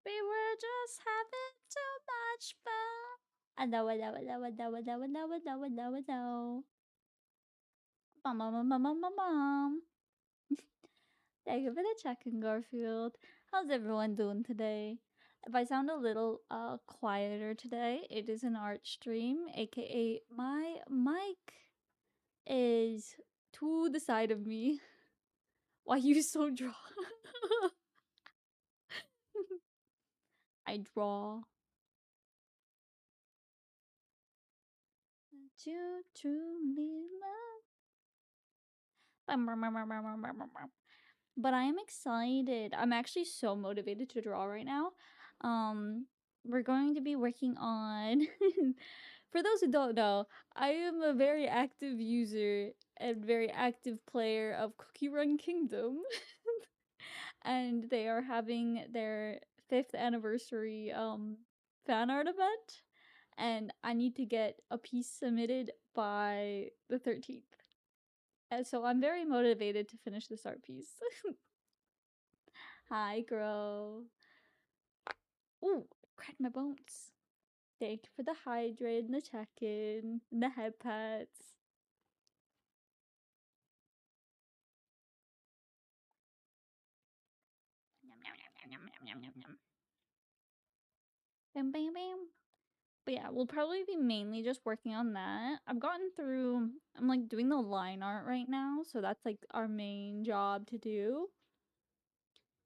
We were just having too much fun. I know, I know, I know, I know, I know, I know, I know, I know, I know. Bum, bum, bum, bum, bum, bum, bum. Thank you for the check-in, Garfield. How's everyone doing today? If I sound a little quieter today, it is an art stream, aka my mic is to the side of me. Why you so draw? I draw. To truly love. But I am excited. I'm actually so motivated to draw right now. Um, we're going to be working on. For those who don't know, I am a very active user and very active player of Cookie Run Kingdom, and they are having their 5th anniversary fan art event, and I need to get a piece submitted by the 13th. And so I'm very motivated to finish this art piece. Hi, girl. Ooh, cracked my bones. Thank you for the hydrate and the check-in and the head pats. Yum, yum, yum, yum, yum, yum, yum, yum. Bam, bam, bam. But yeah, we'll probably be mainly just working on that. I've gotten through, I'm like doing the line art right now, so that's like our main job to do.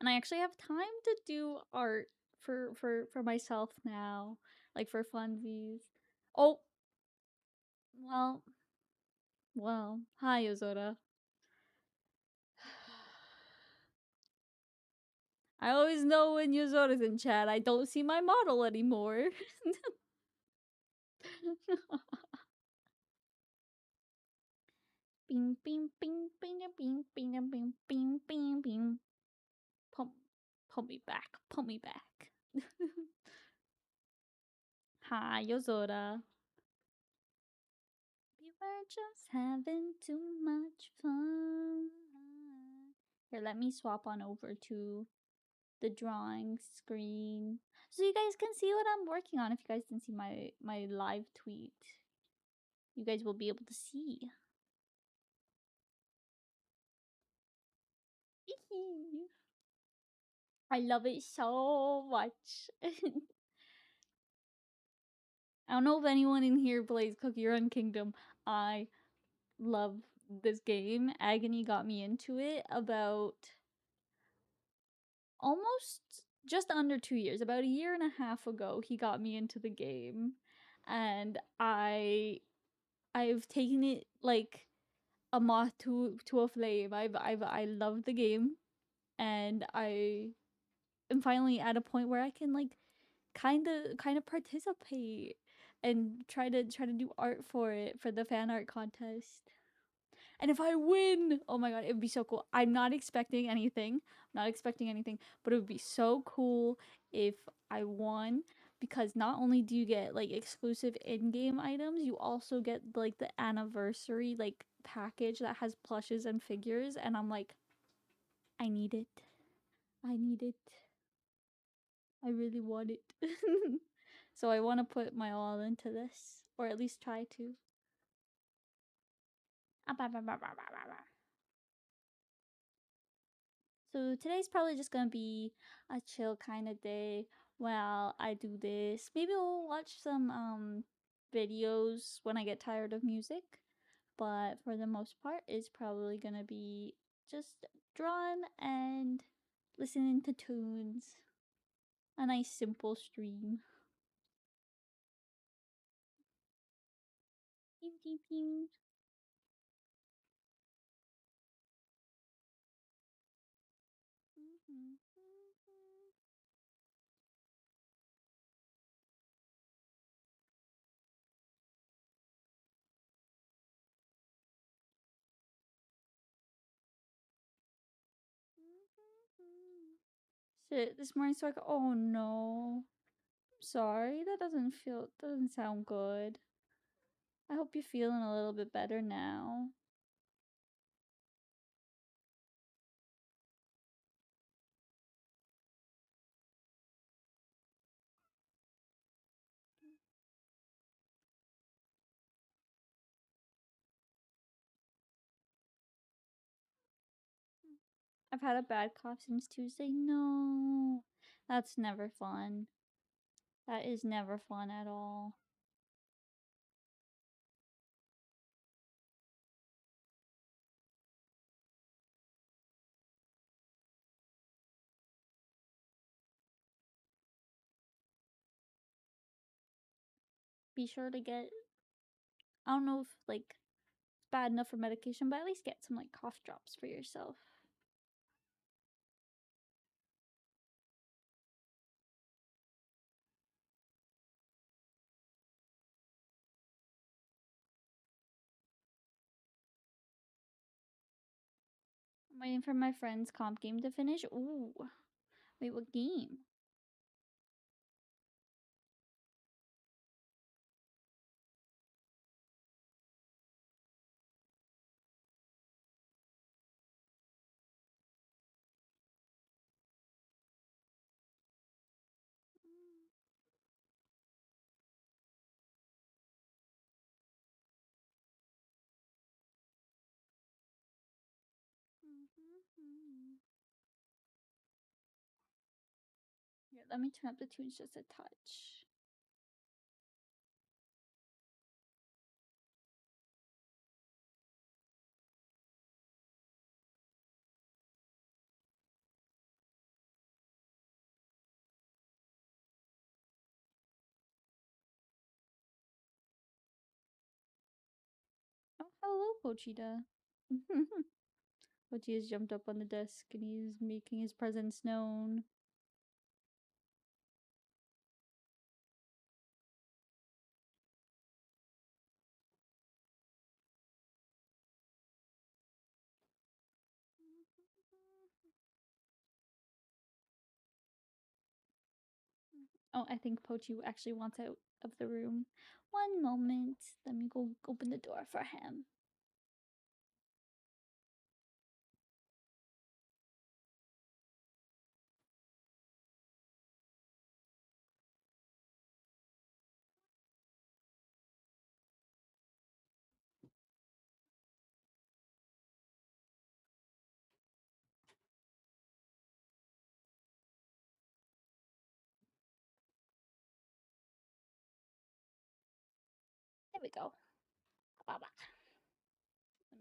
And I actually have time to do art for myself now, like for funsies. Oh, well, hi Ozora. I always know when Yozora's in chat. I don't see my model anymore. Bing bing bing bing bing bing bing bing bing bing. Pull, pull me back. Pull me back. Hi, Yozora. We were just having too much fun. Here, let me swap on over to the drawing screen so you guys can see what I'm working on. If you guys didn't see my live tweet, you guys will be able to see. I love it so much. I don't know if anyone in here plays Cookie Run Kingdom. I love this game. Agony got me into it about almost just under 2 years. About a year and a half ago, he got me into the game. And I've taken it like a moth to a flame. I love the game, and I am finally at a point where I can like kind of participate and try to do art for it for the fan art contest. And if I win, oh my god, it would be so cool. I'm not expecting anything. Not expecting anything, but it would be so cool if I won, because not only do you get like exclusive in-game items, you also get like the anniversary like package that has plushes and figures, and I'm like, I need it. I need it. I really want it. So I want to put my all into this, or at least try to. So today's probably just gonna be a chill kind of day while I do this. Maybe we'll watch some videos when I get tired of music, but for the most part, it's probably gonna be just drawing and listening to tunes. A nice simple stream. Pew, pew, pew. Shit, this morning so oh no. I'm sorry, doesn't sound good. I hope you're feeling a little bit better now. I've had a bad cough since Tuesday. No. That's never fun. That is never fun at all. Be sure to get, I don't know if like it's bad enough for medication, but at least get some like cough drops for yourself. I'm waiting for my friend's comp game to finish. Ooh. Wait, what game? Here, let me turn up the tunes just a touch. Oh, hello, Pochita. Pochi has jumped up on the desk and he's making his presence known. Oh, I think Pochi actually wants out of the room. One moment. Let me go open the door for him. There we go. Let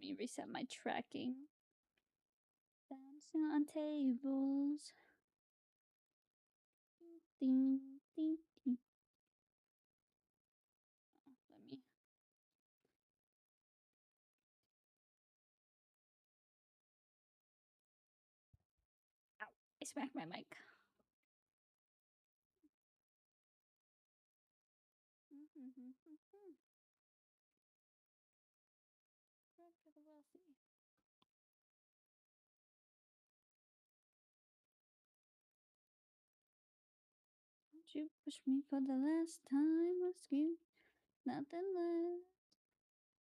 me reset my tracking. Dancing on tables. Ding, ding, ding. Let me. Ow! I smacked my mic. Bread for the wealthy. Don't you push me for the last time? Ask you nothing left.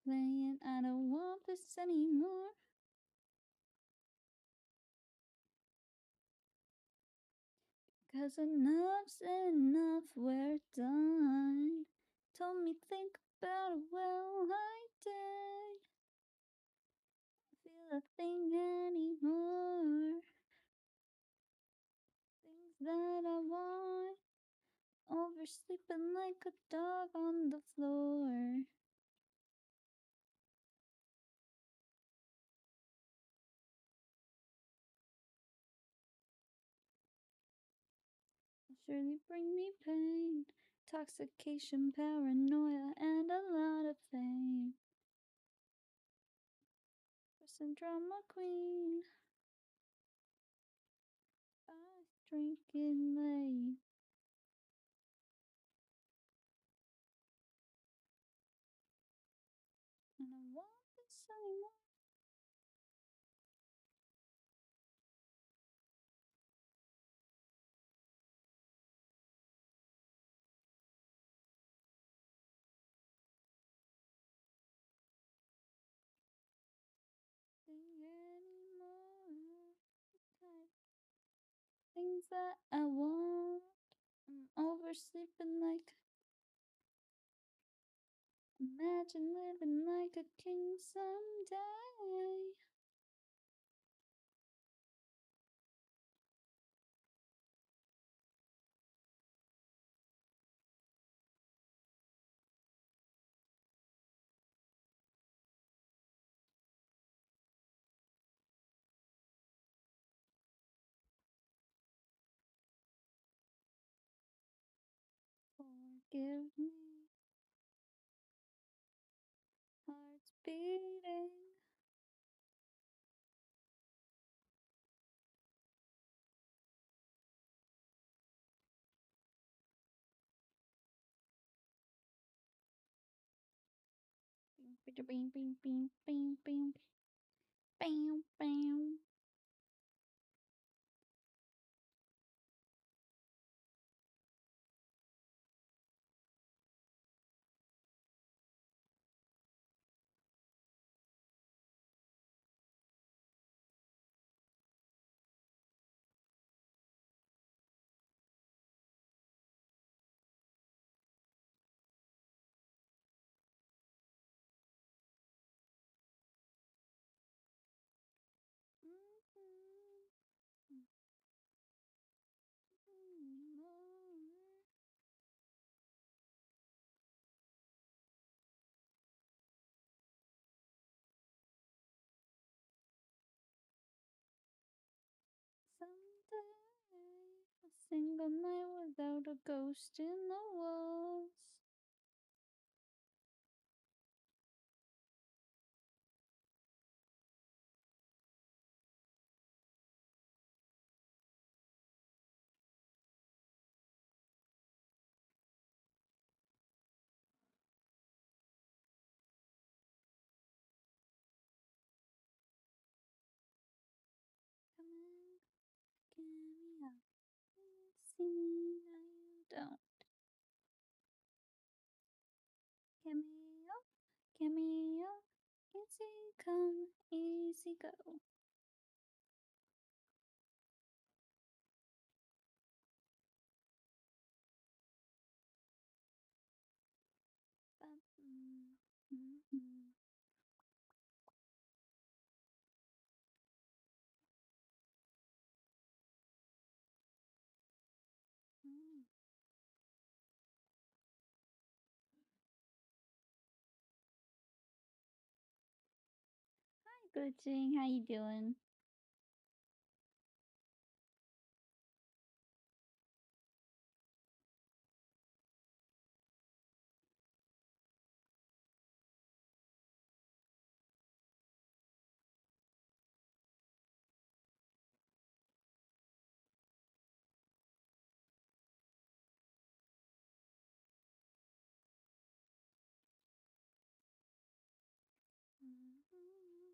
Playing, I don't want this anymore. Cause enough's enough, we're done. Told me think about it, well, I did. Feel a thing anymore. Things that I want. Oversleeping like a dog on the floor. Surely bring me pain, intoxication, paranoia, and a lot of fame. Person drama queen. I drinking late. And I want this anymore. Anymore. Things that I want. I'm oversleeping like. Imagine living like a king someday. give me hearts beating. Bing, bing, bing, bing, bing, bing, bam, bam. Someday, a single night without a ghost in the walls. Come on, get me up. You see me, now you don't. Get me up, get me up. Easy come, easy go. Mm-hmm. Hi, Glitching. How you doing? Mm-hmm.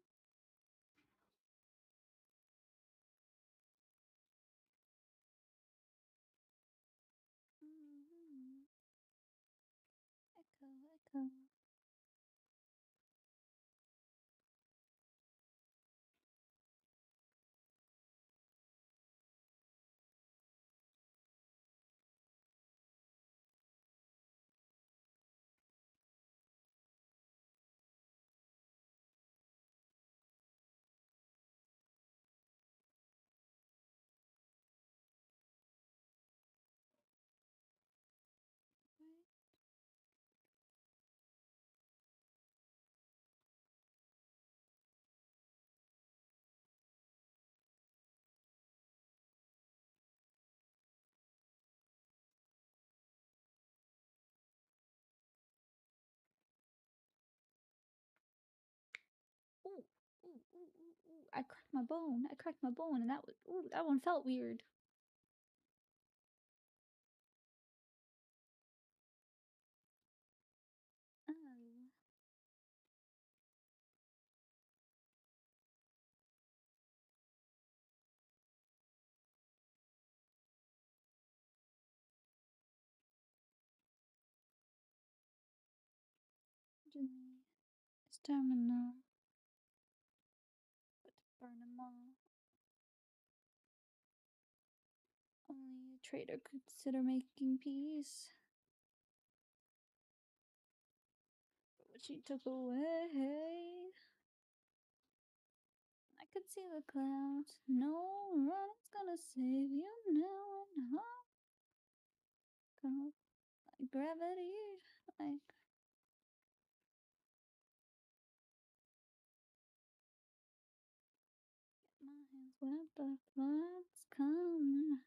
Mm-hmm. Echo, echo. Right. Ooh, ooh, ooh, ooh, ooh. I cracked my bone. I cracked my bone, and that was ooh, that one felt weird. Oh. Jimmy, it's terminal. But to burn them all. Only a traitor could consider making peace. But what she took away. I could see the clouds. No running's gonna save you now and how? Like gravity, like get my hands wet, the flood's coming.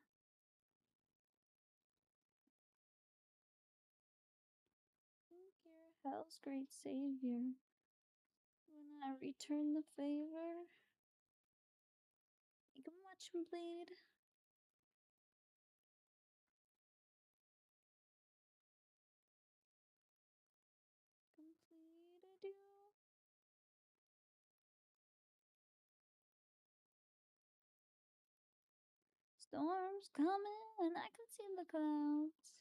hell's great savior. When I return the favor, you can watch him bleed. Completed you. Storm's coming, and I can see the clouds.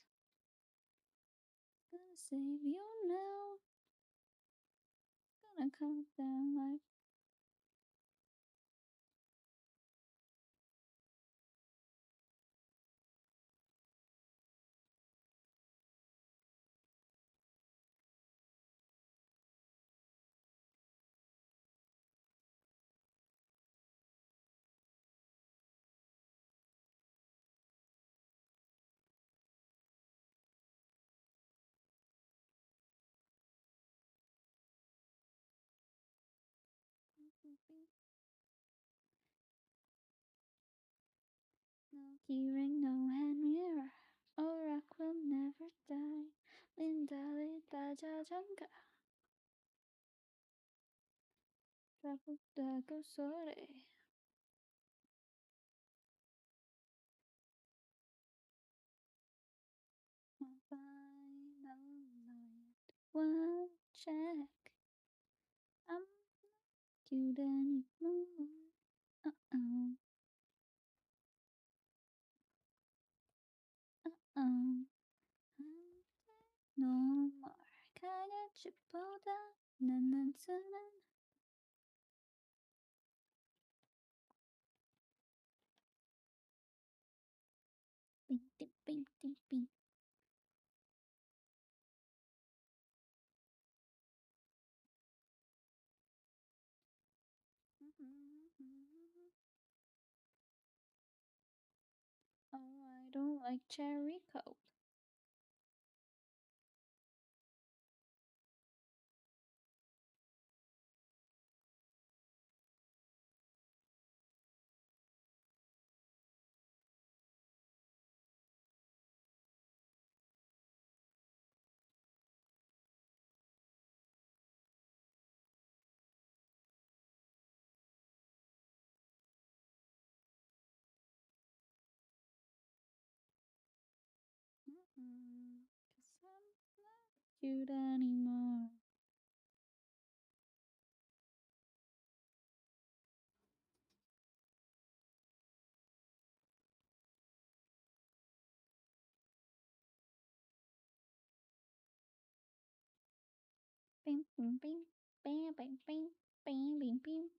Gonna save you now. Gonna count down like. No keyring, no hand mirror. Rock will never die. Lindali 자전거. 잡았다고 소리. Final night. One check. I'm not cute anymore. Uh-oh. Uh-oh. No more. 강아지보다 난 순한. 빙띵빙띵빙. Oh, I don't like cherry coke. Cause I'm not cute anymore. Bing, bing, bing, bing, bing, bing, bing, bing, bing.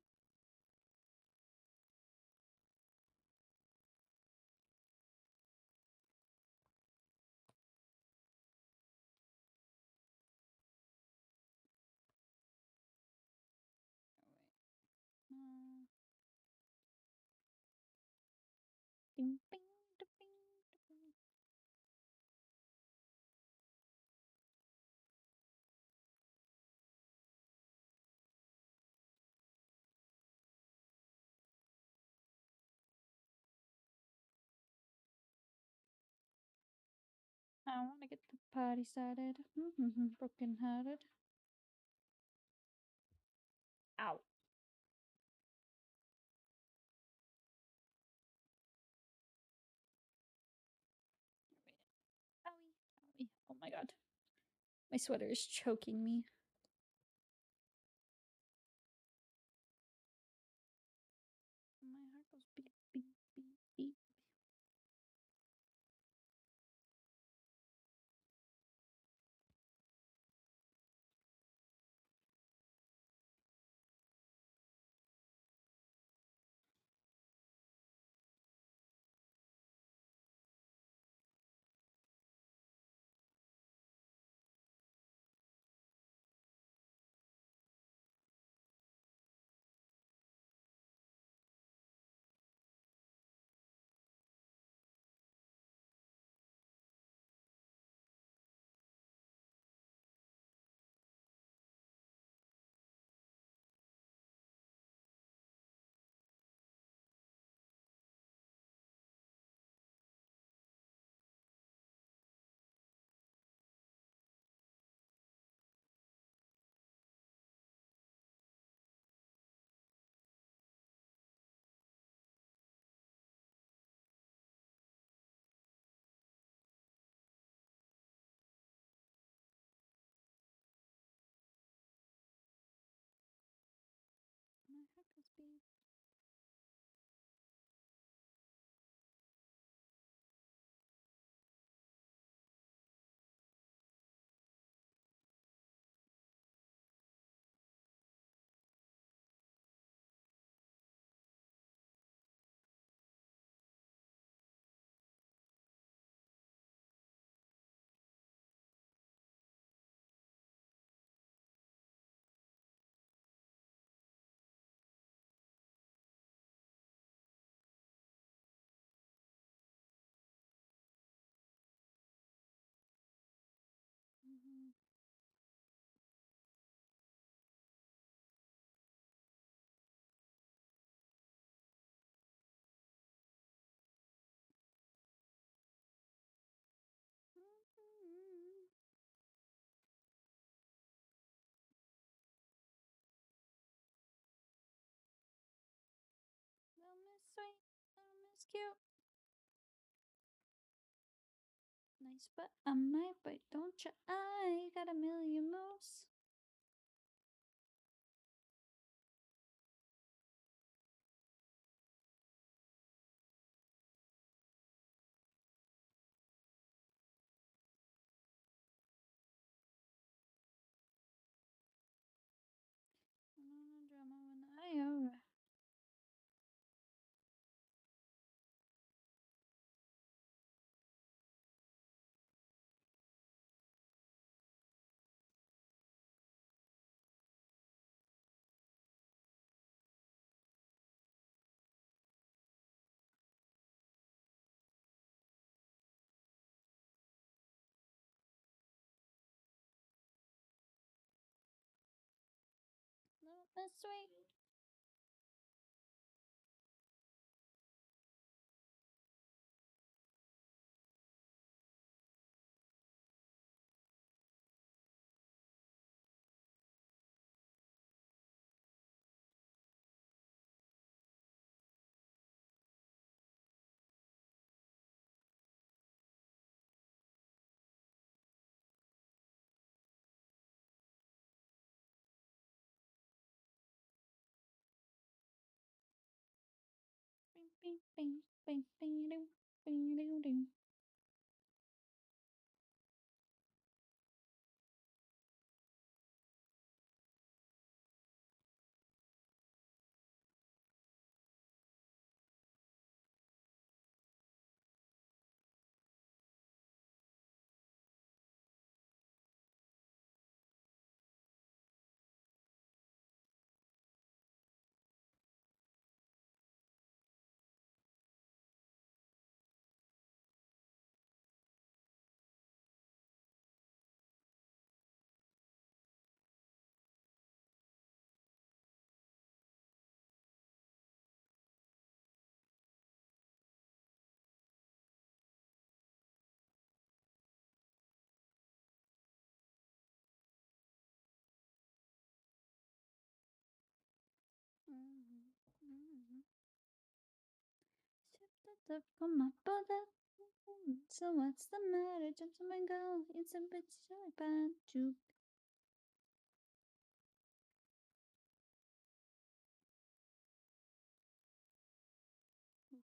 Ding, bing, da, bing, da, bing. I want to get the party started. Broken hearted. Ow. Owie, owie. Oh my god. My sweater is choking me. My heart goes beep, beep, beep, beep. Must be. Mm-hmm. Mm-hmm. Little Miss Sweet, little Miss Cute. Nice, but I might, but don't you? I got a million moves. No drama when I arrive. Little Miss Sweet. Bing, bing, bing, bing, bing, doo, bing, doo, doo. Mm-hmm. Mm-hmm. Ship the from my brother. So what's the matter? Jump to my go. It's a bit shy, bad juke. Mhm.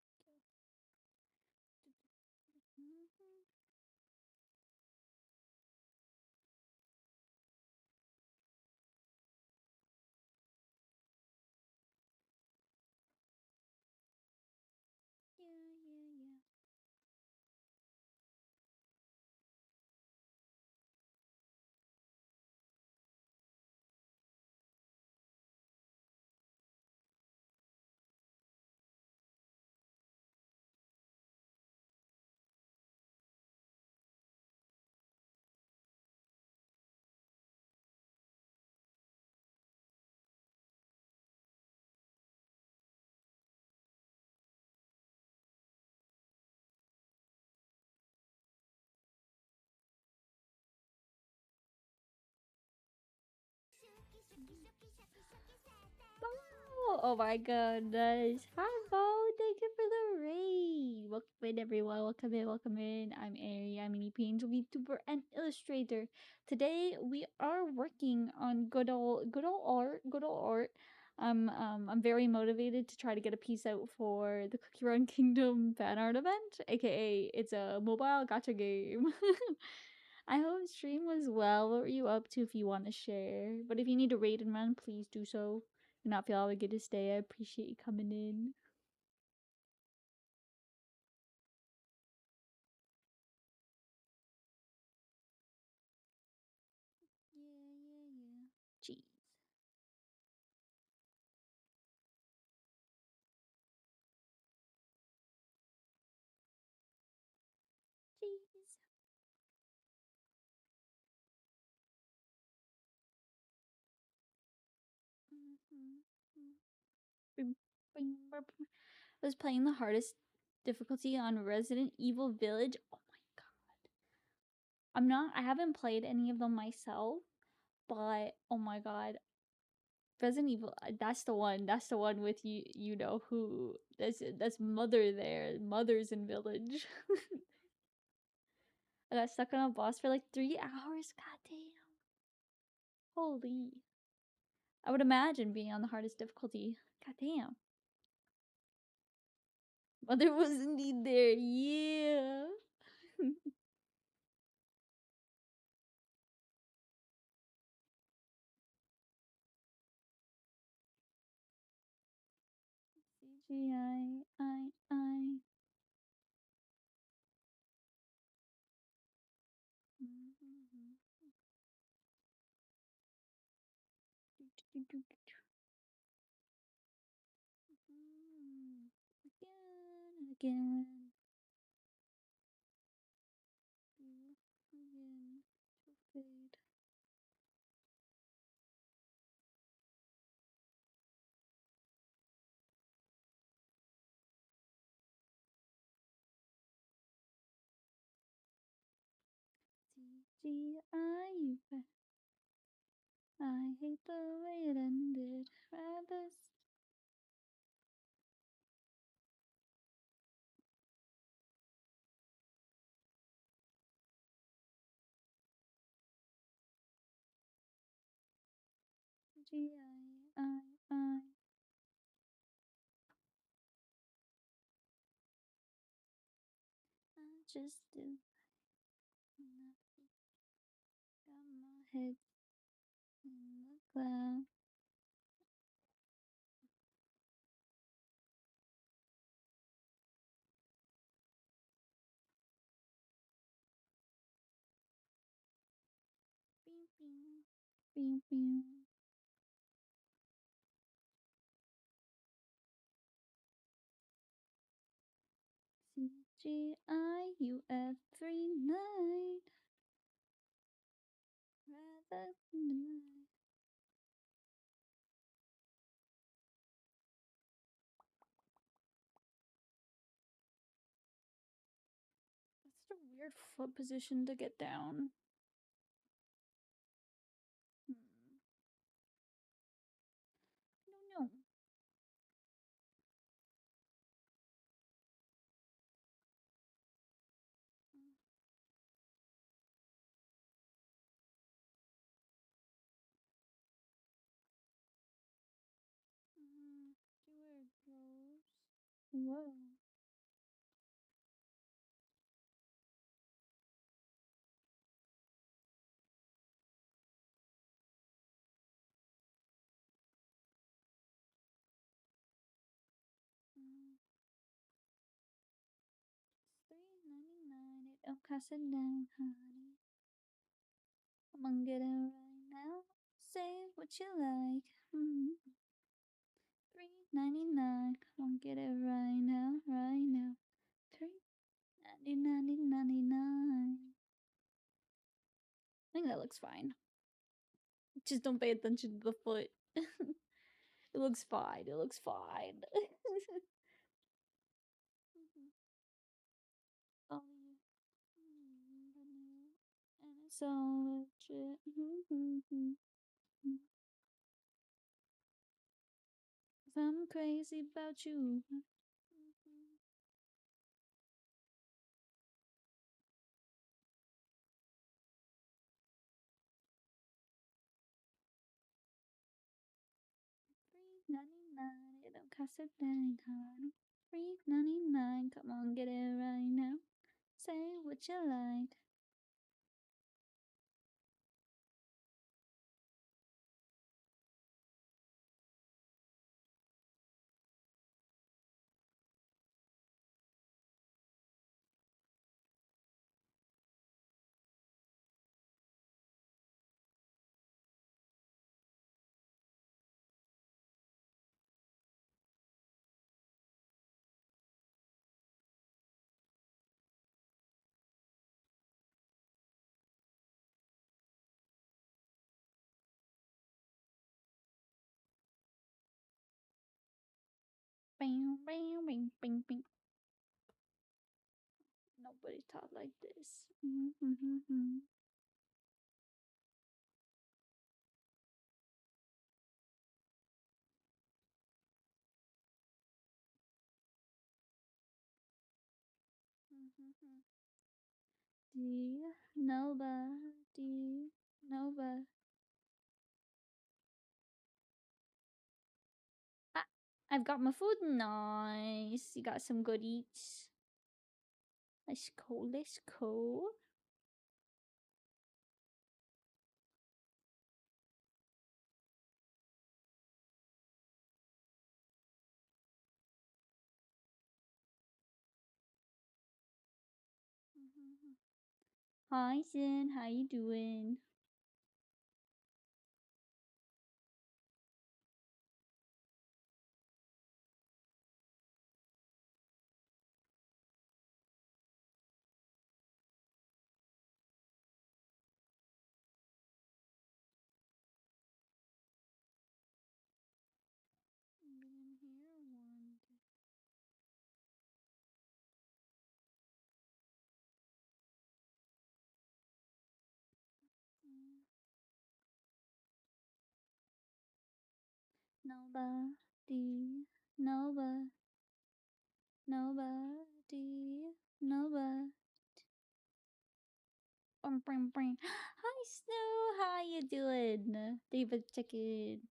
Yeah, yeah, yeah. Oh, oh my goodness. Hi, Bo. Thank you for the raid. Welcome in, everyone. Welcome in, welcome in. I'm Ari. I'm an EP Angel VTuber and illustrator. Today, we are working on good old art. Good old art. I'm very motivated to try to get a piece out for the Cookie Run Kingdom fan art event, aka it's a mobile gacha game. I hope stream was well. What were you up to if you want to share? But if you need to raid and run, please do so. Do not feel obligated to stay. I appreciate you coming in. Yeah. Jeez. Jeez. I was playing the hardest difficulty on Resident Evil Village. Oh my god. I haven't played any of them myself, but oh my god. Resident Evil, that's the one. That's the one with you know who. That's Mother there. Mother's in Village. I got stuck on a boss for like 3 hours. God damn. Holy. I would imagine being on the hardest difficulty. God damn. Mother was indeed there. Yeah. CGI. I. Again and again. Again. To fade. CGI. I hate the way it ended. Rather CGI. I. I just do nothing. Got my head in the clouds. Beep, beep. Beep, beep. CGIUF39. Rather than That's a weird foot position to get down. Hmm. I don't know. See where it goes. Whoa. $3.99. I'll pass it down, honey. I'm gonna get it right now. Say what you like. $3.99. Come on, get it right now, right now. $3.99. I think that looks fine. Just don't pay attention to the foot. It looks fine. It looks fine. Oh, and it's all legit. Cause I'm crazy about you. $3.99, it don't cost a dime, honey. $3.99, come on, get it right now. Say what you like. Bam, bam, bing, bing, bing. Nobody talk like this. Mm-hmm. Nobody, nobody. Ah, I've got my food. Nice. You got some good eats. Let's go. Let's go. Hi, Sin. How you doing? Been here one. Nobody, nobody, nobody, nobody. Hi, Snow. How you doing? David Chicken.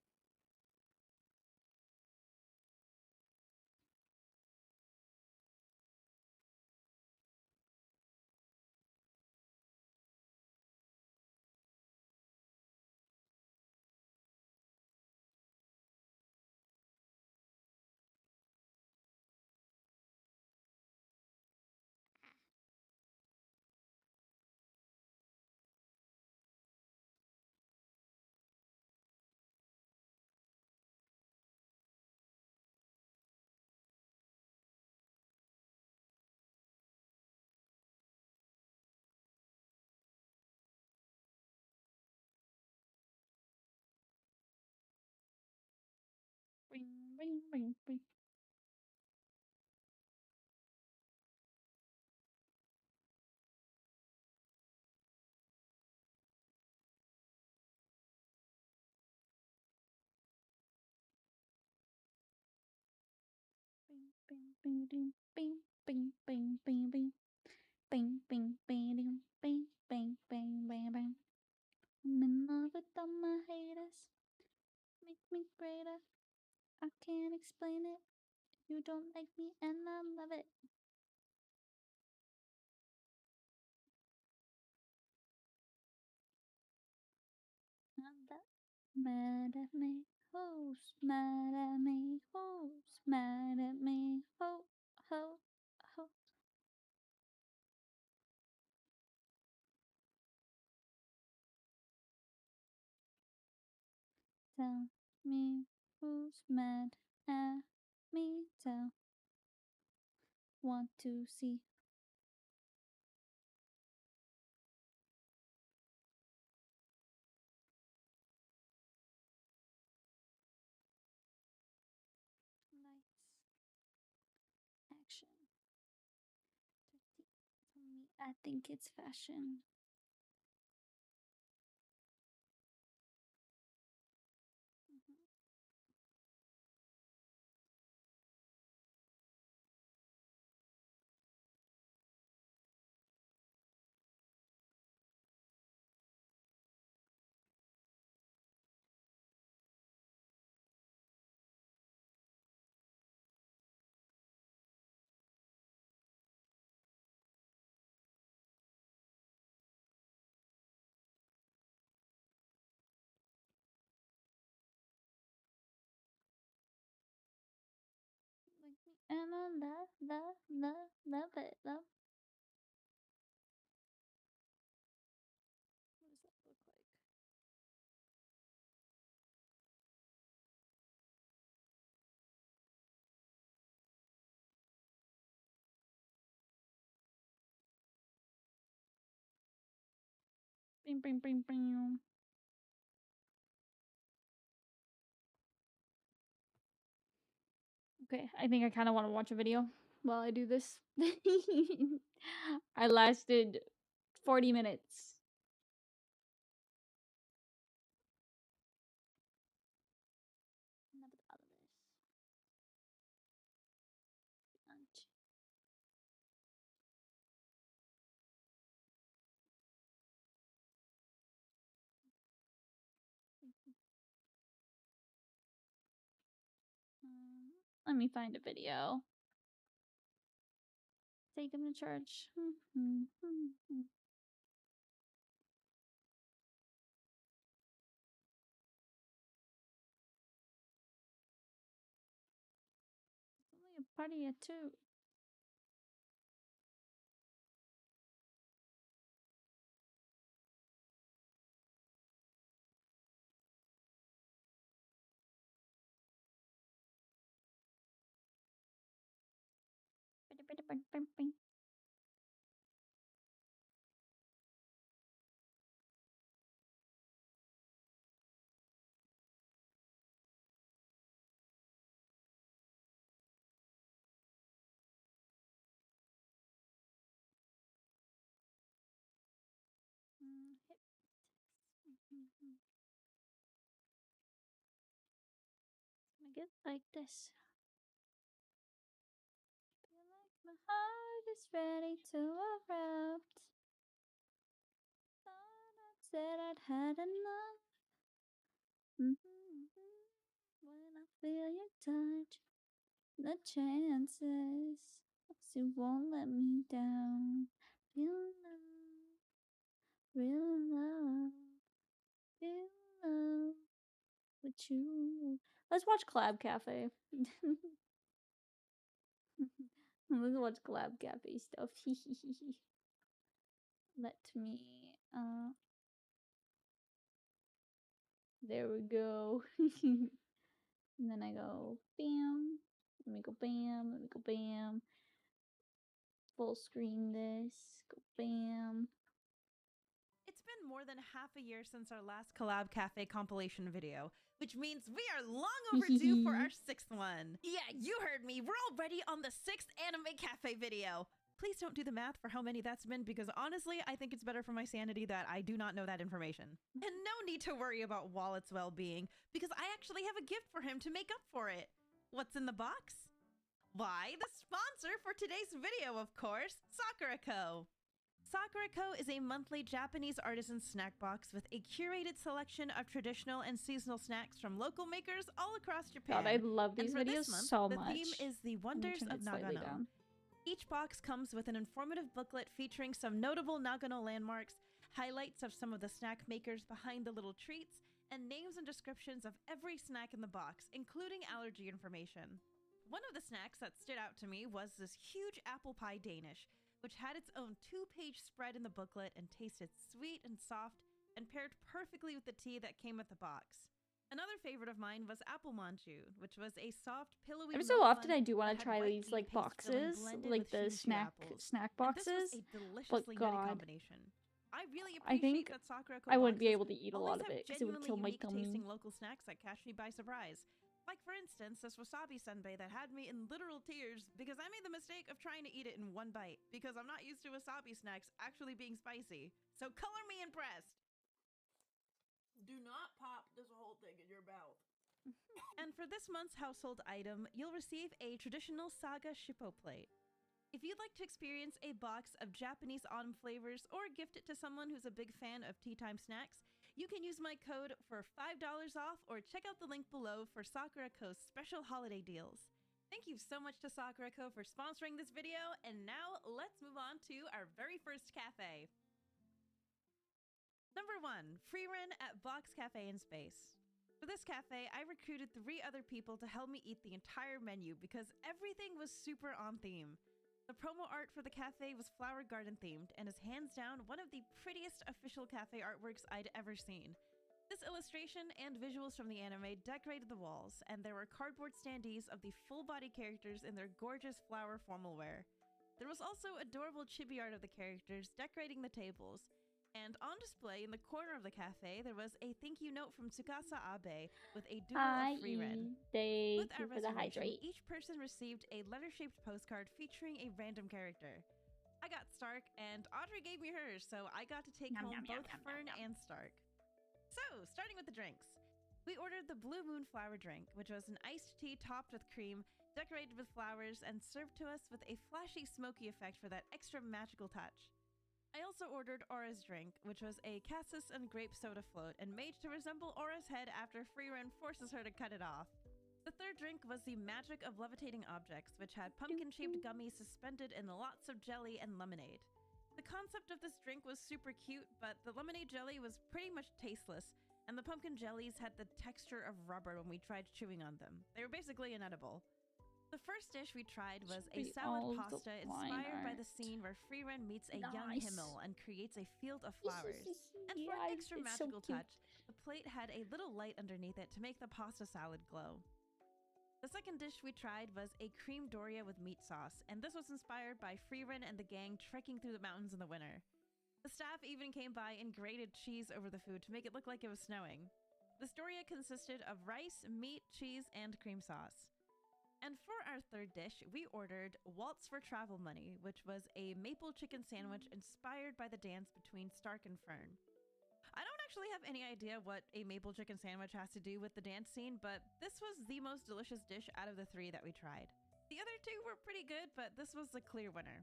Bring, bring, bring, bring. Bing, bing, bing, ding, bing, bing, bing, bing, bing. Bing, bing, bing, ding, bing, bing, bing, bang, bang. I'm in love with all my haters. Make me greater. I can't explain it. You don't like me and I love it. I'm that mad at me. Who's mad at me? Who's mad at me? Ho, ho, ho. Tell me who's mad at me. Tell. Want to see. Lights. Action. For me, I think it's fashion. Mhm. And I love it. Love. What does that look like? Bing, bing, bing, bing. Okay, I think I kind of want to watch a video while I do this. I lasted 40 minutes. Let me find a video. Take him to church. It's only a party at 2. It's gonna get like this. Feel like my heart is ready to erupt. Thought I said I'd had enough. When I feel your touch, the chances you won't let me down. Feel love, real love, feel love with you. Let's watch Collab Cafe. Let's watch Collab Cafe stuff. Let me. There we go. And then I go bam. Let me go bam. Let me go bam. Full screen this. Go bam. It's been more than half a year since our last Collab Cafe compilation video, which means we are long overdue for our 6th one. Yeah, you heard me. We're already on the 6th Anime Cafe video. Please don't do the math for how many that's been, because honestly, I think it's better for my sanity that I do not know that information. And no need to worry about Wallet's well-being, because I actually have a gift for him to make up for it. What's in the box? Why, the sponsor for today's video, of course, Sakura Co. Sakura Co is a monthly Japanese artisan snack box with a curated selection of traditional and seasonal snacks from local makers all across Japan. God, I love these and for videos this month, so the much. theme is the wonders of Nagano. Down. Each box comes with an informative booklet featuring some notable Nagano landmarks, highlights of some of the snack makers behind the little treats, and names and descriptions of every snack in the box, including allergy information. One of the snacks that stood out to me was this huge apple pie Danish, which had its own 2-page spread in the booklet and tasted sweet and soft and paired perfectly with the tea that came with the box. Another favorite of mine was apple manju, which was a soft, pillowy. Every so often, I do want to try these like boxes, like the snack boxes. And this was a deliciously nutty combination. I really appreciate that Sakura Co I wouldn't be able to eat a lot of it because it would kill my tummy. Tasting local snacks that catch me by surprise. Like, for instance, this wasabi senbei that had me in literal tears because I made the mistake of trying to eat it in one bite because I'm not used to wasabi snacks actually being spicy. So color me impressed. Do not pop this whole thing in your mouth. And for this month's household item, you'll receive a traditional Saga Shippo plate. If you'd like to experience a box of Japanese autumn flavors or gift it to someone who's a big fan of tea time snacks, you can use my code for $5 off or check out the link below for Sakura Co.'s special holiday deals. Thank you so much to Sakura Co. for sponsoring this video, and now let's move on to our very first cafe. Number 1, free run at Box Cafe in Space. For this cafe, I recruited 3 other people to help me eat the entire menu because everything was super on theme. The promo art for the cafe was flower garden themed and is hands down one of the prettiest official cafe artworks I'd ever seen. This illustration and visuals from the anime decorated the walls, and there were cardboard standees of the full-body characters in their gorgeous flower formal wear. There was also adorable chibi art of the characters decorating the tables, and on display in the corner of the cafe, there was a thank you note from Tsukasa Abe with a doodle of Frieren. Thank With you our for the reservation, hydrate. each person received a letter-shaped postcard featuring a random character. I got Stark, and Audrey gave me hers, so I got to take Nom, home nom, nom, both nom, Fern nom, nom. and Stark. So, starting with the drinks. We ordered the Blue Moon Flower drink, which was an iced tea topped with cream, decorated with flowers, and served to us with a flashy smoky effect for that extra magical touch. I also ordered Aura's drink, which was a cassis and grape soda float and made to resemble Aura's head after Frieren forces her to cut it off. The third drink was the Magic of Levitating Objects, which had pumpkin-shaped gummies suspended in lots of jelly and lemonade. The concept of this drink was super cute, but the lemonade jelly was pretty much tasteless, and the pumpkin jellies had the texture of rubber when we tried chewing on them. They were basically inedible. The first dish we tried was a salad pasta inspired by the scene where Frieren meets a young Himmel and creates a field of flowers. And for an extra magical touch, the plate had a little light underneath it to make the pasta salad glow. The second dish we tried was a cream doria with meat sauce, and this was inspired by Frieren and the gang trekking through the mountains in the winter. The staff even came by and grated cheese over the food to make it look like it was snowing. This doria consisted of rice, meat, cheese, and cream sauce. And for our third dish, we ordered Waltz for Travel Money, which was a maple chicken sandwich inspired by the dance between Stark and Fern. I don't actually have any idea what a maple chicken sandwich has to do with the dance scene, but this was the most delicious dish out of the 3 that we tried. The other 2 were pretty good, but this was the clear winner.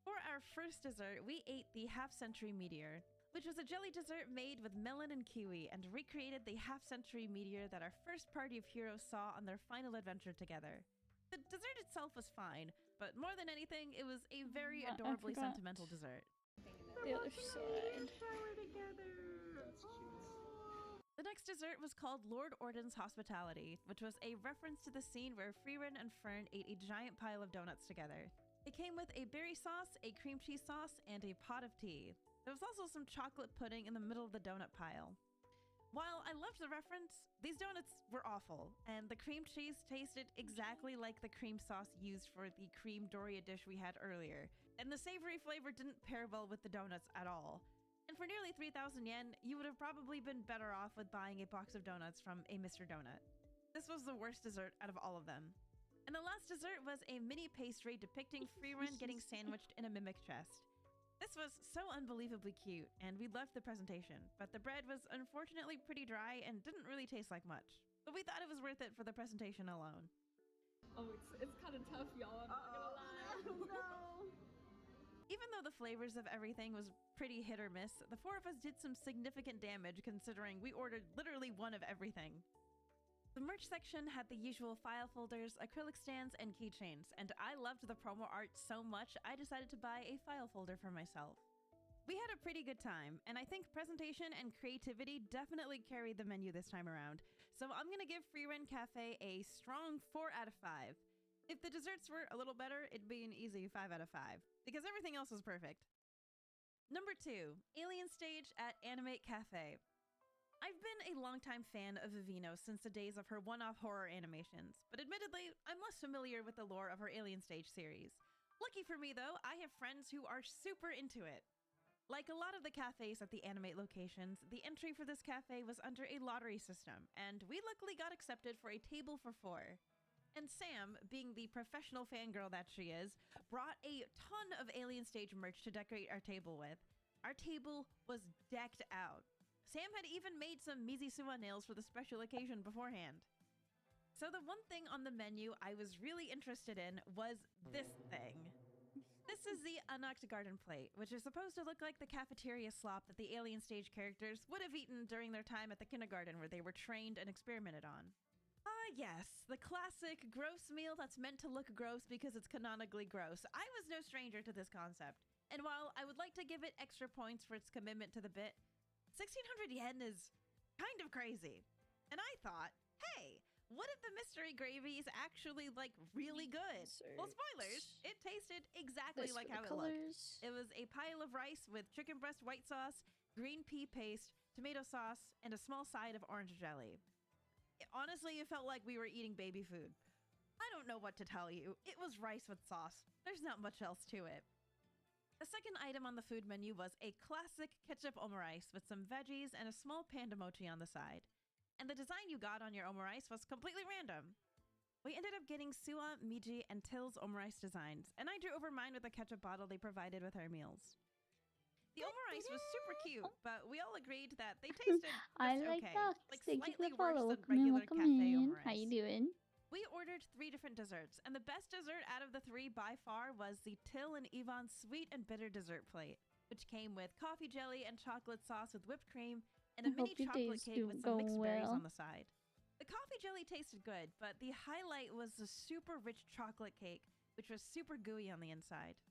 For our first dessert, we ate the Half-Century Meteor, which was a jelly dessert made with melon and kiwi and recreated the half-century meteor that our first party of heroes saw on their final adventure together. The dessert itself was fine, but more than anything, it was a very adorably sentimental dessert. The other side. That's cute. The next dessert was called Lord Orden's Hospitality, which was a reference to the scene where Frieren and Fern ate a giant pile of donuts together. It came with a berry sauce, a cream cheese sauce, and a pot of tea. There was also some chocolate pudding in the middle of the donut pile. While I loved the reference, these donuts were awful, and the cream cheese tasted exactly like the cream sauce used for the cream doria dish we had earlier, and the savory flavor didn't pair well with the donuts at all. And for nearly 3,000 yen, you would have probably been better off with buying a box of donuts from a Mr. Donut. This was the worst dessert out of all of them. And the last dessert was a mini pastry depicting Frieren getting sandwiched in a mimic chest. This was so unbelievably cute, and we loved the presentation, but the bread was unfortunately pretty dry and didn't really taste like much. But we thought it was worth it for the presentation alone. Oh, it's kind of tough, y'all. I'm not gonna lie. No. Even though the flavors of everything was pretty hit or miss, the 4 of us did some significant damage considering we ordered literally one of everything. The merch section had the usual file folders, acrylic stands, and keychains, and I loved the promo art so much I decided to buy a file folder for myself. We had a pretty good time, and I think presentation and creativity definitely carried the menu this time around, so I'm gonna give Frieren Cafe a strong 4 out of 5. If the desserts were a little better, it'd be an easy 5 out of 5, because everything else was perfect. Number 2, Alien Stage at Animate Cafe. I've been a longtime fan of Vivino since the days of her one-off horror animations, but admittedly, I'm less familiar with the lore of her Alien Stage series. Lucky for me though, I have friends who are super into it. Like a lot of the cafes at the Animate locations, the entry for this cafe was under a lottery system, and we luckily got accepted for a table for 4. And Sam, being the professional fangirl that she is, brought a ton of Alien Stage merch to decorate our table with. Our table was decked out. Sam had even made some Mizusuwa nails for the special occasion beforehand. So the one thing on the menu I was really interested in was this thing. This is the Unocked Garden Plate, which is supposed to look like the cafeteria slop that the Alien Stage characters would have eaten during their time at the kindergarten where they were trained and experimented on. Yes, the classic gross meal that's meant to look gross because it's canonically gross. I was no stranger to this concept. And while I would like to give it extra points for its commitment to the bit, 1,600 yen is kind of crazy. And I thought, hey, what if the mystery gravy is actually like really good? Well, spoilers, it tasted exactly like how it looked. It was a pile of rice with chicken breast white sauce, green pea paste, tomato sauce, and a small side of orange jelly. Honestly, it felt like we were eating baby food. I don't know what to tell you. It was rice with sauce. There's not much else to it. The second item on the food menu was a classic ketchup omurice with some veggies and a small panda mochi on the side. And the design you got on your omurice was completely random. We ended up getting Suwa, Miji, and Till's omurice designs, and I drew over mine with a ketchup bottle they provided with our meals. The omurice was super cute, but we all agreed that they tasted just I like okay, that. like Thank you for slightly the worse follow. than Welcome in, regular welcome cafe in. omurice. How you doing? We ordered 3 different desserts, and the best dessert out of the 3 by far was the Till and Yvonne sweet and bitter dessert plate, which came with coffee jelly and chocolate sauce with whipped cream and a I mini hope your chocolate day's cake with some mixed going berries well. on the side. The coffee jelly tasted good, but the highlight was the super rich chocolate cake, which was super gooey on the inside.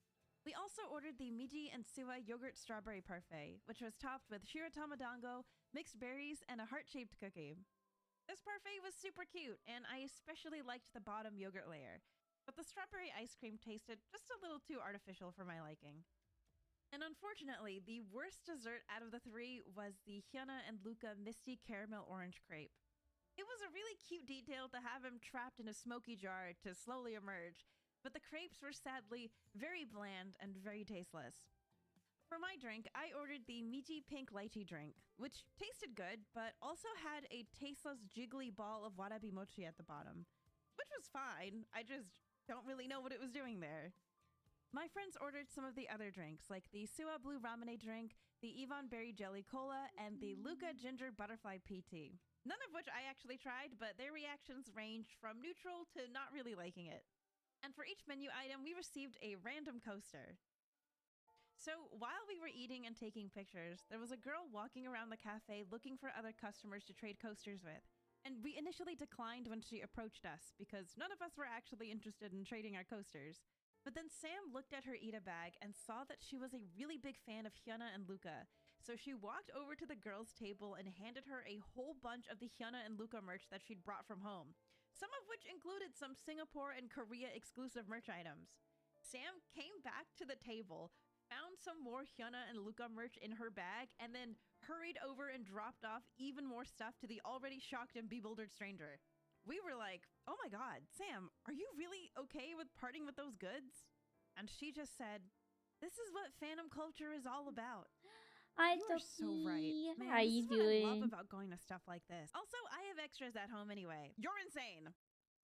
We also ordered the Miji and Suwa yogurt strawberry parfait, which was topped with shiratama dango, mixed berries, and a heart-shaped cookie. This parfait was super cute, and I especially liked the bottom yogurt layer, but the strawberry ice cream tasted just a little too artificial for my liking. And unfortunately, the worst dessert out of the 3 was the Hyuna and Luca Misty Caramel Orange Crepe. It was a really cute detail to have him trapped in a smoky jar to slowly emerge, but the crepes were sadly very bland and very tasteless. For my drink, I ordered the Miji Pink Lychee drink, which tasted good, but also had a tasteless jiggly ball of warabi mochi at the bottom, which was fine. I just don't really know what it was doing there. My friends ordered some of the other drinks, like the Suwa Blue Ramune drink, the Yvonne Berry Jelly Cola, and the Luca Ginger Butterfly PT. None of which I actually tried, but their reactions ranged from neutral to not really liking it. And for each menu item, we received a random coaster. So while we were eating and taking pictures, there was a girl walking around the cafe looking for other customers to trade coasters with. And we initially declined when she approached us because none of us were actually interested in trading our coasters. But then Sam looked at her Ida bag and saw that she was a really big fan of Hyuna and Luca. So she walked over to the girl's table and handed her a whole bunch of the Hyuna and Luca merch that she'd brought from home. Some of which included some Singapore and Korea exclusive merch items. Sam came back to the table, found some more Hyuna and Luca merch in her bag, and then hurried over and dropped off even more stuff to the already shocked and bewildered stranger. We were like, oh my god, Sam, are you really okay with parting with those goods? And she just said, this is what fandom culture is all about. Hi, You are so right. Man, How this you is what I love doing? about going to stuff like this. Also, I have extras at home anyway. You're insane.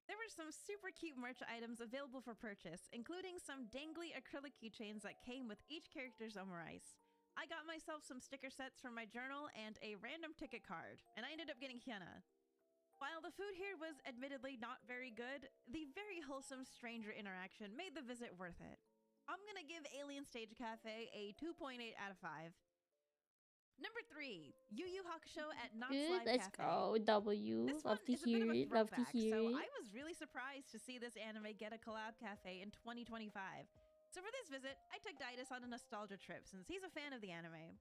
There were some super cute merch items available for purchase, including some dangly acrylic keychains that came with each character's omurice. I got myself some sticker sets from my journal and a random ticket card, and I ended up getting Hyuna. While the food here was admittedly not very good, the very wholesome stranger interaction made the visit worth it. I'm gonna give Alien Stage Cafe a 2.8 out of 5. Number 3, Yu Yu Hakusho at Knox Good, Live let's Cafe. go. W. This Love one to is a bit of hear a it. Love to throwback, hear so it. I was really surprised to see this anime get a collab cafe in 2025. So for this visit, I took Didus on a nostalgia trip since he's a fan of the anime.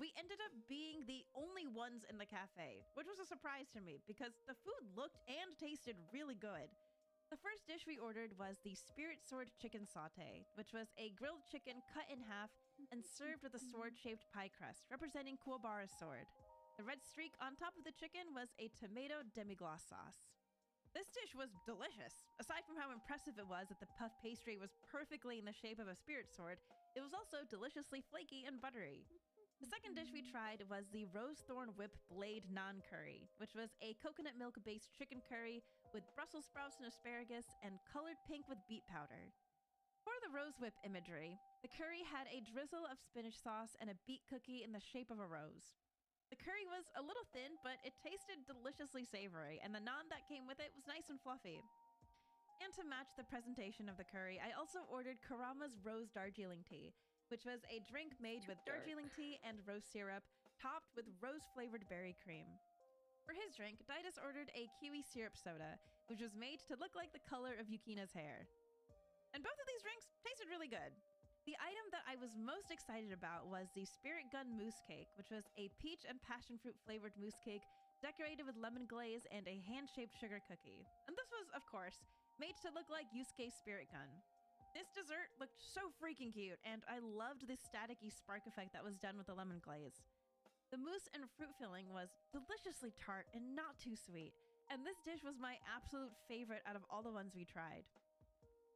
We ended up being the only ones in the cafe, which was a surprise to me because the food looked and tasted really good. The first dish we ordered was the Spirit Sword Chicken Sauté, which was a grilled chicken cut in half and served with a sword-shaped pie crust, representing Kuwabara's sword. The red streak on top of the chicken was a tomato demi-glace sauce. This dish was delicious. Aside from how impressive it was that the puff pastry was perfectly in the shape of a spirit sword, it was also deliciously flaky and buttery. The second dish we tried was the Rose Thorn Whip Blade Naan Curry, which was a coconut milk-based chicken curry with Brussels sprouts and asparagus and colored pink with beet powder. For the rose whip imagery, the curry had a drizzle of spinach sauce and a beet cookie in the shape of a rose. The curry was a little thin, but it tasted deliciously savory, and the naan that came with it was nice and fluffy. And to match the presentation of the curry, I also ordered Karama's Rose Darjeeling Tea, which was a drink made with Darjeeling tea and rose syrup, topped with rose-flavored berry cream. For his drink, Didus ordered a kiwi syrup soda, which was made to look like the color of Yukina's hair. And both of these drinks tasted really good. The item that I was most excited about was the Spirit Gun Mousse Cake, which was a peach and passion fruit flavored mousse cake decorated with lemon glaze and a hand-shaped sugar cookie. And this was, of course, made to look like Yusuke's spirit gun. This dessert looked so freaking cute, and I loved the staticky spark effect that was done with the lemon glaze. The mousse and fruit filling was deliciously tart and not too sweet, and this dish was my absolute favorite out of all the ones we tried.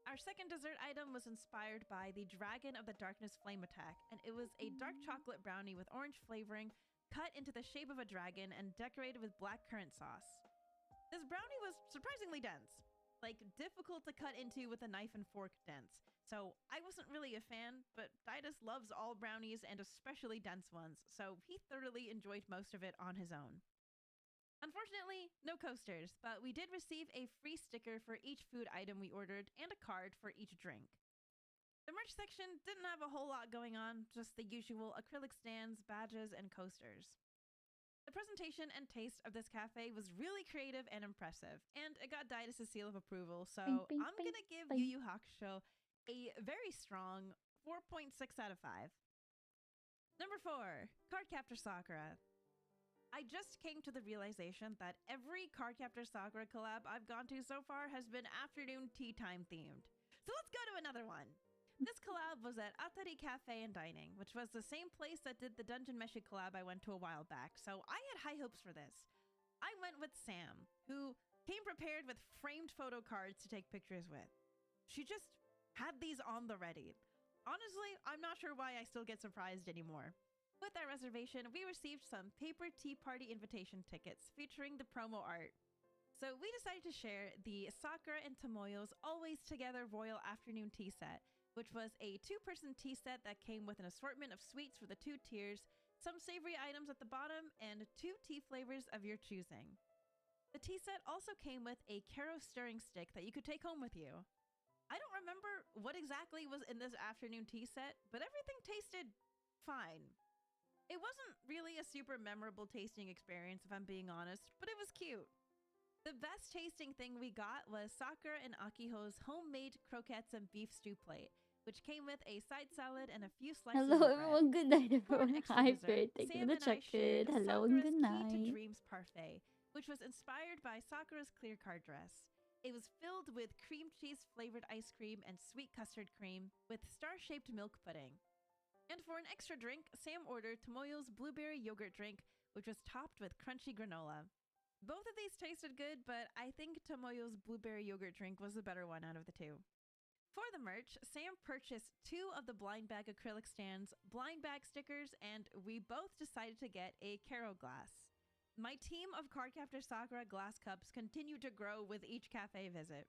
Our second dessert item was inspired by the Dragon of the Darkness Flame Attack, and it was a dark chocolate brownie with orange flavoring, cut into the shape of a dragon and decorated with black currant sauce. This brownie was surprisingly dense, like difficult to cut into with a knife and fork dense. So I wasn't really a fan, but Didas loves all brownies and especially dense ones, so he thoroughly enjoyed most of it on his own. Unfortunately, no coasters, but we did receive a free sticker for each food item we ordered and a card for each drink. The merch section didn't have a whole lot going on, just the usual acrylic stands, badges, and coasters. The presentation and taste of this cafe was really creative and impressive, and it got Didas' seal of approval, so Bing, bing, I'm gonna give bing. Yu Yu Hakusho a very strong 4.6 out of 5. Number 4, Cardcaptor Sakura. I just came to the realization that every Cardcaptor Sakura collab I've gone to so far has been afternoon tea time themed. So let's go to another one. This collab was at Atari Cafe and Dining, which was the same place that did the Dungeon Meshi collab I went to a while back, so I had high hopes for this. I went with Sam, who came prepared with framed photo cards to take pictures with. She just had these on the ready. Honestly, I'm not sure why I still get surprised anymore. With our reservation, we received some paper tea party invitation tickets featuring the promo art. So we decided to share the Sakura and Tomoyo's Always Together Royal Afternoon Tea Set, which was a 2-person tea set that came with an assortment of sweets for the 2 tiers, some savory items at the bottom, and 2 tea flavors of your choosing. The tea set also came with a Karo stirring stick that you could take home with you. I don't remember what exactly was in this afternoon tea set, but everything tasted fine. It wasn't really a super memorable tasting experience, if I'm being honest, but it was cute. The best tasting thing we got was Sakura and Akiho's homemade croquettes and beef stew plate, which came with a side salad and a few slices Hello of bread. everyone, good night For an everyone. extra Hi dessert, Bird, thank you Sam for the and I shared check-in. Hello and Sakura's good Key to night. Dreams parfait, which was inspired by Sakura's clear card dress. It was filled with cream cheese flavored ice cream and sweet custard cream with star-shaped milk pudding. And for an extra drink, Sam ordered Tomoyo's blueberry yogurt drink, which was topped with crunchy granola. Both of these tasted good, but I think Tomoyo's blueberry yogurt drink was the better one out of the two. For the merch, Sam purchased 2 of the blind bag acrylic stands, blind bag stickers, and we both decided to get a Karo glass. My team of Cardcaptor Sakura glass cups continued to grow with each cafe visit.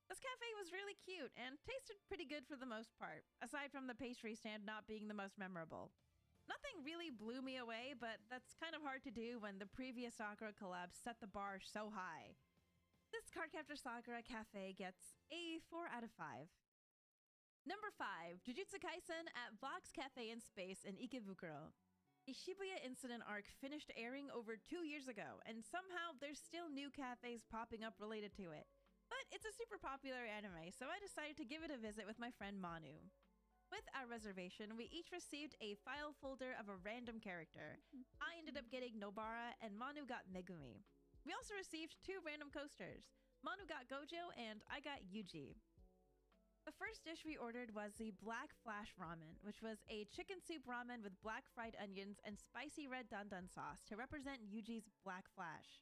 This cafe was really cute and tasted pretty good for the most part, aside from the pastry stand not being the most memorable. Nothing really blew me away, but that's kind of hard to do when the previous Sakura collab set the bar so high. This Cardcaptor Sakura cafe gets a 4 out of 5. Number 5, Jujutsu Kaisen at Vox Cafe in Space in Ikebukuro. The Shibuya incident arc finished airing over 2 years ago, and somehow there's still new cafes popping up related to it. But it's a super popular anime, so I decided to give it a visit with my friend Manu. With our reservation, we each received a file folder of a random character. I ended up getting Nobara, and Manu got Megumi. We also received 2 random coasters. Manu got Gojo, and I got Yuji. The first dish we ordered was the Black Flash Ramen, which was a chicken soup ramen with black fried onions and spicy red dandan sauce to represent Yuji's Black Flash.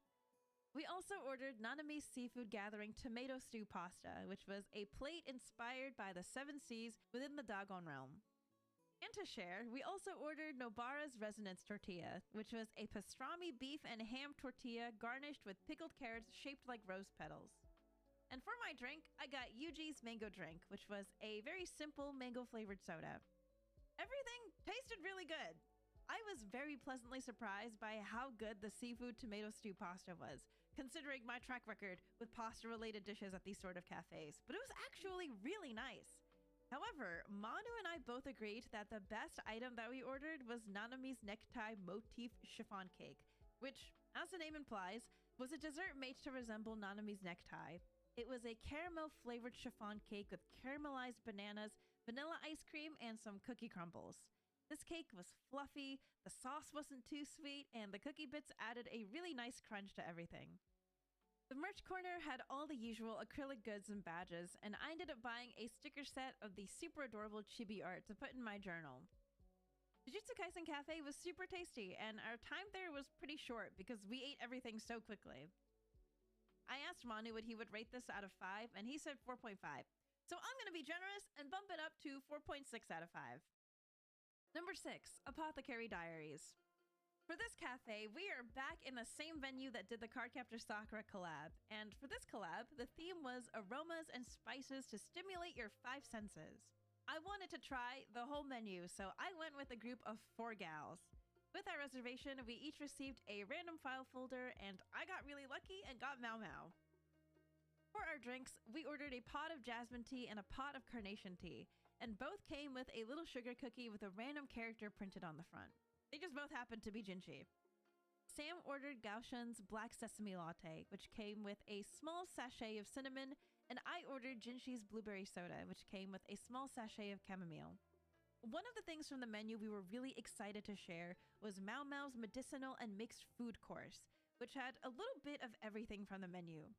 We also ordered Nanami's Seafood Gathering tomato stew pasta, which was a plate inspired by the 7 seas within the Dagon realm. And to share, we also ordered Nobara's Resonance Tortilla, which was a pastrami beef and ham tortilla garnished with pickled carrots shaped like rose petals. And for my drink, I got Yuji's mango drink, which was a very simple mango-flavored soda. Everything tasted really good. I was very pleasantly surprised by how good the seafood tomato stew pasta was, considering my track record with pasta-related dishes at these sort of cafes, but it was actually really nice. However, Manu and I both agreed that the best item that we ordered was Nanami's Necktie Motif Chiffon Cake, which, as the name implies, was a dessert made to resemble Nanami's necktie. It was a caramel-flavored chiffon cake with caramelized bananas, vanilla ice cream, and some cookie crumbles. This cake was fluffy, the sauce wasn't too sweet, and the cookie bits added a really nice crunch to everything. The merch corner had all the usual acrylic goods and badges, and I ended up buying a sticker set of the super adorable chibi art to put in my journal. Jujutsu Kaisen Cafe was super tasty, and our time there was pretty short because we ate everything so quickly. I asked Manu what he would rate this out of 5, and he said 4.5. So I'm going to be generous and bump it up to 4.6 out of 5. Number 6, Apothecary Diaries. For this cafe, we are back in the same venue that did the Cardcaptor Sakura collab, and for this collab, the theme was aromas and spices to stimulate your 5 senses. I wanted to try the whole menu, so I went with a group of 4 gals. With our reservation, we each received a random file folder, and I got really lucky and got Mau Mau. For our drinks, we ordered a pot of jasmine tea and a pot of carnation tea, and both came with a little sugar cookie with a random character printed on the front. They just both happened to be Jinchi. Sam ordered Gaoshen's Black Sesame Latte, which came with a small sachet of cinnamon, and I ordered Jinchi's Blueberry Soda, which came with a small sachet of chamomile. One of the things from the menu we were really excited to share was Mau Mau's medicinal and mixed food course, which had a little bit of everything from the menu.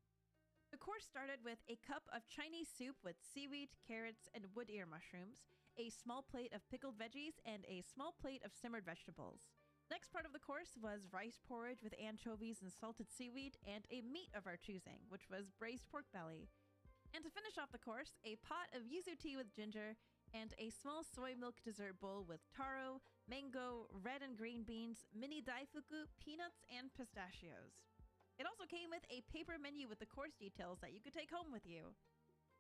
The course started with a cup of Chinese soup with seaweed, carrots, and wood ear mushrooms, a small plate of pickled veggies, and a small plate of simmered vegetables. Next part of the course was rice porridge with anchovies and salted seaweed, and a meat of our choosing, which was braised pork belly. And to finish off the course, a pot of yuzu tea with ginger, and a small soy milk dessert bowl with taro, mango, red and green beans, mini daifuku, peanuts, and pistachios. It also came with a paper menu with the course details that you could take home with you.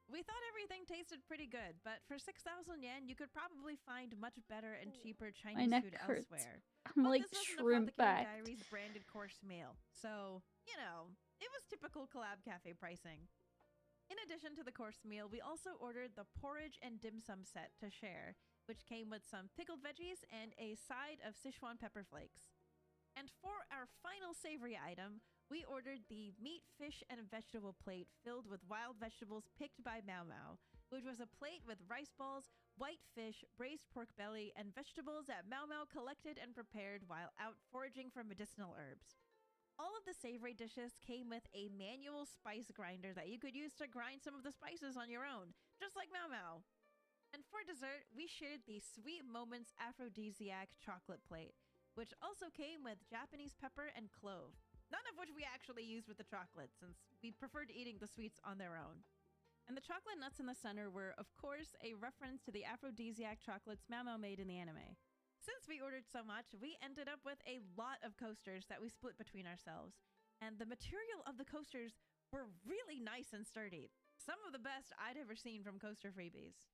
We thought everything tasted pretty good, but for 6,000 yen, you could probably find much better and cheaper Chinese neck food hurts. elsewhere. I'm But like this wasn't shrimp Apothecary backed. Diaries branded course meal, so, you know, it was typical Collab Cafe pricing. In addition to the course meal, we also ordered the porridge and dim sum set to share, which came with some pickled veggies and a side of Sichuan pepper flakes. And for our final savory item, we ordered the meat, fish, and vegetable plate filled with wild vegetables picked by Mau Mau, which was a plate with rice balls, white fish, braised pork belly, and vegetables that Mau Mau collected and prepared while out foraging for medicinal herbs. All of the savory dishes came with a manual spice grinder that you could use to grind some of the spices on your own, just like Mau Mau. And for dessert, we shared the Sweet Moments Aphrodisiac chocolate plate, which also came with Japanese pepper and clove, none of which we actually used with the chocolate, since we preferred eating the sweets on their own. And the chocolate nuts in the center were, of course, a reference to the aphrodisiac chocolates Mau Mau made in the anime. Since we ordered so much, we ended up with a lot of coasters that we split between ourselves, and the material of the coasters were really nice and sturdy, some of the best I'd ever seen from coaster freebies.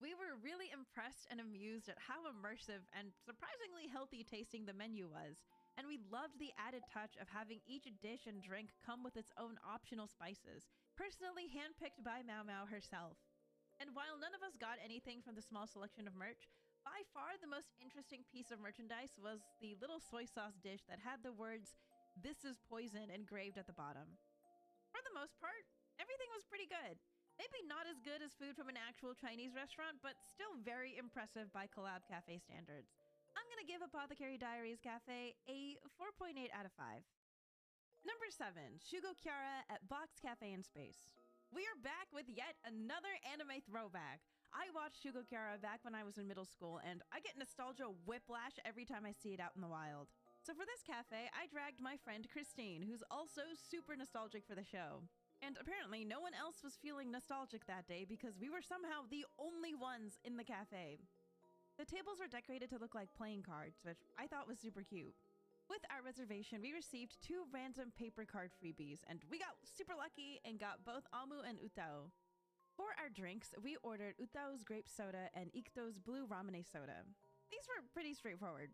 We were really impressed and amused at how immersive and surprisingly healthy tasting the menu was, and we loved the added touch of having each dish and drink come with its own optional spices, personally handpicked by Mau Mau herself. And while none of us got anything from the small selection of merch, by far the most interesting piece of merchandise was the little soy sauce dish that had the words, "This is poison," engraved at the bottom. For the most part, everything was pretty good. Maybe not as good as food from an actual Chinese restaurant, but still very impressive by Collab Cafe standards. I'm gonna give Apothecary Diaries Cafe a 4.8 out of 5. Number 7, Shugo Kyara at Box Cafe in Space. We are back with yet another anime throwback. I watched Shugo Kyara back when I was in middle school, and I get nostalgia whiplash every time I see it out in the wild. So for this cafe, I dragged my friend Christine, who's also super nostalgic for the show. And apparently no one else was feeling nostalgic that day because we were somehow the only ones in the cafe. The tables were decorated to look like playing cards, which I thought was super cute. With our reservation, we received 2 random paper card freebies, and we got super lucky and got both Amu and Utao. For our drinks, we ordered Utao's grape soda and Ikuto's blue ramune soda. These were pretty straightforward.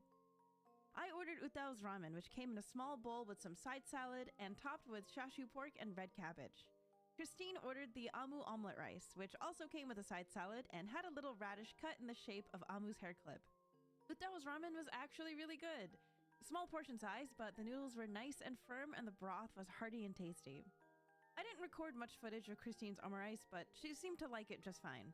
I ordered Utao's ramen, which came in a small bowl with some side salad and topped with chashu pork and red cabbage. Christine ordered the Amu omelet rice, which also came with a side salad and had a little radish cut in the shape of Amu's hair clip. Utao's ramen was actually really good. Small portion size, but the noodles were nice and firm and the broth was hearty and tasty. I didn't record much footage of Christine's omurice, but she seemed to like it just fine.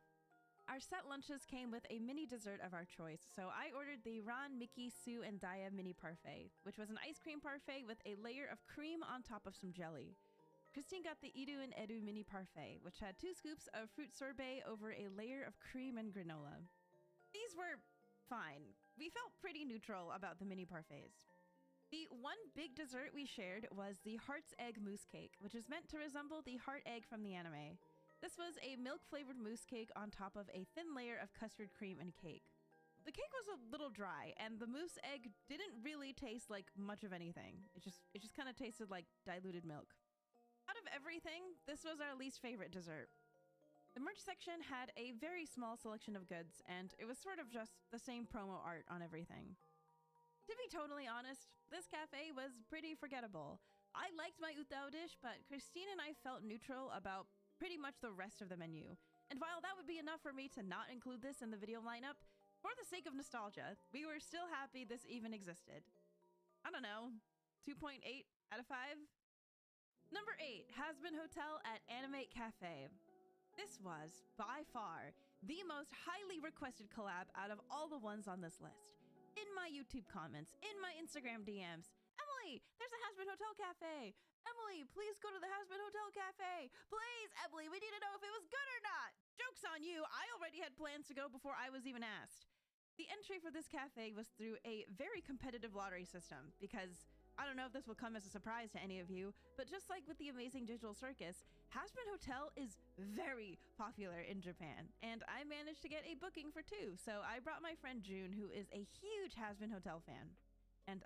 Our set lunches came with a mini dessert of our choice, so I ordered the Ran, Mickey, Sue, and Daya mini parfait, which was an ice cream parfait with a layer of cream on top of some jelly. Christine got the Idu and Edu mini parfait, which had 2 scoops of fruit sorbet over a layer of cream and granola. These were fine. We felt pretty neutral about the mini parfaits. The one big dessert we shared was the Heart's Egg Mousse Cake, which is meant to resemble the heart egg from the anime. This was a milk-flavored mousse cake on top of a thin layer of custard cream and cake. The cake was a little dry, and the mousse egg didn't really taste like much of anything. It just kind of tasted like diluted milk. Out of everything, this was our least favorite dessert. The merch section had a very small selection of goods, and it was sort of just the same promo art on everything. To be totally honest, this cafe was pretty forgettable. I liked my utao dish, but Christine and I felt neutral about pretty much the rest of the menu. And while that would be enough for me to not include this in the video lineup, for the sake of nostalgia, we were still happy this even existed. I don't know, 2.8 out of 5? Number 8, Hazbin Hotel at Animate Cafe. This was, by far, the most highly requested collab out of all the ones on this list. In my YouTube comments, in my Instagram DMs, Emily, there's a Hazbin Hotel Cafe. Emily, please go to the Hazbin Hotel Cafe. Please, Emily, we need to know if it was good or not. Joke's on you, I already had plans to go before I was even asked. The entry for this cafe was through a very competitive lottery system because I don't know if this will come as a surprise to any of you, but just like with the Amazing Digital Circus, Hazbin Hotel is very popular in Japan, and I managed to get a booking for 2, so I brought my friend June, who is a huge Hazbin Hotel fan. And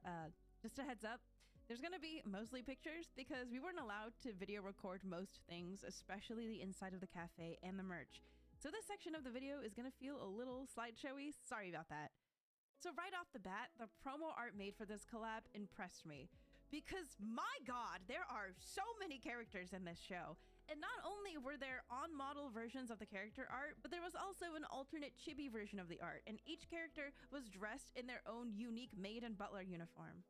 just a heads up, there's gonna be mostly pictures because we weren't allowed to video record most things, especially the inside of the cafe and the merch. So this section of the video is gonna feel a little slideshowy, sorry about that. So right off the bat, the promo art made for this collab impressed me because my god, there are so many characters in this show. And not only were there on-model versions of the character art, but there was also an alternate chibi version of the art, and each character was dressed in their own unique maid and butler uniform.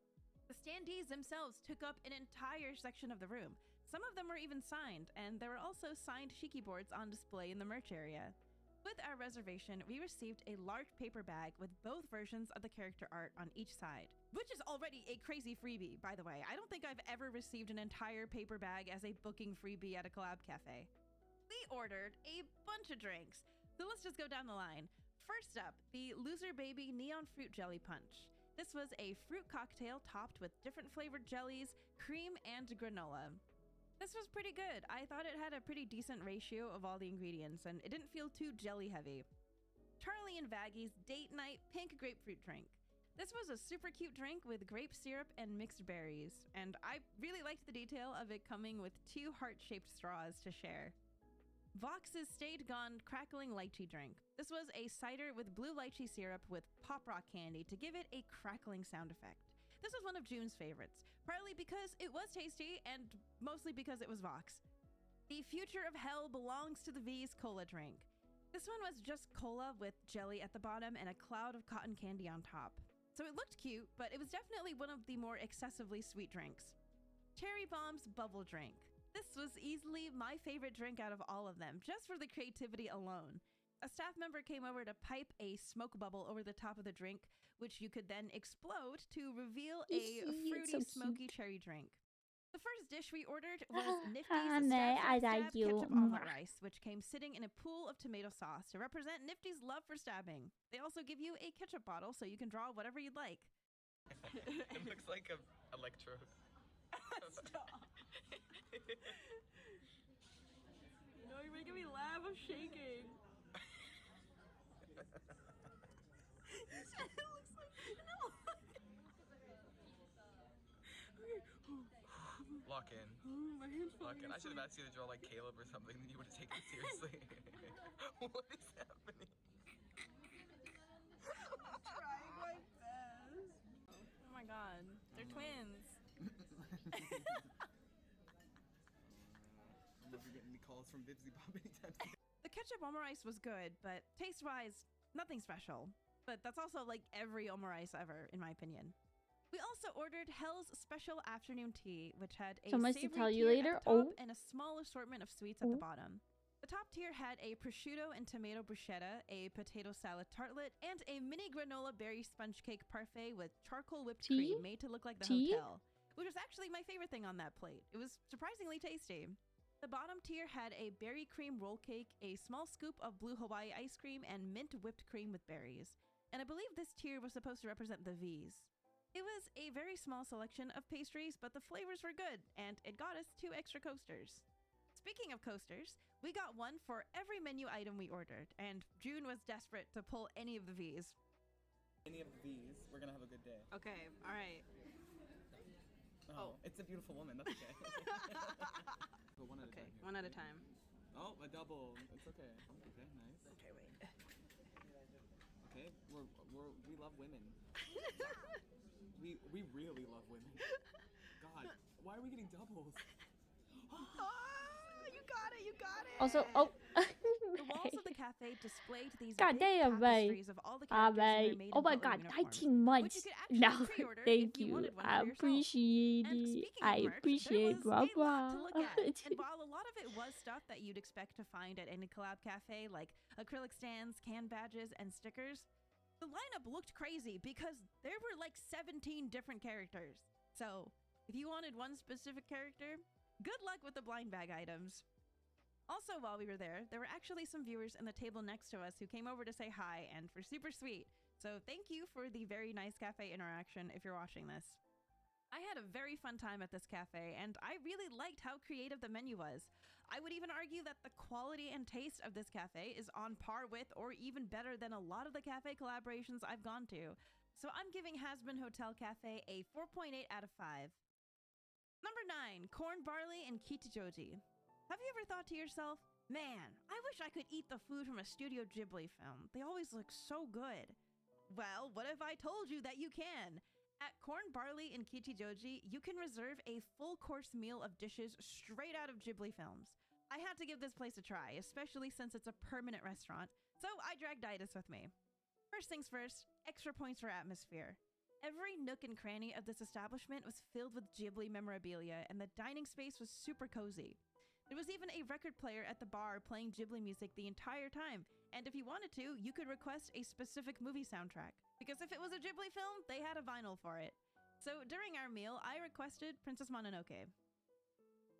The standees themselves took up an entire section of the room. Some of them were even signed, and there were also signed shiki boards on display in the merch area. With our reservation, we received a large paper bag with both versions of the character art on each side, which is already a crazy freebie, by the way. I don't think I've ever received an entire paper bag as a booking freebie at a collab cafe. We ordered a bunch of drinks, so let's just go down the line. First up, the Loser Baby Neon Fruit Jelly Punch. This was a fruit cocktail topped with different flavored jellies, cream, and granola. This was pretty good. I thought it had a pretty decent ratio of all the ingredients, and it didn't feel too jelly heavy. Charlie and Vaggy's Date Night Pink Grapefruit Drink. This was a super cute drink with grape syrup and mixed berries, and I really liked the detail of it coming with 2 heart-shaped straws to share. Vox's Stayed Gone Crackling Lychee Drink. This was a cider with blue lychee syrup with pop rock candy to give it a crackling sound effect. This was one of June's favorites, partly because it was tasty and mostly because it was Vox. The Future of Hell Belongs to the V's Cola Drink. This one was just cola with jelly at the bottom and a cloud of cotton candy on top. So it looked cute, but it was definitely one of the more excessively sweet drinks. Cherry Bomb's Bubble Drink. This was easily my favorite drink out of all of them, just for the creativity alone. A staff member came over to pipe a smoke bubble over the top of the drink, which you could then explode to reveal a fruity, smoky cherry drink. The first dish we ordered was Nifty's Stab Ketchup Omelet Rice, which came sitting in a pool of tomato sauce to represent Nifty's love for stabbing. They also give you a ketchup bottle so you can draw whatever you'd like. It looks like an electrode. Stop. No, you're making me laugh. I'm shaking. It looks like no. Lock in. Oh, my hand's Lock falling in. I should have asleep. asked you to draw like Caleb or something, then you would have taken it seriously. What is happening? I'm trying my best. Oh my god, they're twins. I'm never getting any calls from Bibsy Bob anytime soon. The ketchup omurice was good, but taste-wise, nothing special. But that's also like every omurice ever, in my opinion. We also ordered Hell's Special Afternoon Tea, which had a So much to savory tell you tier later. at the top and a small assortment of sweets at the bottom. The top tier had a prosciutto and tomato bruschetta, a potato salad tartlet, and a mini granola berry sponge cake parfait with charcoal whipped Tea? cream made to look like the Tea? hotel, which was actually my favorite thing on that plate. It was surprisingly tasty. The bottom tier had a berry cream roll cake, a small scoop of blue Hawaii ice cream, and mint whipped cream with berries. And I believe this tier was supposed to represent the V's. It was a very small selection of pastries, but the flavors were good, and it got us 2 extra coasters. Speaking of coasters, we got one for every menu item we ordered, and June was desperate to pull any of the V's. Any of these, we're gonna have a good day. Okay, all right. Oh, it's a beautiful woman. That's okay. But one at a time. Here. One at a time. Oh, a double. It's okay. Okay, nice. Okay, wait. Okay, we love women. we really love women. God, why are we getting doubles? Oh, you got it, you got it. Also, oh. The walls of the cafe displayed these God big damn, tapestries of all the characters in their maid Oh and my butler god, uniforms, 19 months. which you could actually Now, pre-order thank if you you. wanted one I for yourself. appreciate And it. speaking I of merch, appreciate there was a lot to blah look at. And while a lot of it was stuff that you'd expect to find at any collab cafe, like acrylic stands, can badges, and stickers, the lineup looked crazy because there were like 17 different characters. So if you wanted one specific character, good luck with the blind bag items. Also, while we were there were actually some viewers in the table next to us who came over to say hi and were super sweet. So thank you for the very nice cafe interaction if you're watching this. I had a very fun time at this cafe, and I really liked how creative the menu was. I would even argue that the quality and taste of this cafe is on par with or even better than a lot of the cafe collaborations I've gone to. So I'm giving Hasbin Hotel Cafe a 4.8 out of 5. Number 9, corn barley and kichijoji. Have you ever thought to yourself, man, I wish I could eat the food from a Studio Ghibli film. They always look so good. Well, what if I told you that you can? At Corn Barley and Kichijoji, you can reserve a full course meal of dishes straight out of Ghibli films. I had to give this place a try, especially since it's a permanent restaurant, so I dragged Itis with me. First things first, extra points for atmosphere. Every nook and cranny of this establishment was filled with Ghibli memorabilia, and the dining space was super cozy. There was even a record player at the bar playing Ghibli music the entire time, and if you wanted to, you could request a specific movie soundtrack. Because if it was a Ghibli film, they had a vinyl for it. So during our meal, I requested Princess Mononoke.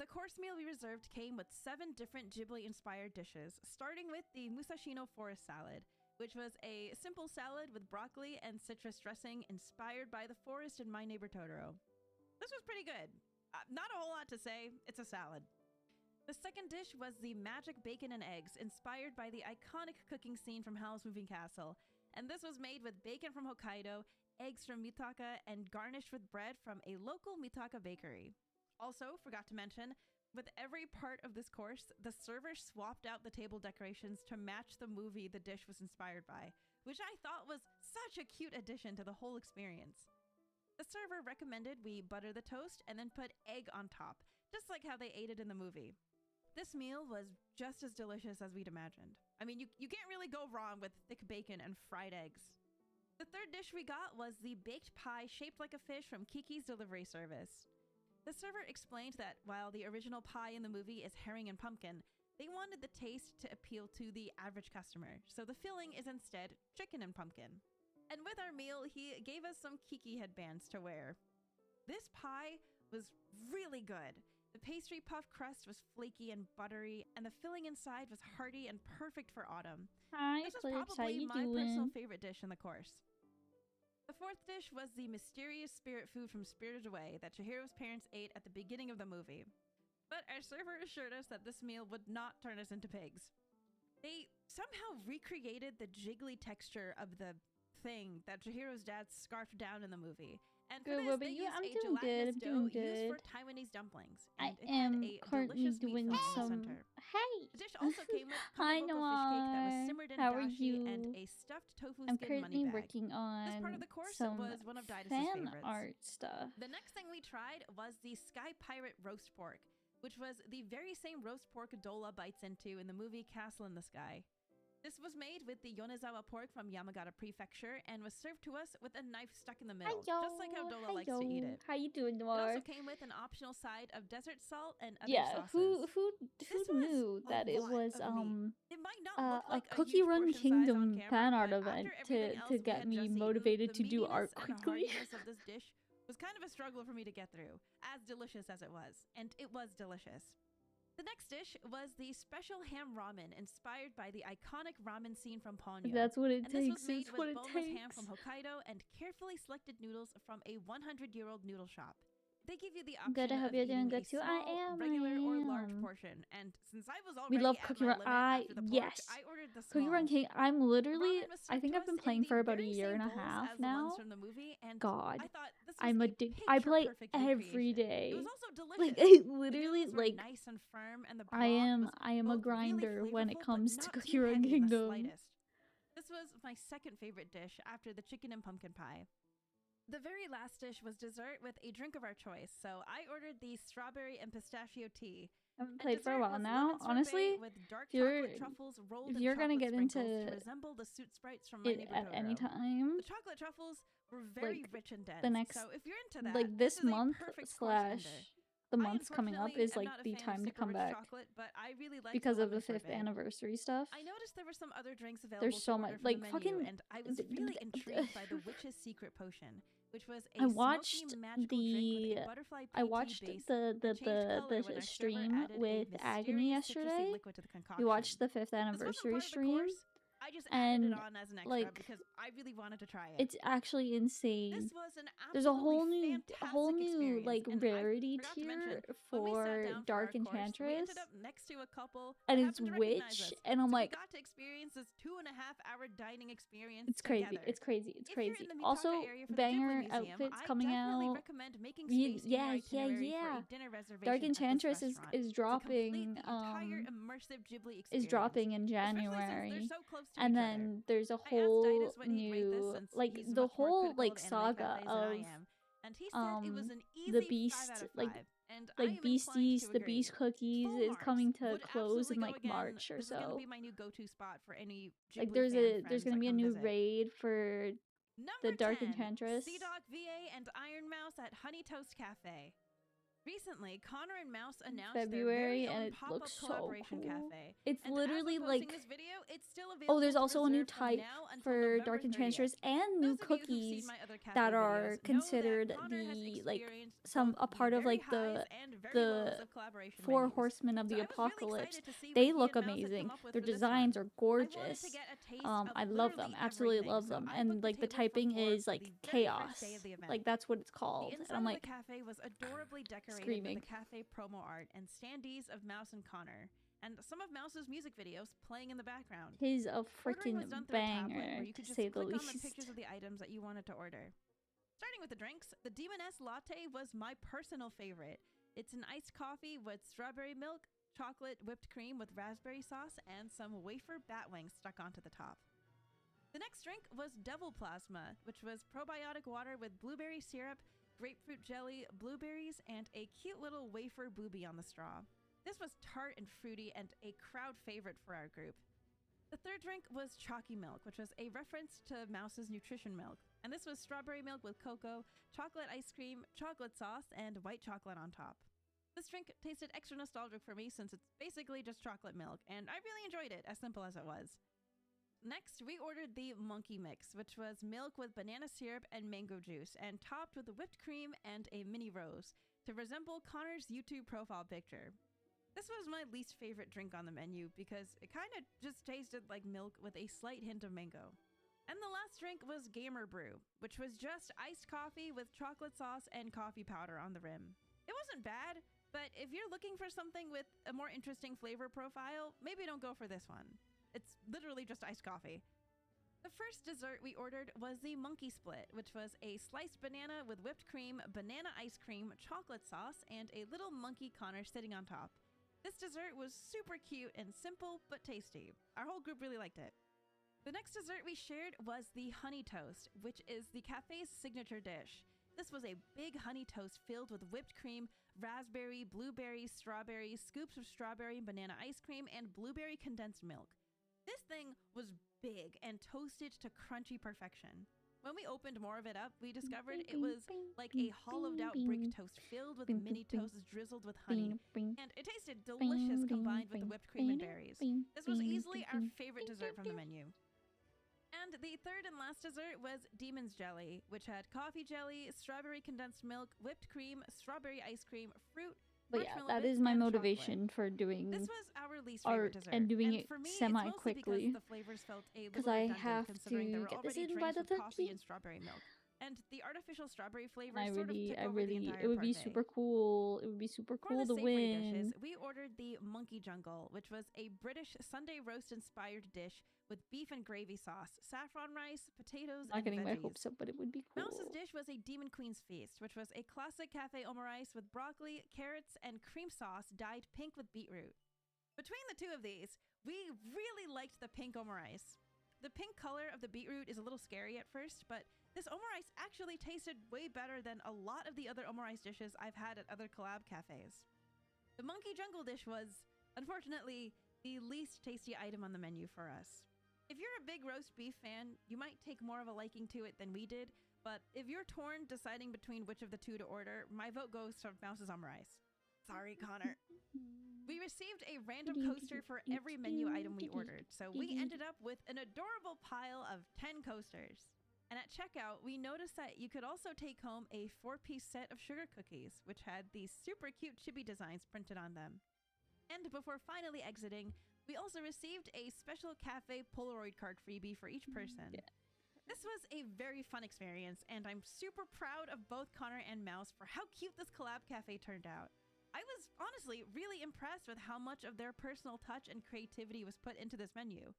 The course meal we reserved came with 7 different Ghibli-inspired dishes, starting with the Musashino Forest Salad, which was a simple salad with broccoli and citrus dressing inspired by the forest in My Neighbor Totoro. This was pretty good. Not a whole lot to say, it's a salad. The second dish was the magic bacon and eggs, inspired by the iconic cooking scene from Howl's Moving Castle. And this was made with bacon from Hokkaido, eggs from Mitaka, and garnished with bread from a local Mitaka bakery. Also, forgot to mention, with every part of this course, the server swapped out the table decorations to match the movie the dish was inspired by, which I thought was such a cute addition to the whole experience. The server recommended we butter the toast and then put egg on top, just like how they ate it in the movie. This meal was just as delicious as we'd imagined. I mean, you can't really go wrong with thick bacon and fried eggs. The third dish we got was the baked pie shaped like a fish from Kiki's delivery service. The server explained that while the original pie in the movie is herring and pumpkin, they wanted the taste to appeal to the average customer, so the filling is instead chicken and pumpkin. And with our meal, he gave us some Kiki headbands to wear. This pie was really good. The pastry puff crust was flaky and buttery, and the filling inside was hearty and perfect for autumn. Hi, This was Clips. How probably you my personal doing? favorite dish in the course. The fourth dish was the mysterious spirit food from Spirited Away that Chihiro's parents ate at the beginning of the movie. But our server assured us that this meal would not turn us into pigs. They somehow recreated the jiggly texture of the thing that Chihiro's dad scarfed down in the movie. And for Good, this, what they about you? used I'm a doing good. gelatinous I'm dough doing used for good. Taiwanese dumplings, I and it am had a currently delicious meat doing filling in the some. center. Hey. The dish also came with Hi, kamaboko fish cake that was Noir. simmered in How are dashi and you? a stuffed tofu I'm skin money currently bag. working on This part of the course some was one of Didas's fan favorites. art stuff. The next thing we tried was the Sky Pirate roast pork, which was the very same roast pork Dola bites into in the movie Castle in the Sky. This was made with the Yonezawa pork from Yamagata Prefecture and was served to us with a knife stuck in the middle, just like how Dolo likes to eat it. How you doing, It Noir? also came with an optional side of desert salt and other Yeah, sauces. who This knew was that a it lot was of meat. It might not look a like a Cookie huge Run portion size on Kingdom camera, fan art but event after everything else to we get had me just eaten, motivated the to do art meatiness and quickly. heartiness of this dish was kind of a struggle for me to get through, as delicious as it was, and it was delicious. The next dish was the special ham ramen inspired by the iconic ramen scene from Ponyo. That's what it And this was takes. made It's with what it boneless ham takes. from Hokkaido and carefully selected noodles from a 100-year-old noodle shop. They give you the option Good, I hope of you're doing eating good a too. small, I regular, or large am. portion. And since I was We already love at Cookie my Run. limit after the pork, Yes. I ordered the small. Cookie Run King. I'm literally. Ramen was I served think to I've been us in playing the for about a very year and same a bowls half as the now. ones from the movie, and God, I thought this was I'm a addicted. I play picture-perfect every recreation. day. It was also delicious. Like I The literally noodles were like. nice and firm, and the I broth was am a both really grinder when it flavorful, but comes to not Cookie too Run heavy in the Kingdom. slightest. This was my second favorite dish after the chicken and pumpkin pie. The very last dish was dessert with a drink of our choice, so I ordered the strawberry and pistachio tea. I haven't And played for a dessert while was now. lemon sorbet Honestly, with dark if you're- chocolate truffles rolled if in you're gonna chocolate get sprinkles into to resemble the suit sprites from My it Neighbor at any Totoro. time, The chocolate truffles were very like, rich and dense, the next, so if you're into that, like this this is a month perfect / course ender. the I months coming up unfortunately is am like not a the fan of time to super come rich back chocolate, but I really liked because the of the lemon 5th sorbet. anniversary stuff. I noticed there were some other drinks available There's so to much order from like the menu, fucking. and I was really intrigued by the Witch's Secret Potion, which was a I watched smoky magical drink with the a butterfly I PT watched base the that changed color when our server stream added with a Agony mysterious citrusy yesterday. liquid to the concoction. We watched the 5th This wasn't anniversary part of the stream. course. I just added And it on as an extra like because I really wanted to try it. it's actually insane. This was an There's a absolutely whole new fantastic like experience, and I rarity forgot to tier mention, when we sat for down for Dark our course, we Enchantress, ended up next to a couple and that it's happened to recognize Witch, us. and I'm So like, we got to experience this 2.5-hour dining experience it's crazy, together. it's crazy, it's If you're crazy. in the Also, Mitaka area for the banger Ghibli Museum, outfits I coming definitely out. recommend making space in your itinerary for a dinner reservation Dark at this Enchantress restaurant. is To dropping complete the entire immersive Ghibli experience. is dropping in Especially since January. they're so close to And each then other. there's a I asked whole Didas what he'd rate this new since like he's the much more whole critical like of anime saga cafes than of I am. And he said it was an easy the 5 Beast out of 5. like And I am inclined Beasties, to the agree. Beast cookies Full is marks. coming to Would close in absolutely go like again. March or This is going to so. be my new go-to spot for any Ghibli Like there's fan gonna friends be a that new come visit. raid for the Number Dark 10, Enchantress. Sea Dog VA and Iron Mouse at Honey Toast Cafe. Recently, Connor and Mouse announced February, their very and own it pop-up looks so collaboration cool. cafe. It's And literally as I'm like posting this video, it's still available oh, there's to also a new reserve from type now until for November Dark 30th. Enchantress and new Those of you who've seen cookies my other cafe that videos are know that considered Connor has the like experienced some both a part the of like very highs and very lows the of collaboration 4 menus. horsemen of So the I was really apocalypse. excited to see They what he look and Mouse had amazing. come up with Their for this designs one. are I wanted gorgeous. to get a taste I of love them. literally Absolutely everything, love so them. I And booked the like the table for typing 4 is for like the very chaos. first day of the event. Like that's what it's The called. And inside I'm of like the cafe was adorably decorated screaming. with the cafe promo art and standees of Mouse and Connor, and some of Mouse's music videos playing in the background. he's a Ordering freaking was done through a tablet banger where you to could just say the click on the least. pictures of the items that you wanted to order. Starting with the drinks, the Demoness Latte was my personal favorite. It's an iced coffee with strawberry milk, chocolate whipped cream with raspberry sauce, and some wafer bat wings stuck onto the top. The next drink was Devil Plasma, which was probiotic water with blueberry syrup, grapefruit jelly, blueberries, and a cute little wafer boobie on the straw. This was tart and fruity and a crowd favorite for our group. The third drink was Chalky Milk, which was a reference to Mouse's nutrition milk. And this was strawberry milk with cocoa, chocolate ice cream, chocolate sauce, and white chocolate on top. This drink tasted extra nostalgic for me since it's basically just chocolate milk, and I really enjoyed it, as simple as it was. Next, we ordered the Monkey Mix, which was milk with banana syrup and mango juice, and topped with whipped cream and a mini rose, to resemble Connor's YouTube profile picture. This was my least favorite drink on the menu because it kind of just tasted like milk with a slight hint of mango. And the last drink was Gamer Brew, which was just iced coffee with chocolate sauce and coffee powder on the rim. It wasn't bad, but if you're looking for something with a more interesting flavor profile, maybe don't go for this one. It's literally just iced coffee. The first dessert we ordered was the Monkey Split, which was a sliced banana with whipped cream, banana ice cream, chocolate sauce, and a little monkey Connor sitting on top. This dessert was super cute and simple, but tasty. Our whole group really liked it. The next dessert we shared was the Honey Toast, which is the cafe's signature dish. This was a big honey toast filled with whipped cream, raspberry, blueberry, strawberry, scoops of strawberry and banana ice cream, and blueberry condensed milk. This thing was big and toasted to crunchy perfection. When we opened more of it up, we discovered it was like a hollowed out brick toast filled with mini toasts drizzled with honey. And it tasted delicious combined with the whipped cream and berries. This was easily our favorite dessert from the menu. And the third and last dessert was Demon's Jelly, which had coffee jelly, strawberry condensed milk, whipped cream, strawberry ice cream, fruit. But yeah, that is my motivation for doing this was our least favorite art dessert. and doing and it for me, semi-quickly. Because the flavors felt a Because little I redundant have considering they to were get this already in by drenched the with coffee 13th. and strawberry milk. And the artificial strawberry flavor I sort of really, took over the entire it would be parfait. super cool. It would be super For cool the to savory win. dishes, we ordered the Monkey Jungle, which was a British Sunday roast-inspired dish with beef and gravy sauce, saffron rice, potatoes, Not and getting veggies. my hopes up, but it would be cool. Mouse's dish was a Demon Queen's Feast, which was a classic cafe omurice with broccoli, carrots, and cream sauce dyed pink with beetroot. Between the two of these, we really liked the pink omurice. The pink color of the beetroot is a little scary at first, but this omurice actually tasted way better than a lot of the other omurice dishes I've had at other collab cafes. The Monkey Jungle dish was, unfortunately, the least tasty item on the menu for us. If you're a big roast beef fan, you might take more of a liking to it than we did, but if you're torn deciding between which of the two to order, my vote goes to Mouse's omurice. Sorry, Connor. We received a random coaster for every menu item we ordered, so we ended up with an adorable pile of 10 coasters. And at checkout, we noticed that you could also take home a 4-piece set of sugar cookies, which had these super cute chibi designs printed on them. And before finally exiting, we also received a special cafe Polaroid card freebie for each person. Yeah. This was a very fun experience, and I'm super proud of both Connor and Mouse for how cute this collab cafe turned out. I was honestly really impressed with how much of their personal touch and creativity was put into this menu.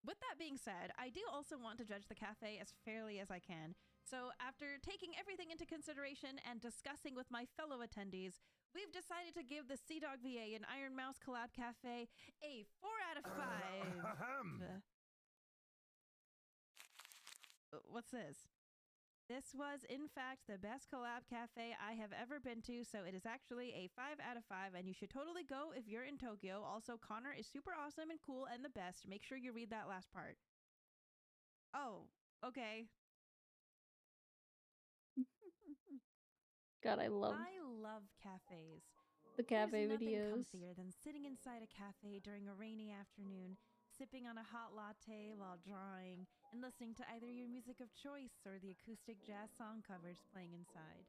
With that being said, I do also want to judge the cafe as fairly as I can. So after taking everything into consideration and discussing with my fellow attendees, we've decided to give the Sea Dog VA and Iron Mouse Collab Cafe a 4 out of 5. What's this? This was, in fact, the best collab cafe I have ever been to, so it is actually a 5 out of 5, and you should totally go if you're in Tokyo. Also, Connor is super awesome and cool and the best. Make sure you read that last part. Oh, okay. God, I love cafes. the cafe There's nothing videos. comfier than sitting inside a cafe during a rainy afternoon, sipping on a hot latte while drawing, and listening to either your music of choice or the acoustic jazz song covers playing inside.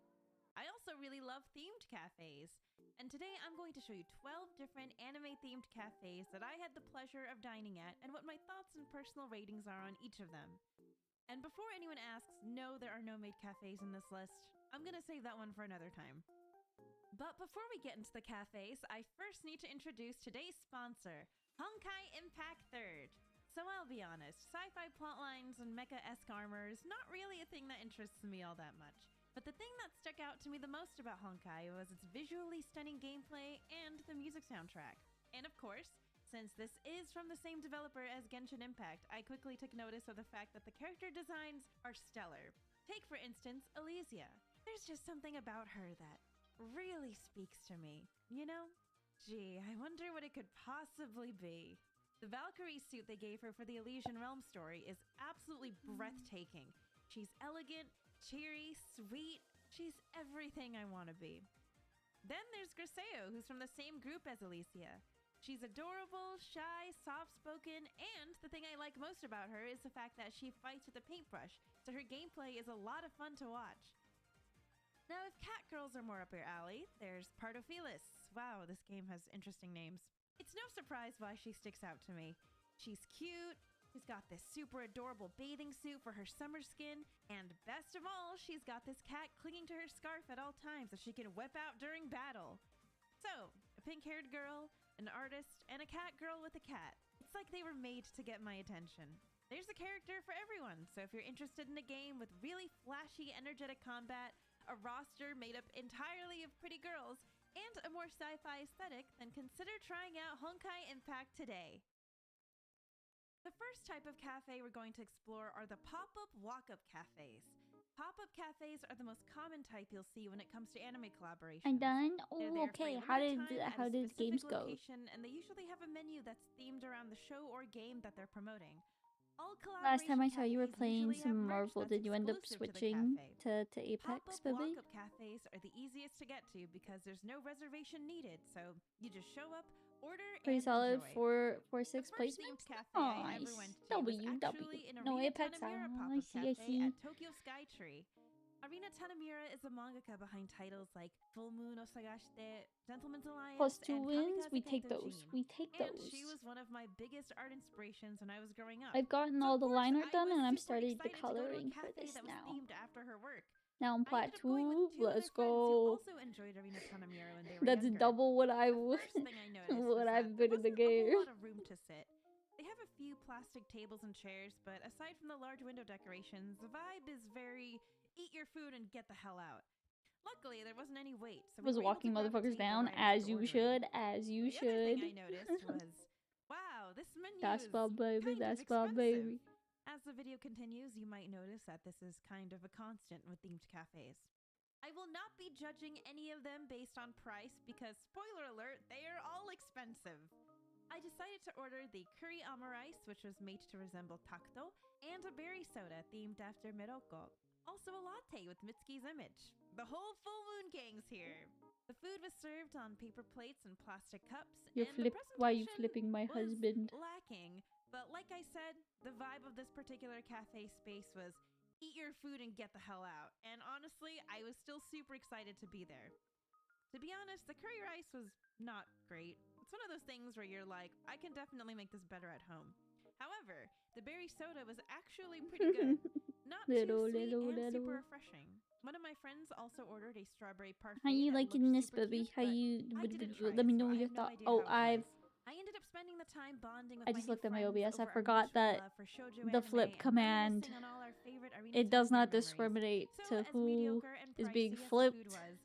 I also really love themed cafes, and today I'm going to show you 12 different anime-themed cafes that I had the pleasure of dining at and what my thoughts and personal ratings are on each of them. And before anyone asks, no, there are no maid cafes in this list. I'm gonna save that one for another time. But before we get into the cafes, I first need to introduce today's sponsor, Honkai Impact 3rd. So I'll be honest, sci-fi plotlines and mecha-esque armor is not really a thing that interests me all that much. But the thing that stuck out to me the most about Honkai was its visually stunning gameplay and the music soundtrack. And of course, since this is from the same developer as Genshin Impact, I quickly took notice of the fact that the character designs are stellar. Take for instance, Elysia. There's just something about her that really speaks to me, you know? Gee, I wonder what it could possibly be. The Valkyrie suit they gave her for the Elysian Realm story is absolutely breathtaking. She's elegant, cheery, sweet. She's everything I want to be. Then there's Griseo, who's from the same group as Elysia. She's adorable, shy, soft-spoken, and the thing I like most about her is the fact that she fights with a paintbrush, so her gameplay is a lot of fun to watch. Now, if cat girls are more up your alley, there's Partophilis. Wow, this game has interesting names. It's no surprise why she sticks out to me. She's cute, she's got this super adorable bathing suit for her summer skin, and best of all, she's got this cat clinging to her scarf at all times that she can whip out during battle. So, a pink-haired girl, an artist, and a cat girl with a cat. It's like they were made to get my attention. There's a character for everyone, so if you're interested in a game with really flashy, energetic combat, a roster made up entirely of pretty girls, and a more sci-fi aesthetic, then consider trying out Honkai Impact today. The first type of cafe we're going to explore are the pop-up walk-up cafes. Pop-up cafes are the most common type you'll see when it comes to anime collaborations. I'm done. They're Oh, there for okay. a How limited did time at a games specific go? location, and they usually have a menu that's themed around the show or game that they're promoting. All Last time I collaboration saw you were cafes playing usually have some merch Marvel. that's Did you end up exclusive to the switching cafe. to Apex, Pop-up baby? walk-up cafes are the easiest to get to because there's no reservation needed, so you just show up, order, Pretty and solid enjoy. for The 6 first placements. themed cafe I ever Nice. went to was actually in No Arena Apex. Tanamura I pop-up see. I cafe see. at Tokyo Skytree. Arena Tanamura is a mangaka behind titles like Full Moon Osagashite, Gentleman's Alliance, Plus 2 and wins. Kamikaze We take Kento those. Jin. We take And those. she was one of my biggest art inspirations when I was growing up. I've gotten So all of the course, line art I done, was and I'm super starting the excited to go to a coloring for cafe this that was now. themed after her work. Now I'm I ended plat up going 2. with two Let's other friends who go. also enjoyed Arena Tanamura when they were That's younger. double what I The would. first thing I noticed was What that I've there been in the wasn't a game. whole lot of room to sit. They have a few plastic tables and chairs, but aside from the large window decorations, the vibe is very eat your food and get the hell out. Luckily, there wasn't any wait, so we Was were able to walking grab a motherfuckers table down right as after you ordering. should, as you The other thing should. I noticed was, wow, this menu That's is my baby. kind of That's my expensive. baby. As the video continues, you might notice that this is kind of a constant with themed cafes. I will not be judging any of them based on price because, spoiler alert, they are all expensive. I decided to order the curry rice, which was made to resemble takto, and a berry soda themed after Miroko. Also a latte with Mitsuki's image. The whole full moon gang's here. The food was served on paper plates and plastic cups, and the presentation Why are you flipping my was husband? lacking. But like I said, the vibe of this particular cafe space was eat your food and get the hell out. And honestly, I was still super excited to be there. To be honest, the curry rice was not great. It's one of those things where you're like, I can definitely make this better at home. However, the berry soda was actually pretty good. Not too sweet and super refreshing. One of my friends also ordered a strawberry parfait. How you that liking looked this, super baby? cute, How but you? I didn't try Let me it, know so I your have no thoughts. idea Oh, how it I've. was. I ended up spending the time bonding with I my just new looked at my friends OBS. I over our forgot mutual that love for shoujo the anime flip and command, reminiscing on all our favorite Arena it does Tanamura not memories. discriminate So to as who mediocre and is pricey being as the flipped. food was,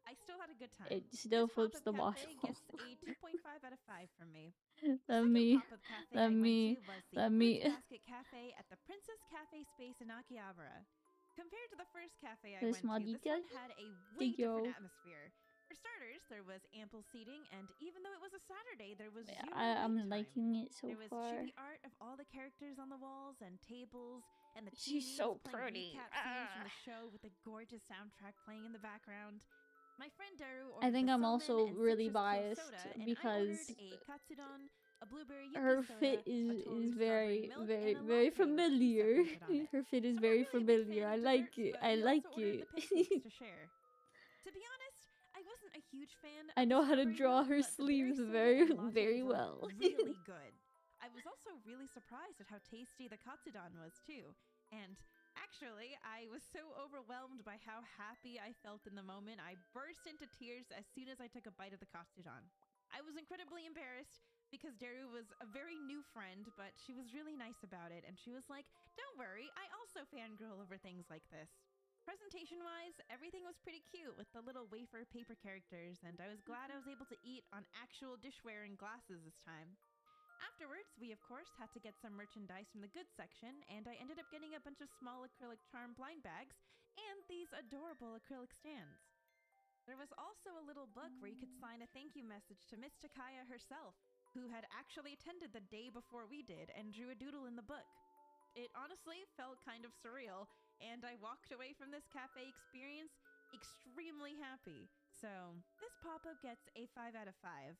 I still had a good time. It still This flips pop-up the cafe model. gets a 2.5 out of 5 from me. Let The second me. pop-up cafe let I went me- to was the let Fruits me- Basket Cafe at the Princess Cafe space in Akihabara. Compared to the first cafe I There's went small to, this detail. one had a way Thank you. different atmosphere. For starters, there was ample seating, and even though it was a Saturday, there was zero I'm wait time. liking it so There was far. chibi art of all the characters on the walls and tables, and the She's TVs so playing pretty. recap scenes from the show with a gorgeous soundtrack playing in the background. My friend Daru I ordered think the I'm salmon also and really citrus clove biased soda, and I because ordered a katsudon, a blueberry yuki her soda, fit a is toru very strawberry milk, very and a very latte with pizza familiar. printed on it. Her fit is I'm not very really a big familiar. fan I of like desserts, it. but I we like also ordered it. the pancakes to share. To be honest, I wasn't a huge fan of I know the how to strawberry draw milk, her but the berry sleeves soda very and latte very were well. really good. I was also really surprised at how tasty the katsudon was too. And actually, I was so overwhelmed by how happy I felt in the moment, I burst into tears as soon as I took a bite of the katsudon. I was incredibly embarrassed because Daru was a very new friend, but she was really nice about it, and she was like, "Don't worry, I also fangirl over things like this." Presentation-wise, everything was pretty cute with the little wafer paper characters, and I was glad I was able to eat on actual dishware and glasses this time. Afterwards, we of course had to get some merchandise from the goods section, and I ended up getting a bunch of small acrylic charm blind bags and these adorable acrylic stands. There was also a little book where you could sign a thank you message to Miss Takaya herself, who had actually attended the day before we did and drew a doodle in the book. It honestly felt kind of surreal, and I walked away from this cafe experience extremely happy. So, this pop-up gets a 5 out of 5.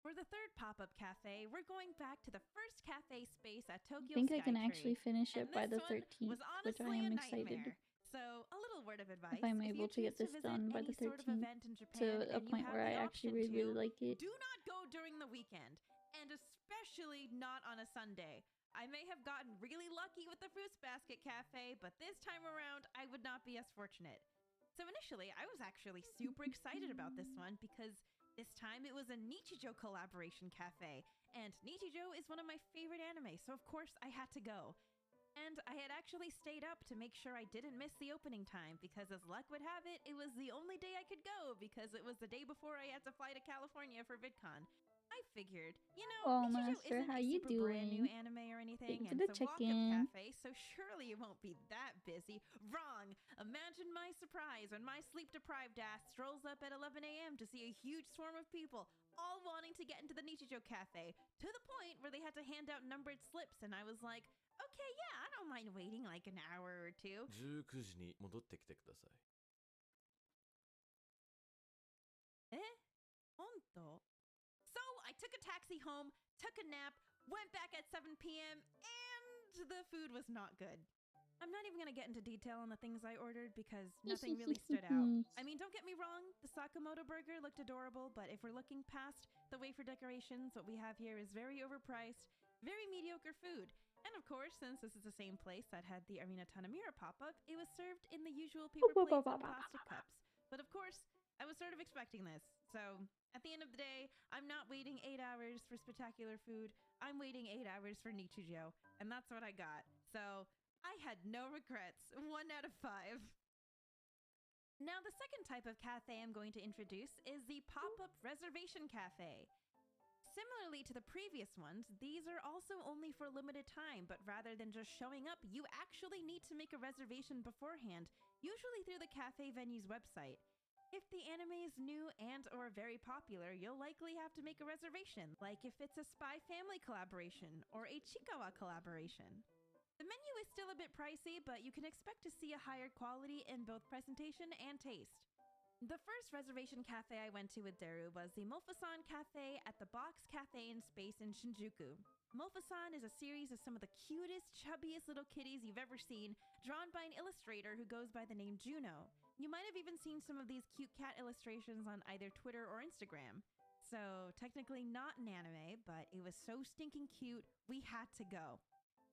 For the third pop-up cafe, we're going back to the first cafe space at I Tokyo think I can Skytree. actually finish it And by this the one 13th, was which I honestly am a excited. nightmare. So, a little word of advice. If I'm if able you to get choose this visit done by any the sort of 13th event in Japan to a and you point have where the I actually option really to, like it. do not go during the weekend, and especially not on a Sunday. I may have gotten really lucky with the Fruits Basket Cafe, but this time around, I would not be as fortunate. So initially, I was actually super excited about this one because this time it was a Nichijou collaboration cafe, and Nichijou is one of my favorite anime, so of course I had to go. And I had actually stayed up to make sure I didn't miss the opening time because as luck would have it, it was the only day I could go because it was the day before I had to fly to California for VidCon. I figured, you know, Well, Nichijou Master, isn't how a you super brand new doing? anime or anything, Thank you for and the it's a walk-up chicken. cafe, so surely it won't be that busy. Wrong! Imagine my surprise when my sleep-deprived ass strolls up at 11 a.m. to see a huge swarm of people, all wanting to get into the Nichijou cafe, to the point where they had to hand out numbered slips, and I was like, okay, yeah, I don't mind waiting like an hour or two. 19時に戻ってきてください。Honto? So I took a taxi home, took a nap, went back at 7 p.m., and the food was not good. I'm not even going to get into detail on the things I ordered because nothing really stood out. I mean, don't get me wrong, the Sakamoto burger looked adorable, but if we're looking past the wafer decorations, what we have here is very overpriced, very mediocre food. And of course, since this is the same place that had the Arena Tanamura pop-up, it was served in the usual paper plates and plastic cups. But of course, I was sort of expecting this. So at the end of the day, I'm not waiting 8 hours for spectacular food. I'm waiting 8 hours for Nichijou, and that's what I got. So I had no regrets. 1 out of 5. Now, the second type of cafe I'm going to introduce is the pop-up reservation cafe. Similarly to the previous ones, these are also only for a limited time, but rather than just showing up, you actually need to make a reservation beforehand, usually through the cafe venue's website. If the anime is new and or very popular, you'll likely have to make a reservation, like if it's a Spy Family collaboration or a Chikawa collaboration. The menu is still a bit pricey, but you can expect to see a higher quality in both presentation and taste. The first reservation cafe I went to with Daru was the Mofusan Cafe at the Box Cafe in Space in Shinjuku. Mofusan is a series of some of the cutest, chubbiest little kitties you've ever seen, drawn by an illustrator who goes by the name Juno. You might have even seen some of these cute cat illustrations on either Twitter or Instagram. So, technically not an anime, but it was so stinking cute, we had to go.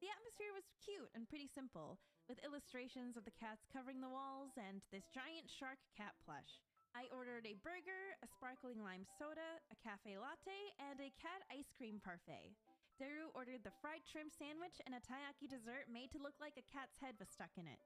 The atmosphere was cute and pretty simple, with illustrations of the cats covering the walls and this giant shark cat plush. I ordered a burger, a sparkling lime soda, a cafe latte, and a cat ice cream parfait. Daru ordered the fried shrimp sandwich and a taiyaki dessert made to look like a cat's head was stuck in it.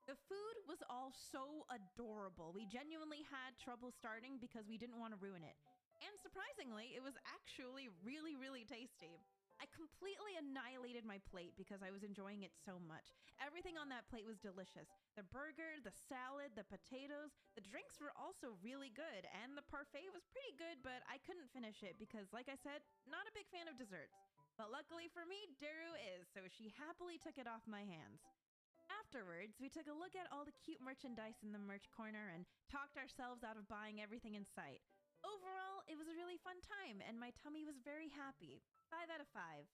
The food was all so adorable. We genuinely had trouble starting because we didn't want to ruin it. And surprisingly, it was actually really, really tasty. I completely annihilated my plate because I was enjoying it so much. Everything on that plate was delicious. The burger, the salad, the potatoes, the drinks were also really good, and the parfait was pretty good, but I couldn't finish it because, like I said, not a big fan of desserts. But luckily for me, Daru is, so she happily took it off my hands. Afterwards, we took a look at all the cute merchandise in the merch corner and talked ourselves out of buying everything in sight. Overall, it was a really fun time, and my tummy was very happy. 5 out of 5.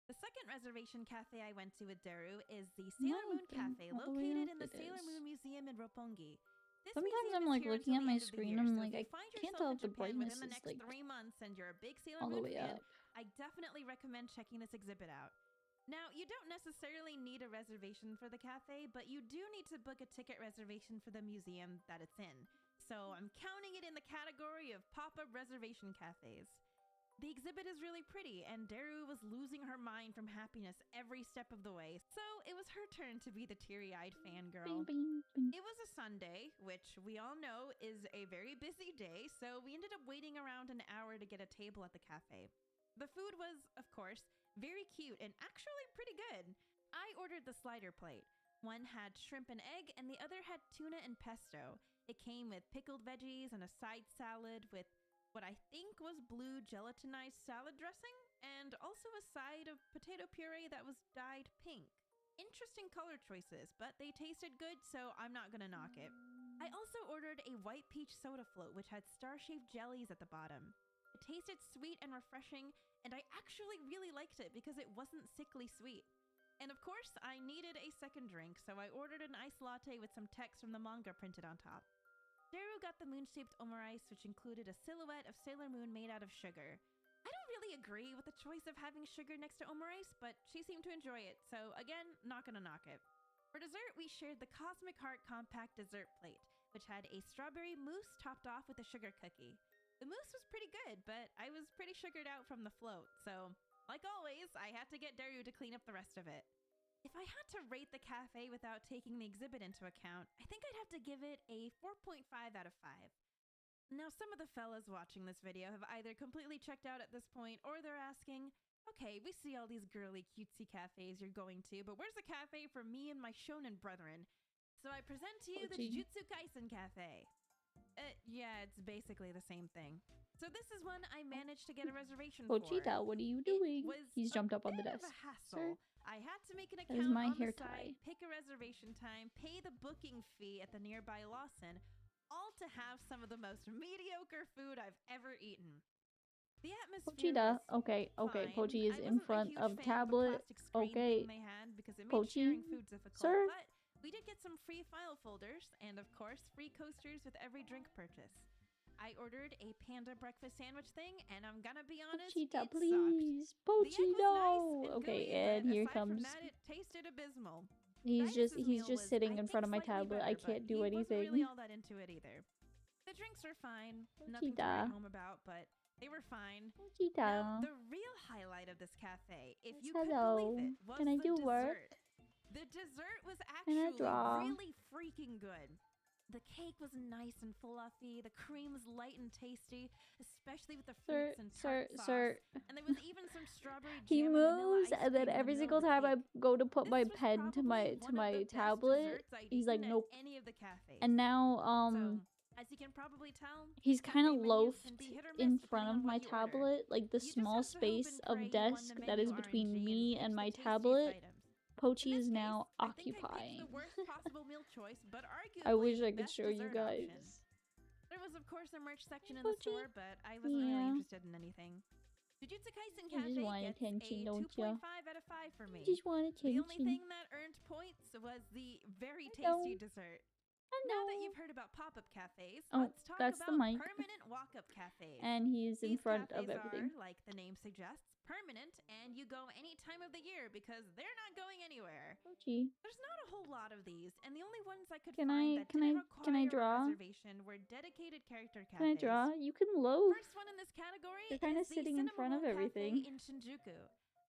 The second reservation cafe I went to with Daru is the Sailor Moon Cafe, located in the Sailor Moon Museum in Roppongi. This Sometimes museum I'm is like here looking until at the my end of the screen, year, I'm so like, if I you find can't yourself tell in if the Japan brightness within the is next like 3 months and you're a big Sailor all the Moon way fan, up. I definitely recommend checking this exhibit out. Now, you don't necessarily need a reservation for the cafe, but you do need to book a ticket reservation for the museum that it's in. So I'm counting it in the category of pop-up reservation cafes. The exhibit is really pretty, and Daru was losing her mind from happiness every step of the way, so it was her turn to be the teary-eyed fangirl. Bing, bing, bing. It was a Sunday, which we all know is a very busy day, so we ended up waiting around an hour to get a table at the cafe. The food was, of course, very cute and actually pretty good. I ordered the slider plate. One had shrimp and egg, and the other had tuna and pesto. It came with pickled veggies and a side salad with what I think was blue gelatinized salad dressing, and also a side of potato puree that was dyed pink. Interesting color choices, but they tasted good, so I'm not gonna knock it. I also ordered a white peach soda float, which had star-shaped jellies at the bottom. It tasted sweet and refreshing, and I actually really liked it because it wasn't sickly sweet. And of course, I needed a second drink, so I ordered an iced latte with some text from the manga printed on top. Daru got the moon-shaped omurice, which included a silhouette of Sailor Moon made out of sugar. I don't really agree with the choice of having sugar next to omurice, but she seemed to enjoy it, so again, not gonna knock it. For dessert, we shared the Cosmic Heart Compact dessert plate, which had a strawberry mousse topped off with a sugar cookie. The mousse was pretty good, but I was pretty sugared out from the float, so like always, I had to get Daru to clean up the rest of it. If I had to rate the cafe without taking the exhibit into account, I think I'd have to give it a 4.5 out of 5. Now, some of the fellas watching this video have either completely checked out at this point, or they're asking, okay, we see all these girly cutesy cafes you're going to, but where's the cafe for me and my shonen brethren? So I present to you the Jujutsu Kaisen Cafe. Yeah, it's basically the same thing. So this is one I managed to get a reservation for. Pochita, what are you doing? He's jumped up on the desk. It was a hassle. Sir? I had to make an That is account my on hair the side, tie. pick a reservation time, pay the booking fee at the nearby Lawson, all to have some of the most mediocre food I've ever eaten. The atmosphere Pochita, was okay, fine. Pochi is I in wasn't a front huge of fan tablet. the plastic screen Okay, thing they had because it made Pochi, sharing food difficult. sir? But we did get some free file folders and, of course, free coasters with every drink purchase. I ordered a panda breakfast sandwich thing, and I'm gonna be honest, Pochita, it please. sucked. The egg was Pochita. nice and Okay, gooey, and but here aside comes. from that, it tasted abysmal. He's Dice's just meal was, sitting I in think, front of my slightly tablet. I better, can't but do he wasn't really anything. all that into it either. The drinks were fine, nothing to Pochita. write home about, but they were fine. Now, Pochita. the real highlight of this cafe, if you Yes, could hello. believe it, was Can I the do dessert. work? The dessert was Can I actually draw? really freaking good. The cake was nice and fluffy. The cream was light and tasty, especially with the Sir, fruits and tart sauce. sir. And there was even some strawberry He jam and vanilla moves, ice and then cream in the every middle single of the time I cake. go to put This my was pen to probably my one of the best tablet, desserts I'd he's like, eaten at nope. any of the cafes. And now, So, as you can probably tell, he's cafe kind of menus loafed can be hit or in miss front depending of on my what you order. tablet, like the You just small have to hope space and of pray you won desk the that is menu between RNG me and and my picked the tastiest tablet. items. Pochi In is this now case, I think I picked occupying. the worst possible meal choice, but arguably I wish I the could best show you dessert guys. option. There was, of course, a merch section in Hey, the Pochi. store, but I wasn't really Yeah. interested in anything. Jujutsu Kaisen You just Cafe want gets attention, a don't ya? 2.5 out of 5 for me. You just want The only attention. thing that earned points was the very I know. tasty dessert. I Now that know. you've heard about pop-up cafes, Oh, let's talk that's the about mic. permanent walk-up cafes. And he's in These front cafes of everything. are, like the name suggests, permanent, and you go any time of the year because they're not going anywhere. Pochi, There's not a whole lot of these, and the only ones I could Can find I- that can didn't I- can I require draw? a reservation were dedicated character cafes. can I draw? You can loaf. First one in this category You're kinda is the sitting in front of Cinema Roll everything. Cafe in Shinjuku.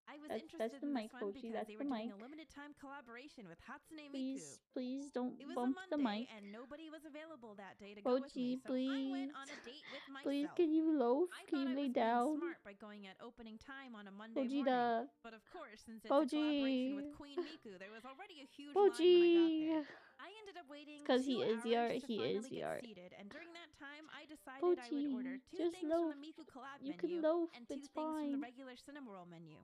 I was That's interested the in mic, this one Pochi. because That's they the were doing mic. a limited time collaboration with Hatsune Miku. Please, please don't It was bump a the Monday, mic. and nobody was available that day to go with me, Pochi, so I went on please. a date with myself. Please, can you loaf? I Can thought you I lay was being down? smart by going at opening time on a Monday morning, Pojita. but of course, since it's a collaboration with Pochi. Queen Miku, there was already a huge line when I got Pochi. there. I ended up waiting 'Cause 2 he is the hours art, to he finally is the get art. seated, and during that time, I decided I would order Pochi, 2 just things loaf. from the Miku collab You menu can loaf. and 2 It's things from the fine. regular Cinema Roll menu.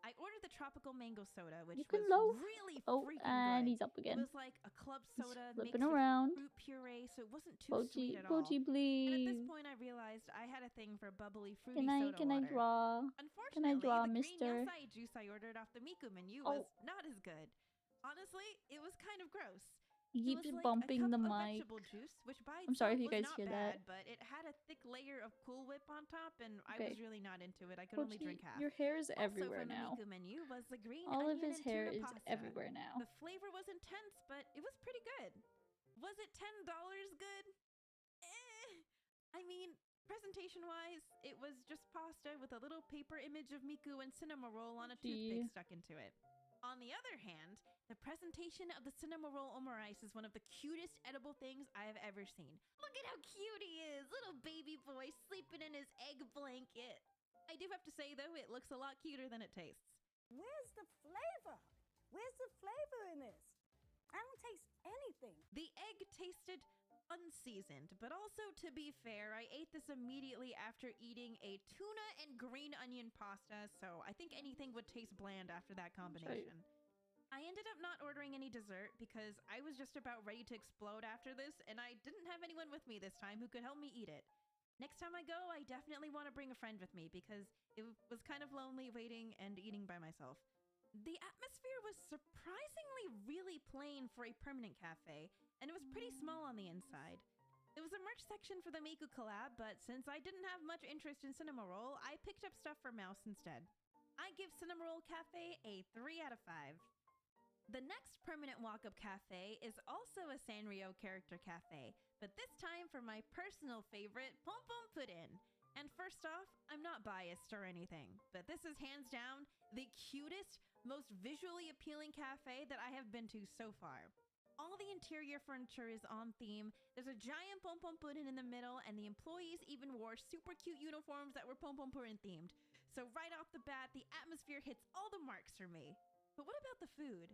I ordered the tropical mango soda, which You can was loaf. really Oh, freaking and good. he's up It again. was like a club He's soda mixed flipping with around. fruit puree, so it wasn't too sweet Pochi, at all. Pochi, And at this please. point, I realized I had a thing for bubbly, fruity Can I soda can I water. draw? Unfortunately, draw, the green mister? acai juice I ordered off the Miku menu Oh. was not as good. Honestly, it was kind of gross. He It keeps was like bumping a the cup of mic. vegetable juice, which by I'm sorry if itself you was guys not hear bad, that. but it had a thick layer of Cool Whip on top, and I Okay. was really not into it. I could only Pochi, drink half. your hair is Also everywhere from the now. Miku menu was the green All of onion his and hair tuna is pasta. everywhere now. The flavor was intense, but it was pretty good. Was it $10 good? I mean, presentation-wise, it was just pasta with a little paper image of Miku and Cinema Roll on a toothpick stuck into it. On the other hand, the presentation of the Cinema Roll omurice is one of the cutest edible things I have ever seen. Look at how cute he is! Little baby boy sleeping in his egg blanket. I do have to say, though, it looks a lot cuter than it tastes. Where's the flavor? Where's the flavor in this? I don't taste anything. The egg tasted unseasoned, but also, to be fair, I ate this immediately after eating a tuna and green onion pasta, so I think anything would taste bland after that combination. I ended up not ordering any dessert because I was just about ready to explode after this, and I didn't have anyone with me this time who could help me eat it. Next time I go, I definitely want to bring a friend with me because it was kind of lonely waiting and eating by myself. The atmosphere was surprisingly really plain for a permanent cafe, and it was pretty small on the inside. There was a merch section for the Miku collab, but since I didn't have much interest in Cinema Roll, I picked up stuff for Mouse instead. I give Cinema Roll Cafe a 3 out of 5. The next permanent walk-up cafe is also a Sanrio character cafe, but this time for my personal favorite, Pom Pom Puddin'. And first off, I'm not biased or anything, but this is hands down the cutest, most visually appealing cafe that I have been to so far. All the interior furniture is on theme. There's a giant pom pom pudding in the middle, and the employees even wore super cute uniforms that were pom pom pudding themed. So right off the bat, the atmosphere hits all the marks for me. But what about the food?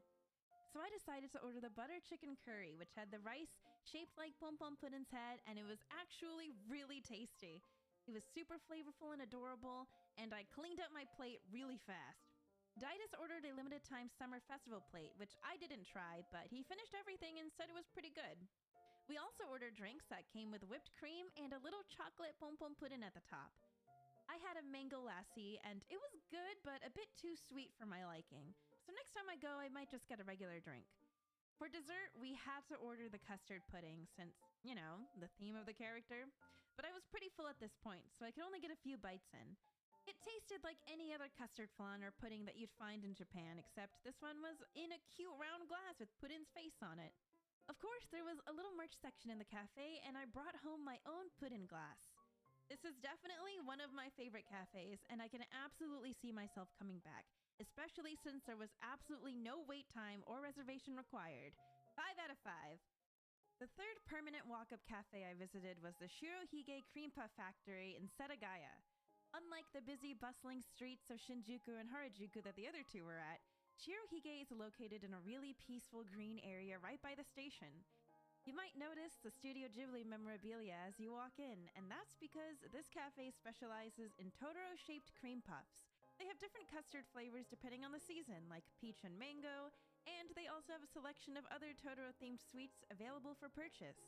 So I decided to order the butter chicken curry, which had the rice shaped like pom pom pudding's head, and it was actually really tasty. It was super flavorful and adorable, and I cleaned up my plate really fast. Didas ordered a limited time summer festival plate, which I didn't try, but he finished everything and said it was pretty good. We also ordered drinks that came with whipped cream and a little chocolate pom pom pudding at the top. I had a mango lassi, and it was good, but a bit too sweet for my liking. So next time I go, I might just get a regular drink. For dessert, we had to order the custard pudding since, you know, the theme of the character. But I was pretty full at this point, so I could only get a few bites in. It tasted like any other custard flan or pudding that you'd find in Japan, except this one was in a cute round glass with pudding's face on it. Of course, there was a little merch section in the cafe, and I brought home my own pudding glass. This is definitely one of my favorite cafes, and I can absolutely see myself coming back, especially since there was absolutely no wait time or reservation required. 5 out of 5. The third permanent walk-up cafe I visited was the Shirohige Cream Puff Factory in Setagaya. Unlike the busy, bustling streets of Shinjuku and Harajuku that the other two were at, Shirohige is located in a really peaceful green area right by the station. You might notice the Studio Ghibli memorabilia as you walk in, and that's because this cafe specializes in Totoro-shaped cream puffs. They have different custard flavors depending on the season, like peach and mango, and they also have a selection of other Totoro-themed sweets available for purchase.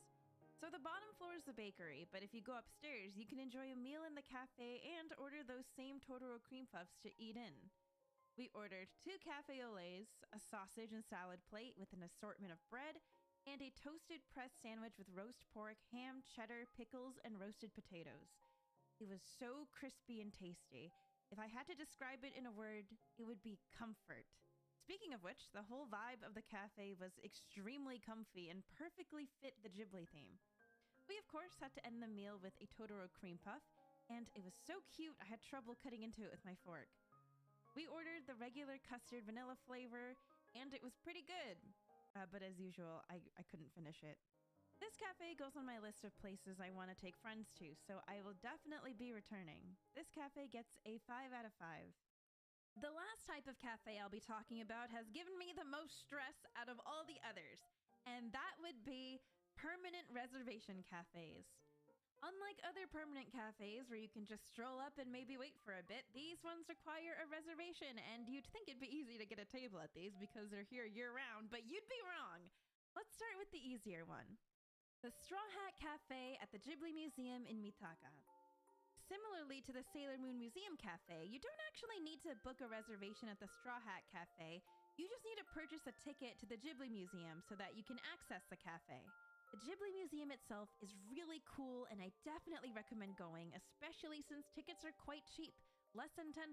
So the bottom floor is the bakery, but if you go upstairs, you can enjoy a meal in the cafe and order those same Totoro cream puffs to eat in. We ordered 2 cafe au laits, a sausage and salad plate with an assortment of bread, and a toasted pressed sandwich with roast pork, ham, cheddar, pickles, and roasted potatoes. It was so crispy and tasty. If I had to describe it in a word, it would be comfort. Speaking of which, the whole vibe of the cafe was extremely comfy and perfectly fit the Ghibli theme. We of course had to end the meal with a Totoro cream puff, and it was so cute I had trouble cutting into it with my fork. We ordered the regular custard vanilla flavor, and it was pretty good. But as usual, I couldn't finish it. This cafe goes on my list of places I want to take friends to, so I will definitely be returning. This cafe gets a 5 out of 5. The last type of cafe I'll be talking about has given me the most stress out of all the others, and that would be permanent reservation cafes. Unlike other permanent cafes where you can just stroll up and maybe wait for a bit, these ones require a reservation, and you'd think it'd be easy to get a table at these because they're here year-round, but you'd be wrong. Let's start with the easier one. The Straw Hat Cafe at the Ghibli Museum in Mitaka. Similarly to the Sailor Moon Museum Cafe, you don't actually need to book a reservation at the Straw Hat Cafe. You just need to purchase a ticket to the Ghibli Museum so that you can access the cafe. The Ghibli Museum itself is really cool, and I definitely recommend going, especially since tickets are quite cheap, less than $10.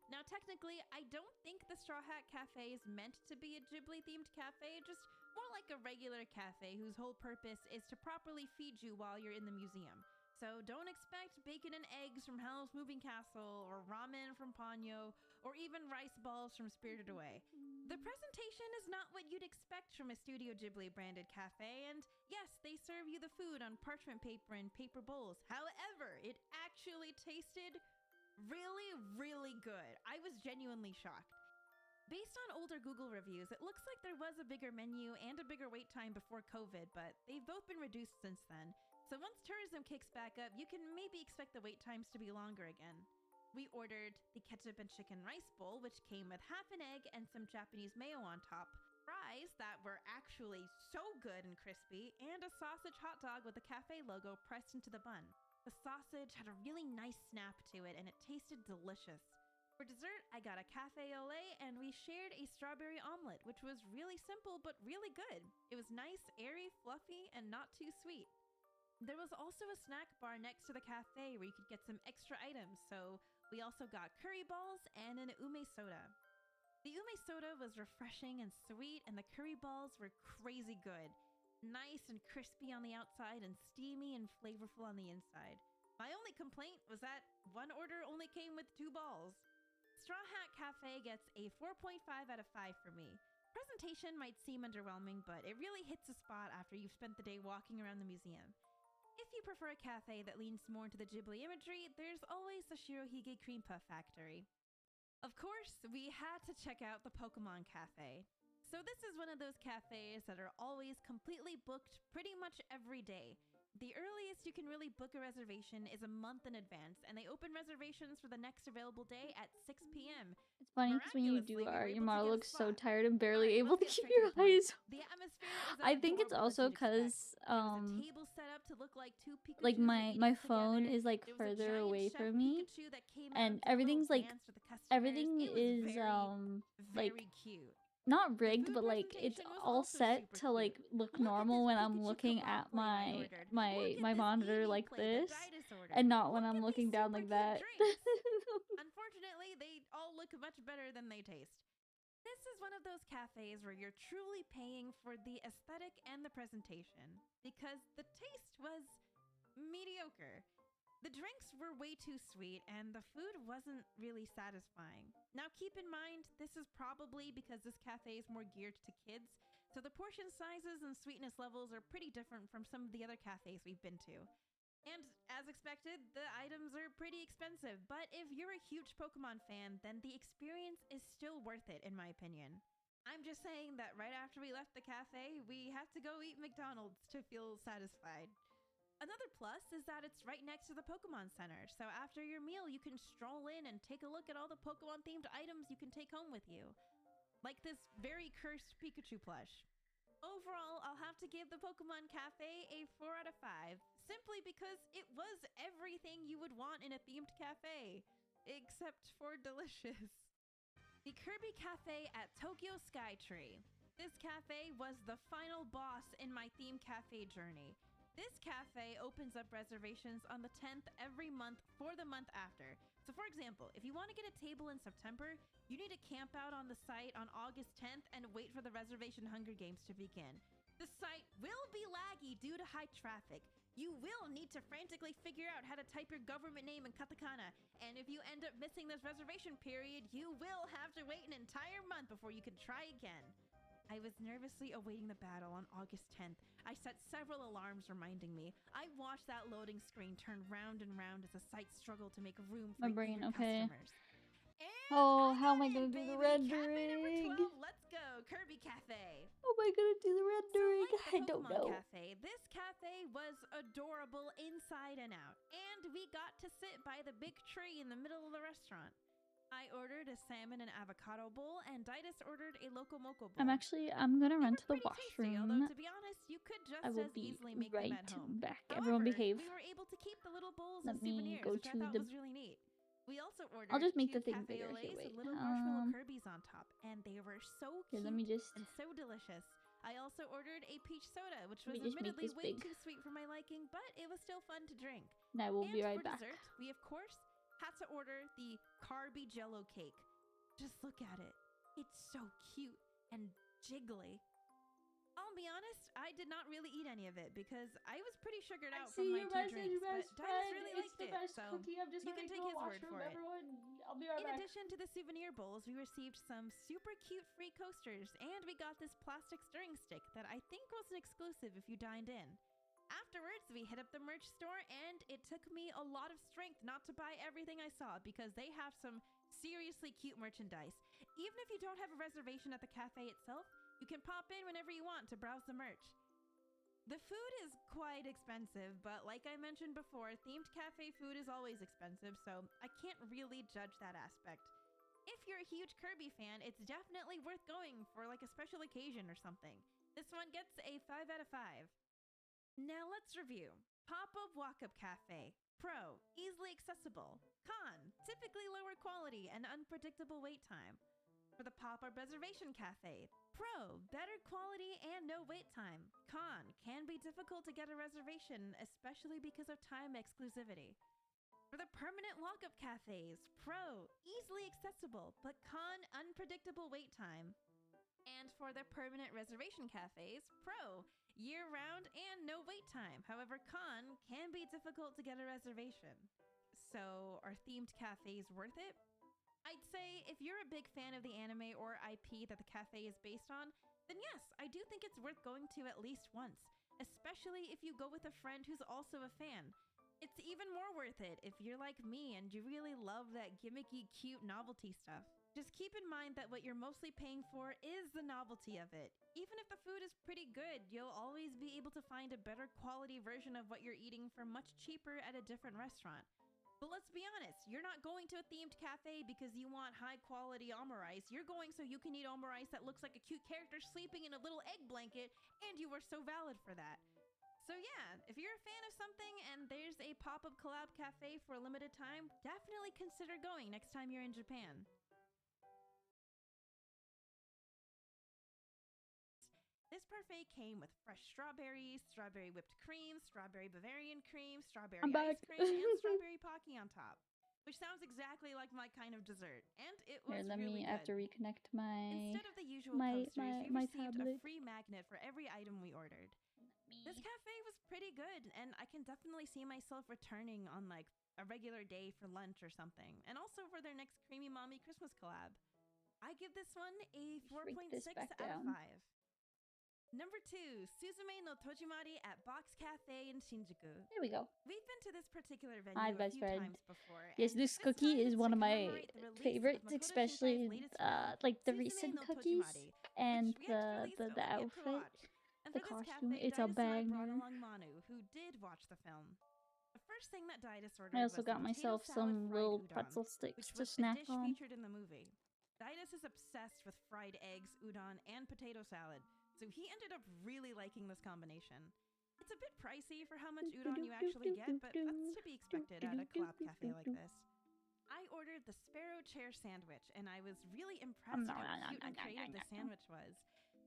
Now technically, I don't think the Straw Hat Cafe is meant to be a Ghibli-themed cafe, just more like a regular cafe whose whole purpose is to properly feed you while you're in the museum. So don't expect bacon and eggs from Howl's Moving Castle, or ramen from Ponyo, or even rice balls from Spirited Away. The presentation is not what you'd expect from a Studio Ghibli branded cafe, and yes, they serve you the food on parchment paper and paper bowls. However, it actually tasted really, really good. I was genuinely shocked. Based on older Google reviews, it looks like there was a bigger menu and a bigger wait time before COVID, but they've both been reduced since then. So once tourism kicks back up, you can maybe expect the wait times to be longer again. We ordered the ketchup and chicken rice bowl, which came with half an egg and some Japanese mayo on top, fries that were actually so good and crispy, and a sausage hot dog with the cafe logo pressed into the bun. The sausage had a really nice snap to it, and it tasted delicious. For dessert, I got a cafe au lait, and we shared a strawberry omelet, which was really simple but really good. It was nice, airy, fluffy, and not too sweet. There was also a snack bar next to the cafe where you could get some extra items, so we also got curry balls and an ume soda. The ume soda was refreshing and sweet, and the curry balls were crazy good. Nice and crispy on the outside and steamy and flavorful on the inside. My only complaint was that one order only came with 2 balls. Straw Hat Cafe gets a 4.5 out of 5 for me. Presentation might seem underwhelming, but it really hits a spot after you've spent the day walking around the museum. If you prefer a cafe that leans more into the Ghibli imagery, there's always the Shirohige Cream Puff Factory. Of course, we had to check out the Pokemon Cafe. So this is one of those cafes that are always completely booked pretty much every day. The earliest you can really book a reservation is a month in advance, and they open reservations for the next available day at 6 p.m. It's funny because when you do Miraculously, we were art, your able to model get a looks so spot. tired and barely Alright, able to let's get keep straight to your the point. eyes. The atmosphere is I think it's adorable, as also you'd expect. because There was a table set up to look like two Pikachus like my eating phone together. is like There was a further giant away chef from me, Pikachu that came and out, did a little everything's like dance for the customers. everything It was is very like cute. not The rigged, food but like it's presentation was all also set super to like cute. look Look at normal this when I'm Pikachu looking kebab at plate I my ordered. Look my at my this monitor Eevee like plate that this, Didus ordered. and not when Look I'm at looking these down super like cute that. drinks. Unfortunately, they all look much better than they taste. This is one of those cafes where you're truly paying for the aesthetic and the presentation, because the taste was mediocre. The drinks were way too sweet, and the food wasn't really satisfying. Now keep in mind, this is probably because this cafe is more geared to kids, so the portion sizes and sweetness levels are pretty different from some of the other cafes we've been to. And as expected, the items are pretty expensive, but if you're a huge Pokemon fan, then the experience is still worth it, in my opinion. I'm just saying that right after we left the cafe, we had to go eat McDonald's to feel satisfied. Another plus is that it's right next to the Pokemon Center, so after your meal, you can stroll in and take a look at all the Pokemon-themed items you can take home with you. Like this very cursed Pikachu plush. Overall, I'll have to give the Pokemon Cafe a 4 out of 5, simply because it was everything you would want in a themed cafe, except for delicious. The Kirby Cafe at Tokyo Skytree. This cafe was the final boss in my themed cafe journey. This cafe opens up reservations on the 10th every month for the month after. So for example, if you want to get a table in September, you need to camp out on the site on August 10th and wait for the reservation Hunger Games to begin. The site will be laggy due to high traffic. You will need to frantically figure out how to type your government name in katakana, and if you end up missing this reservation period, you will have to wait an entire month before you can try again. I was nervously awaiting the battle on August 10th. I set several alarms reminding me. I watched that loading screen turn round and round as the site struggled to make room for My brain, eager okay. customers. And Oh, how am got I gonna in, do the baby. Cafe number rendering? 12, let's go, Kirby Cafe. How am I gonna do the So rendering? like the I don't Pokemon know. Cafe, this cafe was adorable inside and out, and we got to sit by the big tree in the middle of the restaurant. I ordered a salmon and avocado bowl, and Didus ordered a Loco Moco bowl. I'm gonna They run were to the pretty tasty, although washroom. to be honest, you could just I will as be easily make right them at home. back. However, Everyone behave. we were able to keep the little bowls Let as me souvenirs, go which I to thought the- was really neat. We also ordered I'll just make the two thing cafe bigger. au Here, laits wait. with little marshmallow Kirby's on top, and they were so Here, cute let me just. and so delicious. I also ordered a peach soda, which Let was me just make admittedly this way big. too sweet for my liking, but it was still fun to drink. And I will And be right for back. dessert, we of course had to order the Carby Jello cake. Just look at it. It's so cute and jiggly. I'll be honest, I did not really eat any of it because I was pretty sugared out from my 2 drinks, but Didus really liked it, so I'm just you can take his word for it. I'll be right In back. addition to the souvenir bowls, we received some super cute free coasters, and we got this plastic stirring stick that I think was an exclusive if you dined in. Afterwards, we hit up the merch store, and it took me a lot of strength not to buy everything I saw because they have some seriously cute merchandise. Even if you don't have a reservation at the cafe itself, you can pop in whenever you want to browse the merch. The food is quite expensive, but like I mentioned before, themed cafe food is always expensive, so I can't really judge that aspect. If you're a huge Kirby fan, it's definitely worth going for like a special occasion or something. This one gets a 5 out of 5. Now let's review. Pop-up walk-up cafe. Pro, easily accessible. Con, typically lower quality and unpredictable wait time. For the pop-up reservation cafe. Pro, better quality and no wait time. Con, can be difficult to get a reservation, especially because of time exclusivity. For the permanent walk-up cafes. Pro, easily accessible, but con, unpredictable wait time. And for the permanent reservation cafes, Pro, year-round and no wait time. However, Con can be difficult to get a reservation. So, are themed cafes worth it? I'd say if you're a big fan of the anime or IP that the cafe is based on, then yes, I do think it's worth going to at least once, especially if you go with a friend who's also a fan. It's even more worth it if you're like me and you really love that gimmicky, cute novelty stuff. Just keep in mind that what you're mostly paying for is the novelty of it. Even if the food is pretty good, you'll always be able to find a better quality version of what you're eating for much cheaper at a different restaurant. But let's be honest, you're not going to a themed cafe because you want high quality omurice. You're going so you can eat omurice that looks like a cute character sleeping in a little egg blanket, and you are so valid for that. So yeah, if you're a fan of something and there's a pop-up collab cafe for a limited time, definitely consider going next time you're in Japan. This parfait came with fresh strawberries, strawberry whipped cream, strawberry Bavarian cream, strawberry I'm ice back. cream, and strawberry pocky on top, which sounds exactly like my kind of dessert, and it was Here, let really me. good. I have to reconnect my. Instead of the usual my posters, we my received a tablet. free magnet for every item we ordered. This cafe was pretty good, and I can definitely see myself returning on like a regular day for lunch or something, and also for their next Creamy Mommy Christmas collab. I give this one a Shrink this 4.6 back out of down. 5. Number 2, Suzume no Tojimari at Box Cafe in Shinjuku. There we go. We've been to this particular venue Hi, a best few friend. times before. Yes, and this time cookie is it's one to of my commemorate the release of favorites, Makoto especially Shinkai's latest film, like the Suzume recent no cookies Tojimari, and which we actually the still have yet to outfit, watch. And the for this costume. cafe, It's a Didus and I brought banger. along Manu, who did watch the film. The first thing that Didus ordered I also was got the potato myself salad some fried little udon, pretzel sticks which to was a snack dish on. featured in the movie. Didus is obsessed with fried eggs, udon, and potato salad, so he ended up really liking this combination. It's a bit pricey for how much udon you actually get, but that's to be expected at a collab cafe like this. I ordered the Sparrow Chair Sandwich, and I was really impressed at how cute and creative the sandwich was.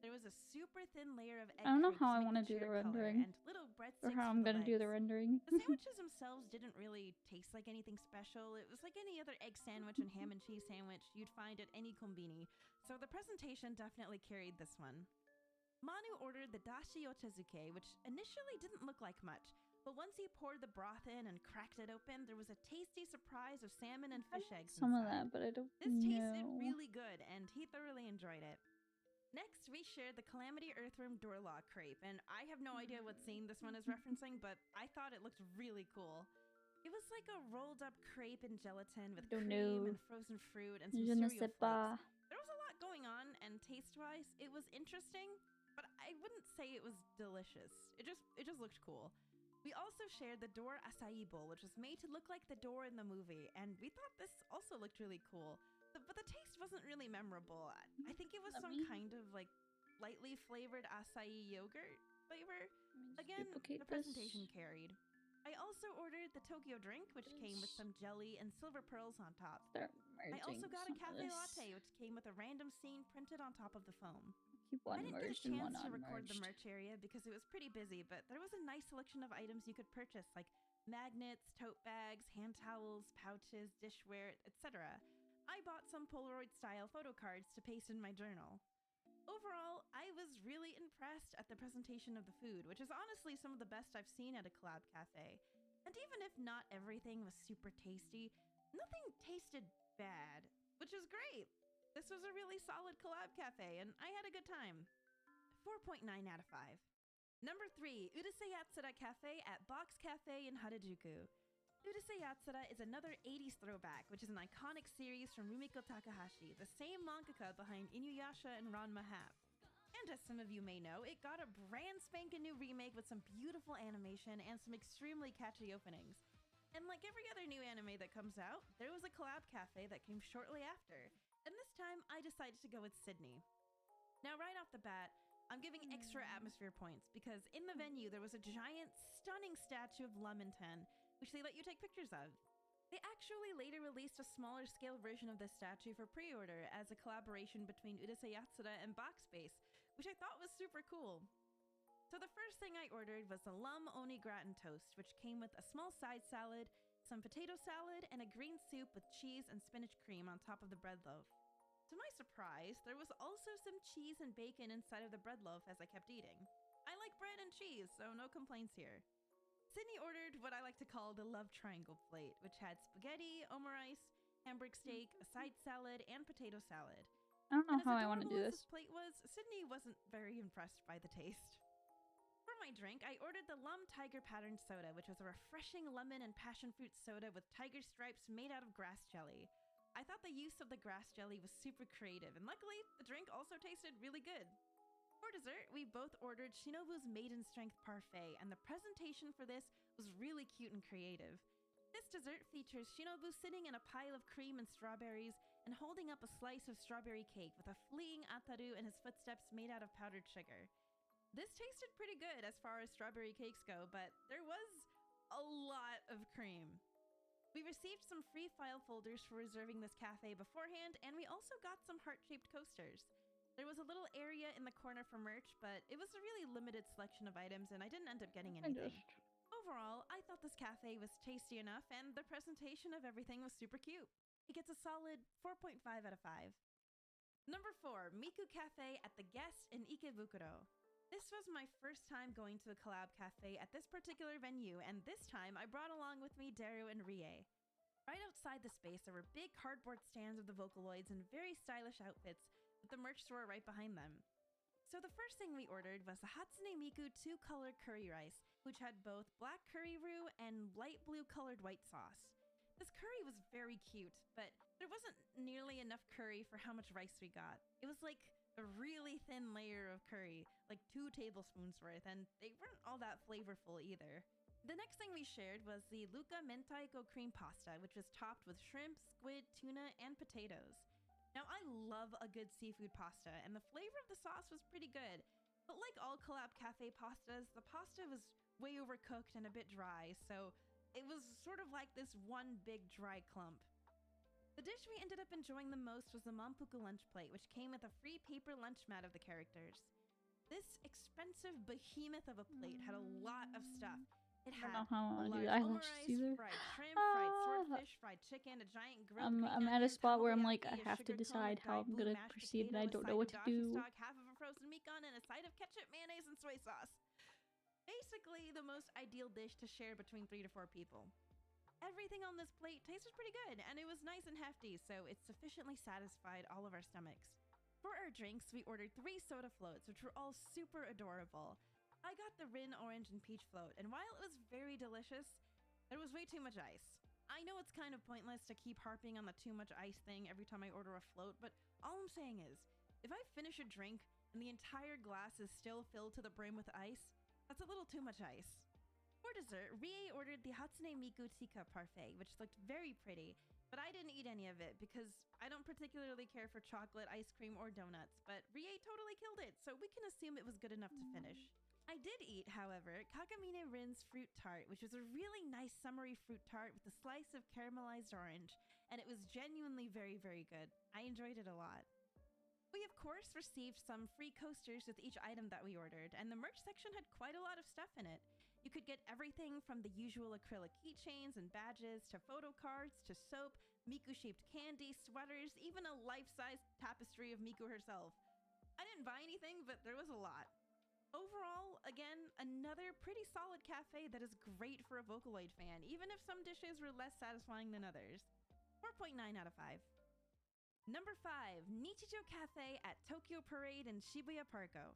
There was a super thin layer of egg I don't know crepes how I make want to the do the chair color, rendering, and little or breadsticks how for I'm the gonna do the legs. rendering. The sandwiches themselves didn't really taste like anything special. It was like any other egg sandwich and ham and cheese sandwich you'd find at any konbini, so the presentation definitely carried this one. Manu ordered the dashi ochazuke, which initially didn't look like much, but once he poured the broth in and cracked it open, there was a tasty surprise of salmon and fish eggs Some inside. of that, but I don't This tasted know. really good, and he thoroughly enjoyed it. Next, we shared the Calamity Earthworm door lock crepe, and I have no idea what scene this one is referencing, but I thought it looked really cool. It was like a rolled up crepe in gelatin with Don't cream know. and frozen fruit and some Je ne cereal sais flakes. pas. There was a lot going on, and taste-wise, it was interesting, but I wouldn't say it was delicious. It just looked cool. We also shared the door acai bowl, which was made to look like the door in the movie, and we thought this also looked really cool. But the taste wasn't really memorable. I think it was some kind of like lightly flavored acai yogurt flavor. Again, the presentation carried. I also ordered the Tokyo drink, which came with some jelly and silver pearls on top. I also got a cafe latte, which came with a random scene printed on top of the foam. Keep I one didn't get a merged and one chance to record the unmerged. merch area because it was pretty busy, but there was a nice selection of items you could purchase, like magnets, tote bags, hand towels, pouches, dishware, etc. I bought some Polaroid-style photo cards to paste in my journal. Overall, I was really impressed at the presentation of the food, which is honestly some of the best I've seen at a collab cafe. And even if not everything was super tasty, nothing tasted bad, which is great. This was a really solid collab cafe, and I had a good time. 4.9 out of 5. Number 3, Urusei Yatsura Cafe at Box Cafe in Harajuku. Urusei Yatsura is another 80s throwback, which is an iconic series from Rumiko Takahashi, the same mangaka behind Inuyasha and Ranma Half. And as some of you may know, it got a brand spanking new remake with some beautiful animation and some extremely catchy openings. And like every other new anime that comes out, there was a collab cafe that came shortly after, and this time I decided to go with Sydney. Now right off the bat, I'm giving extra atmosphere points because in the venue there was a giant, stunning statue of Lemon-ten, which they let you take pictures of. They actually later released a smaller scale version of this statue for pre-order as a collaboration between Urusei Yatsura and Boxspace, which I thought was super cool. So the first thing I ordered was the Lum Oni Gratin Toast, which came with a small side salad, some potato salad, and a green soup with cheese and spinach cream on top of the bread loaf. To my surprise, there was also some cheese and bacon inside of the bread loaf as I kept eating. I like bread and cheese, so no complaints here. Sydney ordered what I like to call the love triangle plate, which had spaghetti, omurice, hamburg steak, a side salad, and potato salad. I don't know And as how I want to adorable do as this. plate was, Sydney wasn't very impressed by the taste. For my drink, I ordered the Lum Tiger Patterned Soda, which was a refreshing lemon and passion fruit soda with tiger stripes made out of grass jelly. I thought the use of the grass jelly was super creative, and luckily, the drink also tasted really good. For dessert, we both ordered Shinobu's Maiden Strength Parfait, and the presentation for this was really cute and creative. This dessert features Shinobu sitting in a pile of cream and strawberries and holding up a slice of strawberry cake with a fleeing Ataru in his footsteps made out of powdered sugar. This tasted pretty good as far as strawberry cakes go, but there was a lot of cream. We received some free file folders for reserving this cafe beforehand, and we also got some heart-shaped coasters. There was a little area in the corner for merch, but it was a really limited selection of items, and I didn't end up getting anything. Overall, I thought this cafe was tasty enough, and the presentation of everything was super cute. It gets a solid 4.5 out of 5. Number 4, Miku Cafe at the Guest in Ikebukuro. This was my first time going to a collab cafe at this particular venue, and this time I brought along with me Daru and Rie. Right outside the space, there were big cardboard stands of the Vocaloids in very stylish outfits, with the merch store right behind them. So the first thing we ordered was the Hatsune Miku 2-color curry rice, which had both black curry roux and light blue colored white sauce. This curry was very cute, but there wasn't nearly enough curry for how much rice we got. It was like a really thin layer of curry, like 2 tablespoons worth, and they weren't all that flavorful either. The next thing we shared was the Luca Mentaiko cream pasta, which was topped with shrimp, squid, tuna, and potatoes. Now, I love a good seafood pasta, and the flavor of the sauce was pretty good. But like all collab cafe pastas, the pasta was way overcooked and a bit dry, so it was sort of like this one big dry clump. The dish we ended up enjoying the most was the Mampuku lunch plate, which came with a free paper lunch mat of the characters. This expensive behemoth of a plate had a lot of stuff. It I had don't know how I a want to do large that. omurice, Either. fried shrimp, fried swordfish, fried chicken, a giant grilled green I'm at a onion, spot where I'm like, I takoyaki, a have to sugar cone, decide a how dyed I'm blue gonna mashed proceed, and I potato, don't a know side what of to dashi do. stock, half of a frozen mikan, and a side of ketchup, mayonnaise, and soy sauce. Basically, the most ideal dish to share between 3 to 4 people. Everything on this plate tasted pretty good, and it was nice and hefty, so it sufficiently satisfied all of our stomachs. For our drinks, we ordered 3 soda floats, which were all super adorable. I got the Rin Orange and Peach float, and while it was very delicious, there was way too much ice. I know it's kind of pointless to keep harping on the too much ice thing every time I order a float, but all I'm saying is, if I finish a drink and the entire glass is still filled to the brim with ice, that's a little too much ice. For dessert, Rie ordered the Hatsune Miku Teacup Parfait, which looked very pretty, but I didn't eat any of it because I don't particularly care for chocolate, ice cream, or donuts, but Rie totally killed it, so we can assume it was good enough to finish. I did eat, however, Kakamine Rin's fruit tart, which was a really nice summery fruit tart with a slice of caramelized orange, and it was genuinely very, very good. I enjoyed it a lot. We, of course, received some free coasters with each item that we ordered, and the merch section had quite a lot of stuff in it. You could get everything from the usual acrylic keychains and badges to photo cards to soap, Miku-shaped candy, sweaters, even a life-size tapestry of Miku herself. I didn't buy anything, but there was a lot. Overall, again, another pretty solid cafe that is great for a Vocaloid fan, even if some dishes were less satisfying than others. 4.9 out of 5. Number 5, Nichijo Cafe at Tokyo Parade in Shibuya Parko.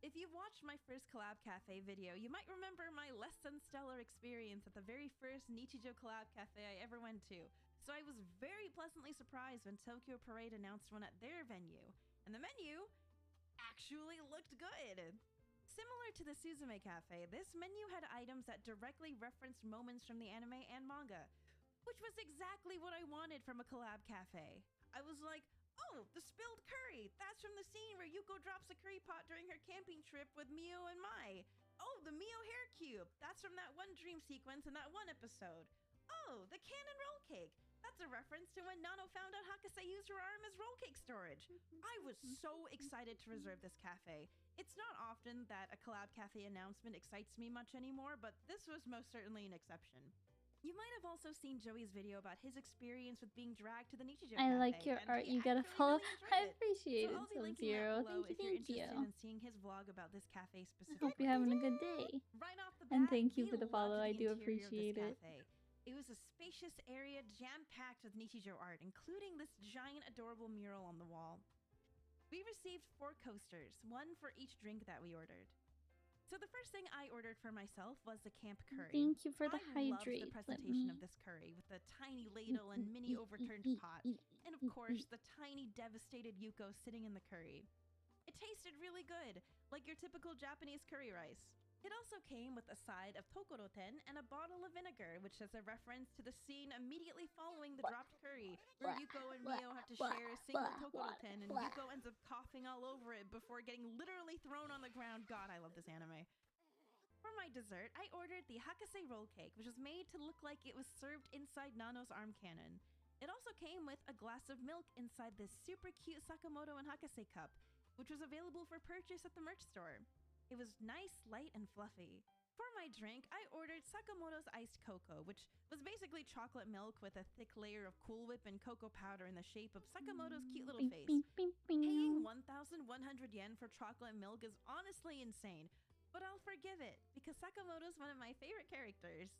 If you've watched my first collab cafe video, you might remember my less than stellar experience at the very first Nichijo collab cafe I ever went to. So I was very pleasantly surprised when Tokyo Parade announced one at their venue, and the menu actually looked good. Similar to the Suzume Cafe, this menu had items that directly referenced moments from the anime and manga, which was exactly what I wanted from a collab cafe. I was like, oh, the spilled curry! That's from the scene where Yuko drops a curry pot during her camping trip with Mio and Mai. Oh, the Mio hair cube! That's from that one dream sequence in that one episode. Oh, the cannon roll cake! That's a reference to when Nano found out Hakase used her arm as roll cake storage. I was so excited to reserve this cafe. It's not often that a collab cafe announcement excites me much anymore, but this was most certainly an exception. You might have also seen Joey's video about his experience with being dragged to the Nichijo Cafe. I like your and art. he You gotta actually follow. really I enjoyed it. appreciate So it, I'll be linking Sub-Zero. that below if you're Thank you. interested in seeing his vlog about this cafe I specifically. hope you're having a good day. Right off the And bat, thank you we for the loved follow. I do interior of this appreciate it. cafe. It was a spacious area jam-packed with Nichijou art, including this giant adorable mural on the wall. We received 4 coasters, one for each drink that we ordered. So the first thing I ordered for myself was the camp curry. Thank you for the I loved hydrate. the Let presentation me of this curry with the tiny ladle and mini overturned pot, and of course the tiny devastated Yuko sitting in the curry. It tasted really good, like your typical Japanese curry rice. It also came with a side of tokoroten and a bottle of vinegar, which is a reference to the scene immediately following the dropped curry, where Yuko and Mio have to share a single tokoroten, and Yuko ends up coughing all over it before getting literally thrown on the ground. God, I love this anime. For my dessert, I ordered the Hakase roll cake, which was made to look like it was served inside Nano's arm cannon. It also came with a glass of milk inside this super cute Sakamoto and Hakase cup, which was available for purchase at the merch store. It was nice, light, and fluffy. For my drink, I ordered Sakamoto's iced cocoa, which was basically chocolate milk with a thick layer of Cool Whip and cocoa powder in the shape of Sakamoto's cute little face. Paying 1,100 yen for chocolate milk is honestly insane, but I'll forgive it because Sakamoto's one of my favorite characters.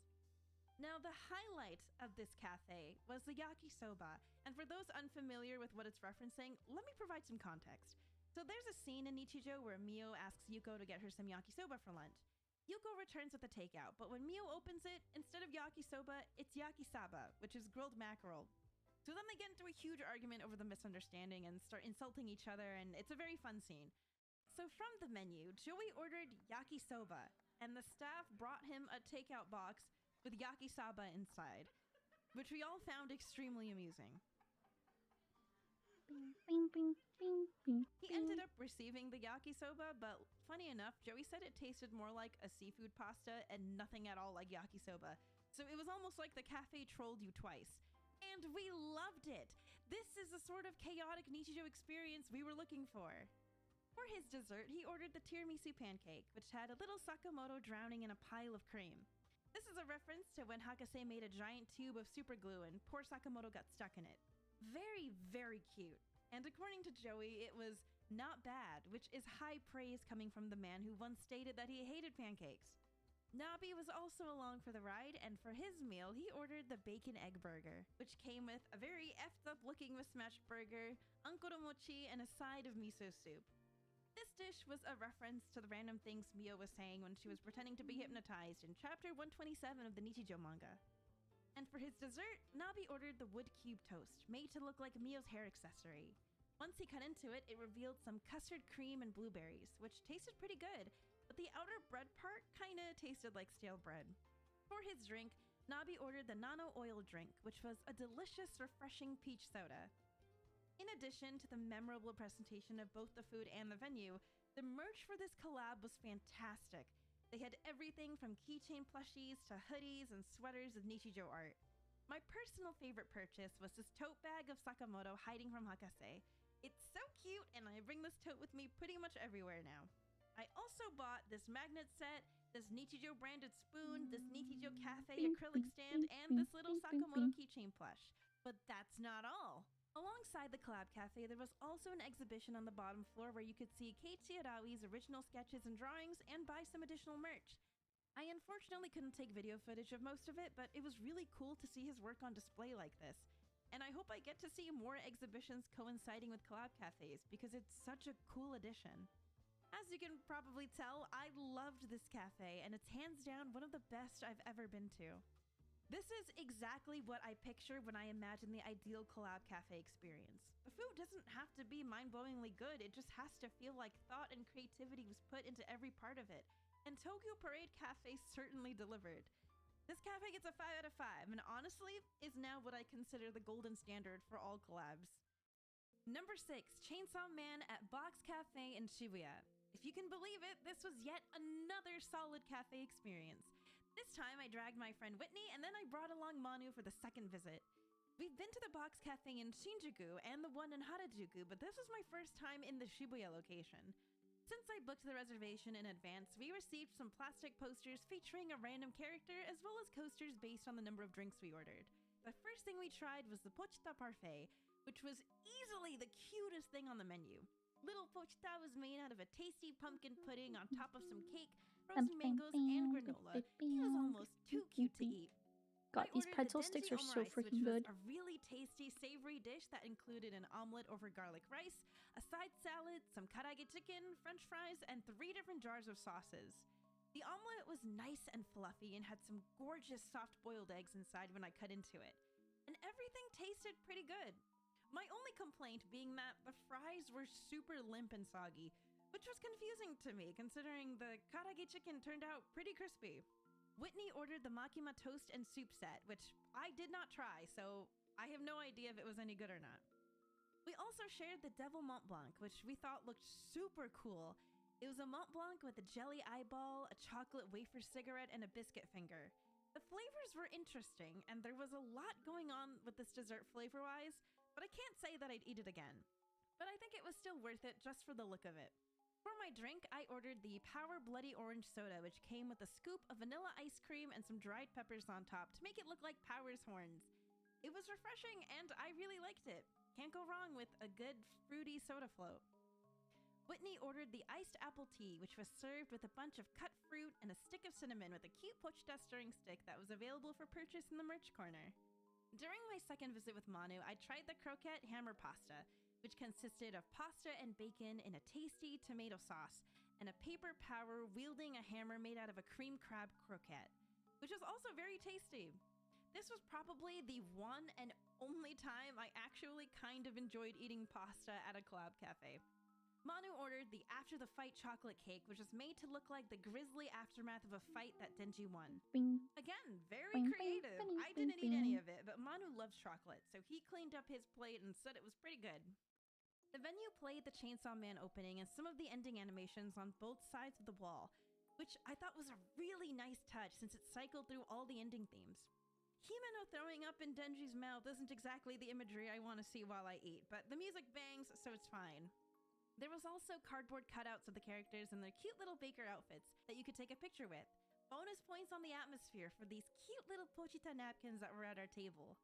Now, the highlight of this cafe was the yakisoba, and for those unfamiliar with what it's referencing, let me provide some context. So there's a scene in Nichijou where Mio asks Yuko to get her some yakisoba for lunch. Yuko returns with a takeout, but when Mio opens it, instead of yakisoba, it's yakisaba, which is grilled mackerel. So then they get into a huge argument over the misunderstanding and start insulting each other, and it's a very fun scene. So from the menu, Joey ordered yakisoba, and the staff brought him a takeout box with yakisaba inside, which we all found extremely amusing. He ended up receiving the yakisoba, but funny enough, Joey said it tasted more like a seafood pasta and nothing at all like yakisoba. So it was almost like the cafe trolled you twice. And we loved it! This is the sort of chaotic Nichijou experience we were looking for. For his dessert, he ordered the tiramisu pancake, which had a little Sakamoto drowning in a pile of cream. This is a reference to when Hakase made a giant tube of super glue and poor Sakamoto got stuck in it. Very, very cute. And according to Joey, it was not bad, which is high praise coming from the man who once stated that he hated pancakes. Nabi was also along for the ride, and for his meal, he ordered the bacon egg burger, which came with a very effed up looking mismatched burger, ankoromochi, and a side of miso soup. This dish was a reference to the random things Mio was saying when she was pretending to be hypnotized in chapter 127 of the Nichijou manga. And for his dessert, Nabi ordered the wood cube toast, made to look like Mio's hair accessory. Once he cut into it, it revealed some custard cream and blueberries, which tasted pretty good, but the outer bread part kinda tasted like stale bread. For his drink, Nabi ordered the Nano Oil drink, which was a delicious, refreshing peach soda. In addition to the memorable presentation of both the food and the venue, the merch for this collab was fantastic. They had everything from keychain plushies to hoodies and sweaters with Nichijou art. My personal favorite purchase was this tote bag of Sakamoto hiding from Hakase. It's so cute, and I bring this tote with me pretty much everywhere now. I also bought this magnet set, this Nichijou branded spoon, this Nichijou cafe acrylic stand, and this little Sakamoto keychain plush. But that's not all. Alongside the Collab Cafe, there was also an exhibition on the bottom floor where you could see Keiichi Arawi's original sketches and drawings and buy some additional merch. I unfortunately couldn't take video footage of most of it, but it was really cool to see his work on display like this. And I hope I get to see more exhibitions coinciding with Collab Cafes because it's such a cool addition. As you can probably tell, I loved this cafe, and it's hands down one of the best I've ever been to. This is exactly what I picture when I imagine the ideal Collab Cafe experience. The food doesn't have to be mind-blowingly good, it just has to feel like thought and creativity was put into every part of it. And Tokyo Parade Cafe certainly delivered. This cafe gets a 5 out of 5, and honestly, is now what I consider the golden standard for all collabs. Number 6, Chainsaw Man at Box Cafe in Shibuya. If you can believe it, this was yet another solid cafe experience. This time I dragged my friend Whitney, and then I brought along Manu for the second visit. We've been to the Box Cafe in Shinjuku and the one in Harajuku, but this was my first time in the Shibuya location. Since I booked the reservation in advance, we received some plastic posters featuring a random character as well as coasters based on the number of drinks we ordered. The first thing we tried was the pochita parfait, which was easily the cutest thing on the menu. Little pochita was made out of a tasty pumpkin pudding on top of some cake, frozen mangoes, and granola. He was almost too cute to eat. God, I these ordered pretzel the sticks denji are so omurice, freaking which was good. a really tasty, savory dish that included an omelet over garlic rice, a side salad, some karaage chicken, french fries, and 3 different jars of sauces. The omelet was nice and fluffy and had some gorgeous soft-boiled eggs inside when I cut into it. And everything tasted pretty good. My only complaint being that the fries were super limp and soggy, which was confusing to me considering the karaage chicken turned out pretty crispy. Whitney ordered the makima toast and soup set, which I did not try, so I have no idea if it was any good or not. We also shared the Devil Mont Blanc, which we thought looked super cool. It was a Mont Blanc with a jelly eyeball, a chocolate wafer cigarette, and a biscuit finger. The flavors were interesting, and there was a lot going on with this dessert flavor-wise, but I can't say that I'd eat it again. But I think it was still worth it just for the look of it. For my drink, I ordered the Power Bloody Orange Soda, which came with a scoop of vanilla ice cream and some dried peppers on top to make it look like Power's horns. It was refreshing, and I really liked it. Can't go wrong with a good fruity soda float. Whitney ordered the iced apple tea, which was served with a bunch of cut fruit and a stick of cinnamon with a cute pochita stirring stick that was available for purchase in the merch corner. During my second visit with Manu, I tried the croquette hammer pasta, which consisted of pasta and bacon in a tasty tomato sauce, and a paper power wielding a hammer made out of a cream crab croquette, which was also very tasty. This was probably the one and only time I actually kind of enjoyed eating pasta at a collab cafe. Manu ordered the After the Fight chocolate cake, which was made to look like the grisly aftermath of a fight that Denji won. Bing. Again, very Bing, bing, creative. bing, I didn't bing, eat any bing. of it, but Manu loves chocolate, so he cleaned up his plate and said it was pretty good. The venue played the Chainsaw Man opening and some of the ending animations on both sides of the wall, which I thought was a really nice touch since it cycled through all the ending themes. Himeno throwing up in Denji's mouth isn't exactly the imagery I want to see while I eat, but the music bangs, so it's fine. There was also cardboard cutouts of the characters and their cute little baker outfits that you could take a picture with. Bonus points on the atmosphere for these cute little pochita napkins that were at our table.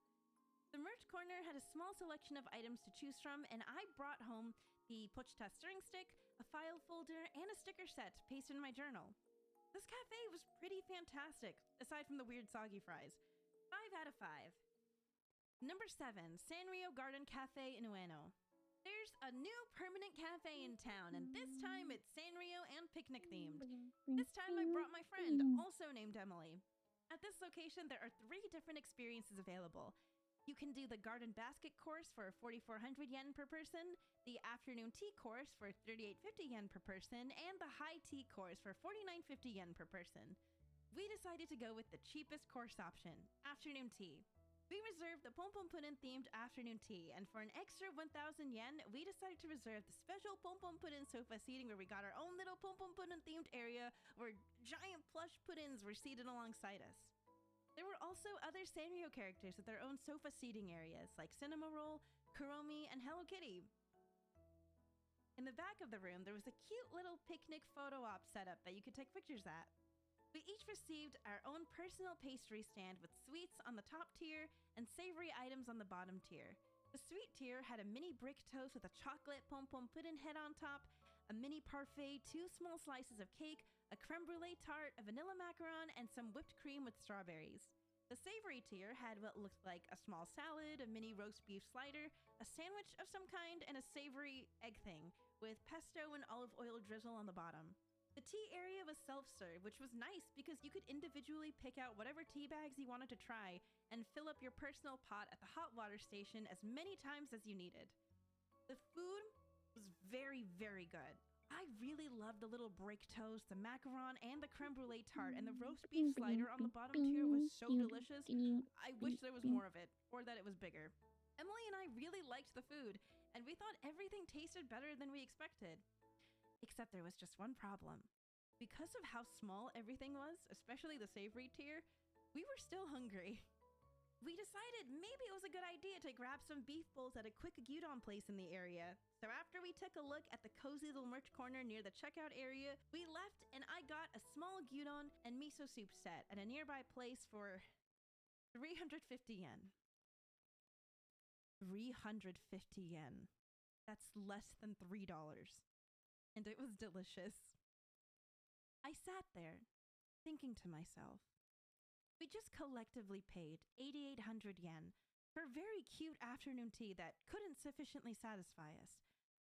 The merch corner had a small selection of items to choose from, and I brought home the pochita stirring stick, a file folder, and a sticker set to paste in my journal. This cafe was pretty fantastic, aside from the weird soggy fries. 5 out of 5. Number 7, Sanrio Garden Cafe in Ueno. There's a new permanent cafe in town, and this time it's Sanrio and picnic themed. This time I brought my friend, also named Emily. At this location, there are 3 different experiences available. You can do the garden basket course for 4,400 yen per person, the afternoon tea course for 3,850 yen per person, and the high tea course for 4,950 yen per person. We decided to go with the cheapest course option, afternoon tea. We reserved the Pom Pom Puddin themed afternoon tea, and for an extra 1,000 yen, we decided to reserve the special Pom Pom Puddin sofa seating where we got our own little Pom Pom Puddin themed area where giant plush puddins were seated alongside us. There were also other Sanrio characters with their own sofa seating areas like Cinema Roll, Kuromi, and Hello Kitty. In the back of the room, there was a cute little picnic photo op setup that you could take pictures at. We each received our own personal pastry stand with sweets on the top tier and savory items on the bottom tier. The sweet tier had a mini brick toast with a chocolate Pom Pom Puddin head on top, a mini parfait, 2 small slices of cake, a creme brulee tart, a vanilla macaron, and some whipped cream with strawberries. The savory tier had what looked like a small salad, a mini roast beef slider, a sandwich of some kind, and a savory egg thing, with pesto and olive oil drizzle on the bottom. The tea area was self-serve, which was nice because you could individually pick out whatever tea bags you wanted to try and fill up your personal pot at the hot water station as many times as you needed. The food was very, very good. I really loved the little brick toast, the macaron, and the creme brulee tart, and the roast beef slider on the bottom tier was so delicious. I wish there was more of it, or that it was bigger. Emily and I really liked the food, and we thought everything tasted better than we expected. Except there was just one problem. Because of how small everything was, especially the savory tier, we were still hungry. We decided maybe it was a good idea to grab some beef bowls at a quick gyudon place in the area. So after we took a look at the cozy little merch corner near the checkout area, we left and I got a small gyudon and miso soup set at a nearby place for 350 yen. 350 yen. That's less than $3. And it was delicious. I sat there, thinking to myself, We just collectively paid 8,800 yen for a very cute afternoon tea that couldn't sufficiently satisfy us.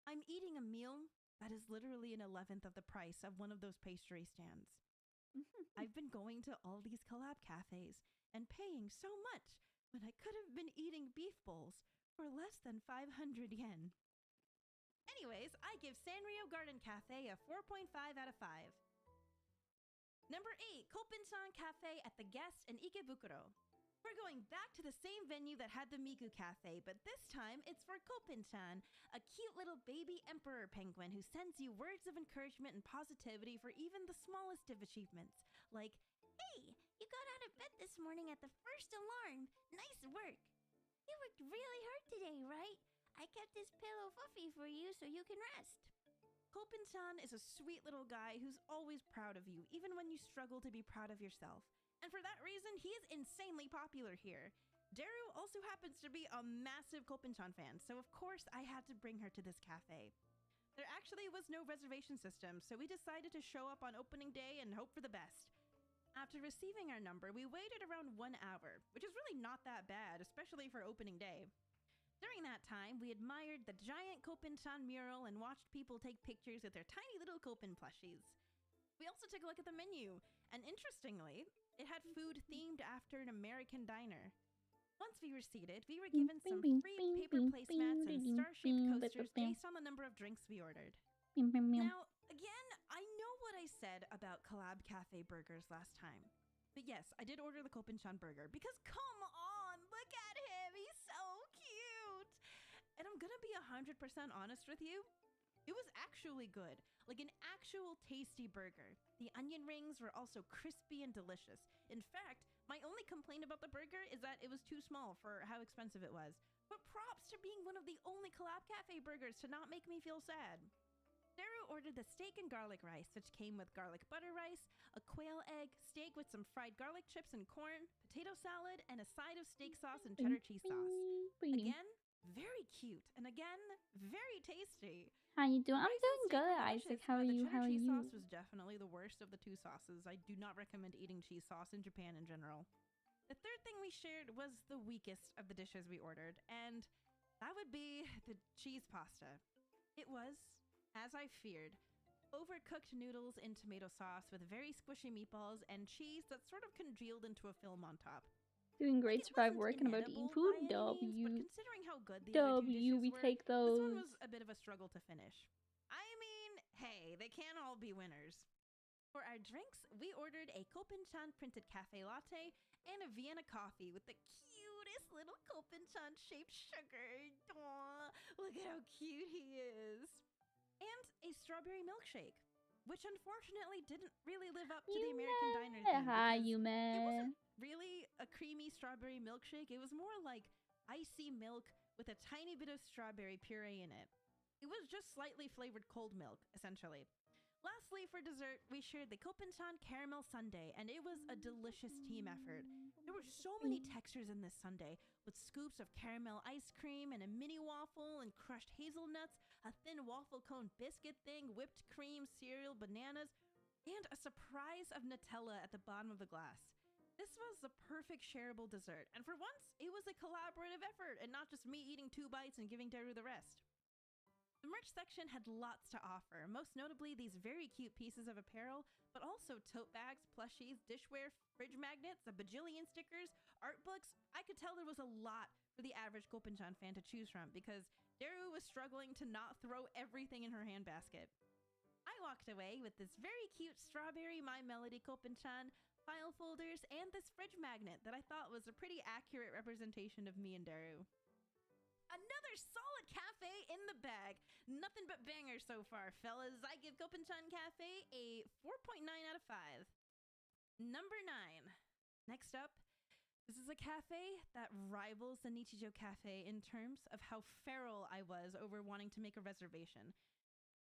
I'm eating a meal that is literally an 11th of the price of one of those pastry stands. I've been going to all these collab cafes and paying so much when I could have been eating beef bowls for less than 500 yen. Anyways, I give Sanrio Garden Cafe a 4.5 out of 5. Number 8, Koppen-san Cafe at the Guest in Ikebukuro. We're going back to the same venue that had the Miku Cafe, but this time it's for Koppen-san, a cute little baby emperor penguin who sends you words of encouragement and positivity for even the smallest of achievements. Like, "Hey, you got out of bed this morning at the first alarm. Nice work. You worked really hard today, right? I kept this pillow fluffy for you so you can rest." Koppen-san is a sweet little guy who's always proud of you, even when you struggle to be proud of yourself. And for that reason, he is insanely popular here. Daru also happens to be a massive Koppen-san fan, so of course I had to bring her to this cafe. There actually was no reservation system, so we decided to show up on opening day and hope for the best. After receiving our number, we waited around 1 hour, which is really not that bad, especially for opening day. During that time, we admired the giant Koppen-san mural and watched people take pictures with their tiny little Koppen plushies. We also took a look at the menu, and interestingly, it had food themed after an American diner. Once we were seated, we were given some free paper placemats and star-shaped coasters based on the number of drinks we ordered. Now, again, I know what I said about Collab Cafe burgers last time. But yes, I did order the Koppen-san burger because come on, look at him, he's so cute! And I'm gonna be 100% honest with you, it was actually good, like an actual tasty burger. The onion rings were also crispy and delicious. In fact, my only complaint about the burger is that it was too small for how expensive it was. But props to being one of the only Collab Cafe burgers to not make me feel sad. Daru ordered the steak and garlic rice, which came with garlic butter rice, a quail egg, steak with some fried garlic chips and corn, potato salad, and a side of steak sauce and cheddar cheese sauce. Again, very cute, and again, very tasty. How you doing? I'm Rice and doing steak good, were Isaac. delicious, How are but the you? cheddar How are cheese you? sauce was definitely the worst of the two sauces. I do not recommend eating cheese sauce in Japan in general. The third thing we shared was the weakest of the dishes we ordered, and that would be the cheese pasta. It was, as I feared, overcooked noodles in tomato sauce with very squishy meatballs and cheese that sort of congealed into a film on top. Doing great. It Survive wasn't work and about to inedible eat food. by any means, but W. considering how good the other two W. dishes We were, take this one those. was a bit of a struggle to finish. I mean, hey, they can't all be winners. For our drinks, we ordered a Koppen-chan printed cafe latte and a Vienna coffee with the cutest little Koppen-chan shaped sugar. Aww, look at how cute he is. And a strawberry milkshake, which unfortunately didn't really live up to the American diner theme. Hi, because you it man. wasn't really a creamy strawberry milkshake. It was more like icy milk with a tiny bit of strawberry puree in it. It was just slightly flavored cold milk, essentially. Lastly, for dessert, we shared the Koppen-chan caramel sundae, and it was a delicious team effort. There were so many textures in this sundae, with scoops of caramel ice cream and a mini waffle and crushed hazelnuts, a thin waffle cone biscuit thing, whipped cream, cereal, bananas, and a surprise of Nutella at the bottom of the glass. This was the perfect shareable dessert, and for once, it was a collaborative effort and not just me eating 2 bites and giving Daru the rest. The merch section had lots to offer, most notably these very cute pieces of apparel, but also tote bags, plushies, dishware, fridge magnets, a bajillion stickers, art books. I could tell there was a lot for the average Koppen-chan fan to choose from because Daru was struggling to not throw everything in her handbasket. I walked away with this very cute strawberry My Melody Koppen-chan, file folders, and this fridge magnet that I thought was a pretty accurate representation of me and Daru. Another solid cafe in the bag. Nothing but bangers so far, fellas. I give Koppen-chan Cafe a 4.9 out of 5. Number 9. Next up, this is a cafe that rivals the Nichijou Cafe in terms of how feral I was over wanting to make a reservation.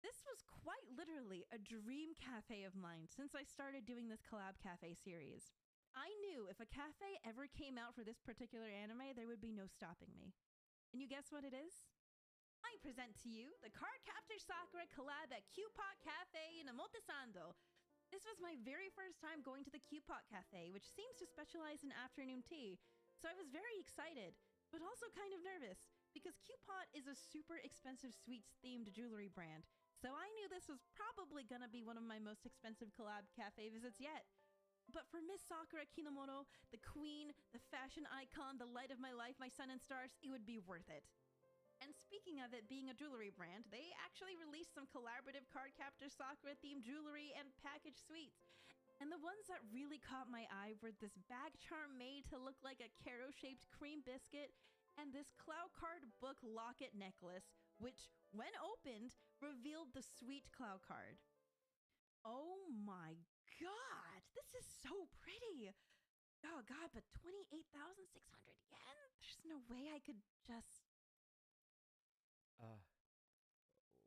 This was quite literally a dream cafe of mine since I started doing this Collab Cafe series. I knew if a cafe ever came out for this particular anime, there would be no stopping me. And you guess what it is? I present to you the Cardcaptor Sakura collab at Q-Pot Cafe in Omotesando. This was my very first time going to the Q-Pot Cafe, which seems to specialize in afternoon tea, so I was very excited, but also kind of nervous, because Q-Pot is a super expensive sweets-themed jewelry brand, so I knew this was probably gonna be one of my most expensive collab cafe visits yet. But for Miss Sakura Kinomoto, the queen, the fashion icon, the light of my life, my sun and stars, it would be worth it. And speaking of it being a jewelry brand, they actually released some collaborative Cardcaptor Sakura themed jewelry and packaged sweets. And the ones that really caught my eye were this bag charm made to look like a Karo-shaped cream biscuit and this Cloud Card book locket necklace, which, when opened, revealed the sweet Cloud Card. Oh my god, this is so pretty! Oh god, but 28,600 yen? There's no way I could just...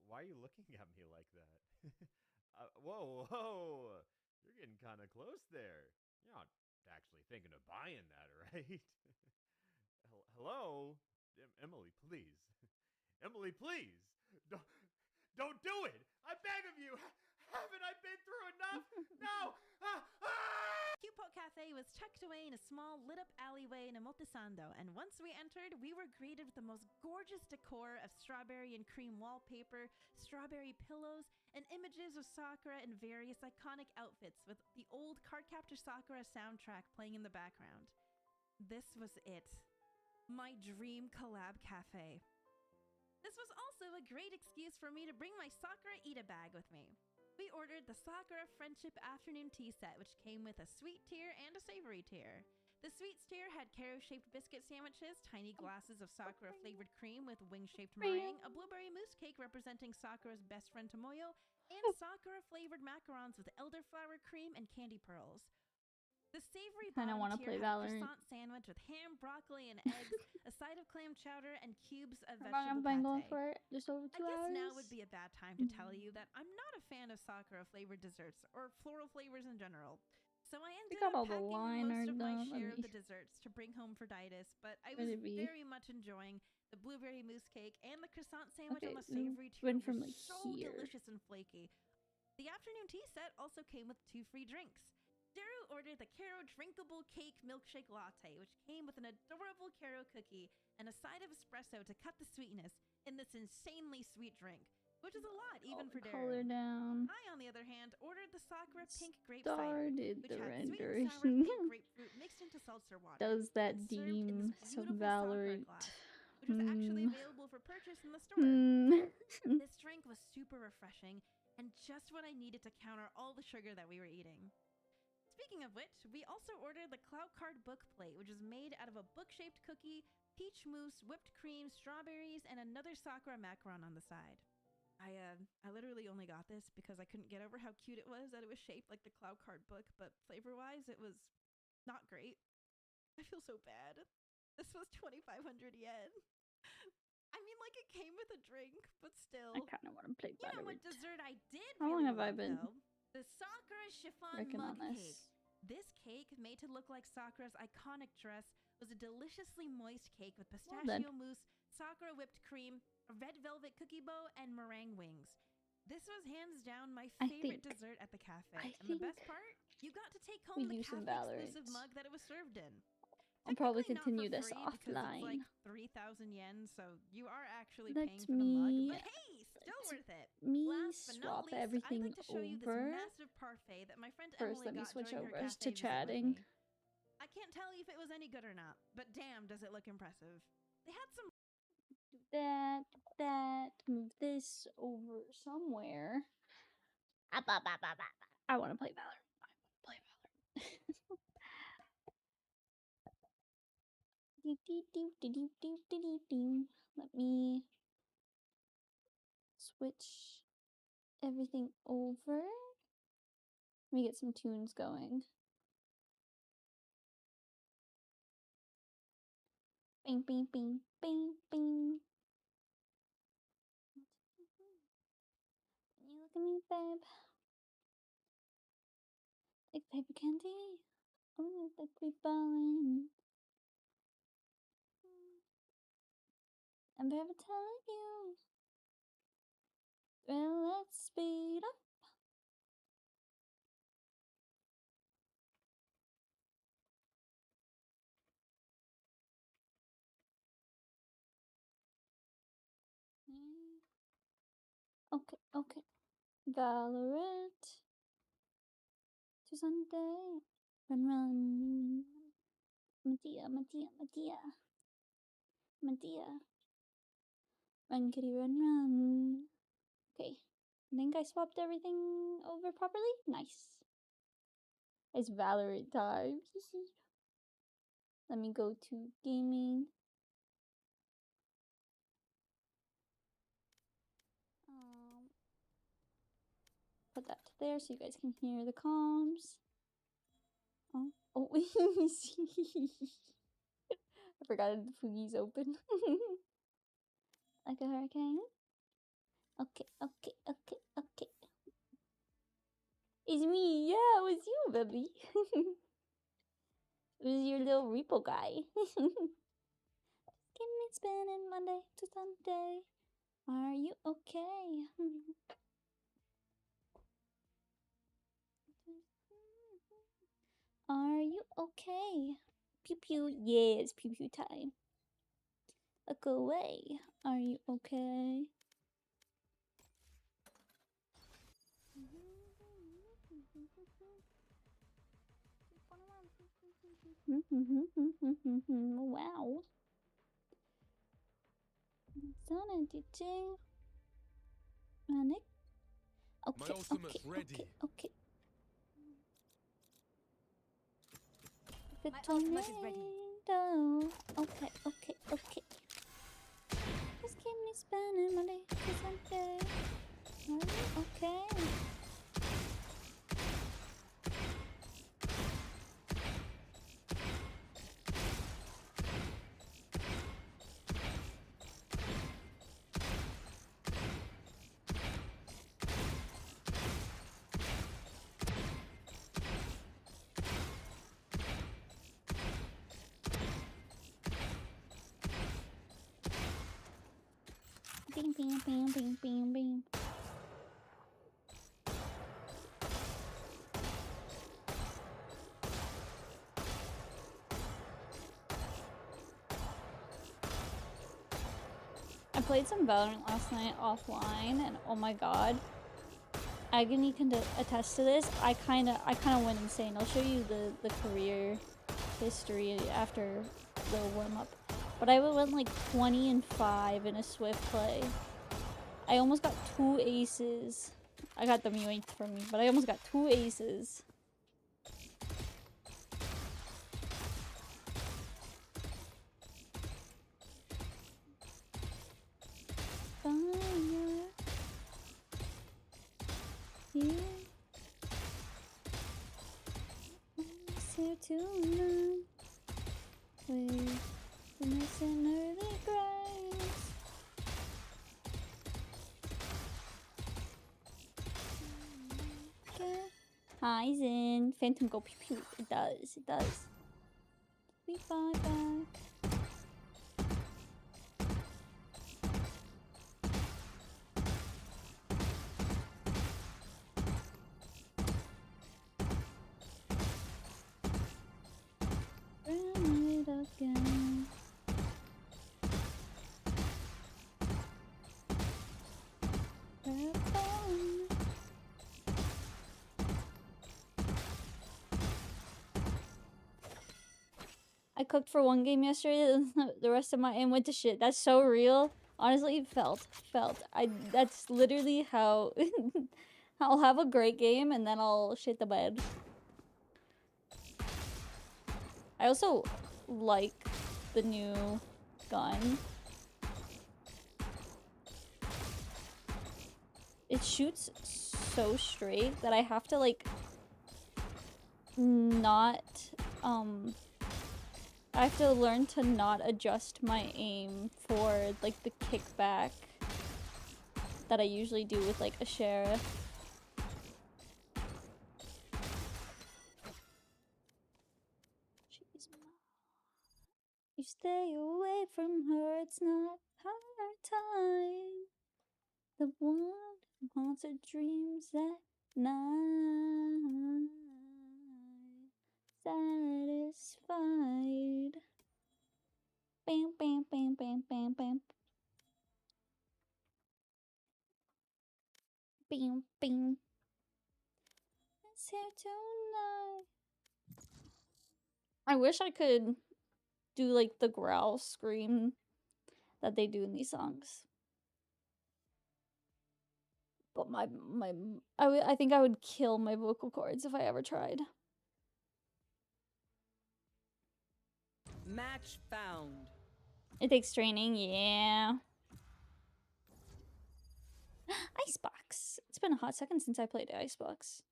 Why are you looking at me like that? Whoa! You're getting kind of close there. You're not actually thinking of buying that, right? Hello? Emily, please. Emily, please! Don't do it! I beg of you! Haven't I been through enough? No! Q-Pot Cafe was tucked away in a small lit-up alleyway in Omotesando, and once we entered, we were greeted with the most gorgeous decor of strawberry and cream wallpaper, strawberry pillows, and images of Sakura in various iconic outfits with the old Cardcaptor Sakura soundtrack playing in the background. This was it. My dream collab cafe. This was also a great excuse for me to bring my Sakura Ita bag with me. We ordered the Sakura Friendship Afternoon Tea Set, which came with a sweet tier and a savory tier. The sweets tier had Karo-shaped biscuit sandwiches, tiny glasses of Sakura-flavored cream with wing-shaped meringue, a blueberry mousse cake representing Sakura's best friend Tomoyo, and Sakura-flavored macarons with elderflower cream and candy pearls. The savory Kinda bottom wanna tier play had a Valorant. croissant sandwich with ham, broccoli, and eggs, a side of clam chowder, and cubes of How long vegetable have I been going pate. for it? Just over 2 I guess hours? now would be a bad time to tell you that I'm not a fan of Sakura-flavored desserts, or floral flavors in general. So I ended got up all the packing liner most of my done. share Let of me- the desserts to bring home for Ditus, but I Would was it be- very much enjoying the blueberry mousse cake and the croissant sandwich Okay, on the savory tier went were from, like, so here. delicious and flaky. The afternoon tea set also came with 2 free drinks. Daru ordered the Karo drinkable cake milkshake latte, which came with an adorable Karo cookie and a side of espresso to cut the sweetness in this insanely sweet drink, which is a lot even for Color Daru. down. I, on the other hand, ordered the Sakura pink grape cider, Started which the had sweet and rendering. sour pink grapefruit mixed into seltzer water. Does that and served in deem this some beautiful Sakura Valorant? glass, which was actually available for purchase in the store. This drink was super refreshing and just what I needed to counter all the sugar that we were eating. Speaking of which, we also ordered the Cloud Card book plate, which is made out of a book-shaped cookie, peach mousse, whipped cream, strawberries, and another Sakura macaron on the side. I literally only got this because I couldn't get over how cute it was that it was shaped like the Cloud Card book, but flavor-wise, it was not great. I feel so bad. This was 2,500 yen. I mean, like, it came with a drink, but still. I kind of want to play You know what Valorant. dessert I did How long really have I love, been though? The Sakura chiffon working mug on cake. this? This cake, made to look like Sakura's iconic dress, was a deliciously moist cake with Well then. pistachio mousse, Sakura whipped cream, a red velvet cookie bow, and meringue wings. This was hands down my I favorite think- dessert at the cafe. I And the best think part, you got to take we home the do some cafe-exclusive Valorant. mug that it was served in. I'll probably Technically not continue for this free because it's like offline. 3,000 yen, so you are actually Let paying for the mug. me- But hey, still let worth it. Me Last but not swap least, I'd everything like to show you this over. massive parfait that my friend First, Emily let me got switch during her over cafe to visit with chatting. me. I can't tell you if it was any good or not, but damn, does it look impressive. They had some Do that, move this over somewhere. I want to play Valorant. Let me switch everything over. Let me get some tunes going. Bing, bing, bing, bing, bing. Can you look at me, babe? Like paper candy? Oh, like we falling. I'm forever telling you. Well, let's speed up. Okay, okay. Valorant. To Sunday. Run, run. Medea, Medea, Medea. Medea. Run, kitty, run, run. Okay. I think I swapped everything over properly. Nice. It's Valorant time. Let me go to gaming. Put that to there so you guys can hear the comms. Oh, oh. I forgot the Fugi's open. Like a hurricane. Okay, okay, okay, okay. It's me. Yeah, it was you, baby. It was your little repo guy. Give me spinning Monday to Sunday. Are you okay? Are you okay? Pew pew. Yes, pew pew time. Look away. Are you okay? Wow. Sana DJ. Manic. Okay, My ultimate's okay, ready. okay, okay. My ultimate is ready. Tornado. Okay, okay, okay. Just keep me spinning Monday to Sunday. Are you okay? Bing, bing, bing, bing, bing, bing. I played some Valorant last night offline, and oh my god, Agony can attest to this. I kind of went insane. I'll show you the career history after the warm up. But I went like 20-5 in a Swift play. I almost got 2 aces. I got them yoinked from me, but I almost got 2 aces. Fire. Yeah. It's here tonight. With the nice and early grace. Okay. Hi, Zen. Phantom go pew pew. It does. It does. We fight back. Run it again. I cooked for 1 game yesterday, the rest of my aim went to shit. That's so real. Honestly, felt. That's literally how I'll have a great game and then I'll shit the bed. I also like the new gun. It shoots so straight that I have to like not I have to learn to not adjust my aim for like the kickback that I usually do with like a sheriff. She's you stay away from her, it's not her time. The one who haunts her dreams at night. Satisfied. Bam, bam, bam, bam, bam, bam. bing, bing. It's here tonight. I wish I could do like the growl scream that they do in these songs. But I think I would kill my vocal cords if I ever tried. Match found. It takes training, yeah. Icebox. It's been a hot second since I played Icebox.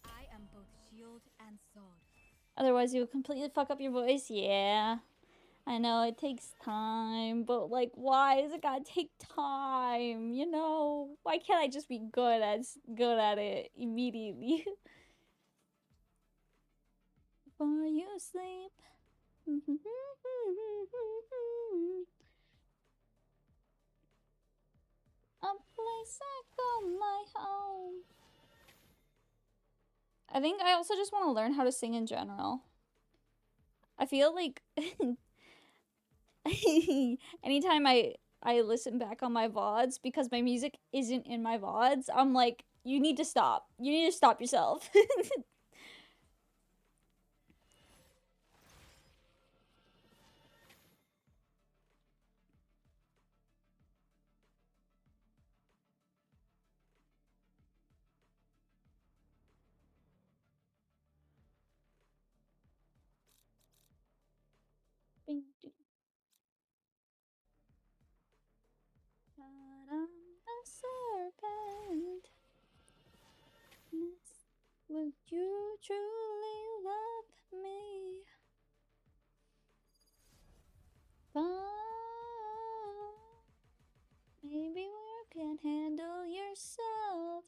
I am both shield and sword. Otherwise, you would completely fuck up your voice. Yeah. I know it takes time, but like, why does it gotta take time? You know, why can't I just be good at it immediately? Before you sleep. A place I call my home. I think I also just want to learn how to sing in general. I feel like anytime I listen back on my VODs, because my music isn't in my VODs, I'm like, you need to stop. You need to stop yourself. Bing, ding. I'm a serpent. Would you truly love me? But maybe you can handle yourself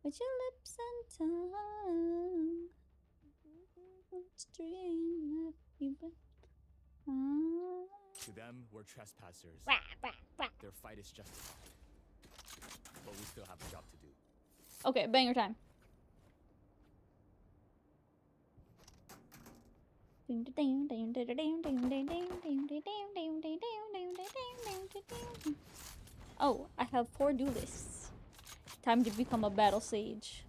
with your lips and tongue. Stream of you, but To them, we're trespassers. Their fight is justified. But we still have a job to do. okay, banger time. Oh, I have 4 duelists. Time to become a battle sage.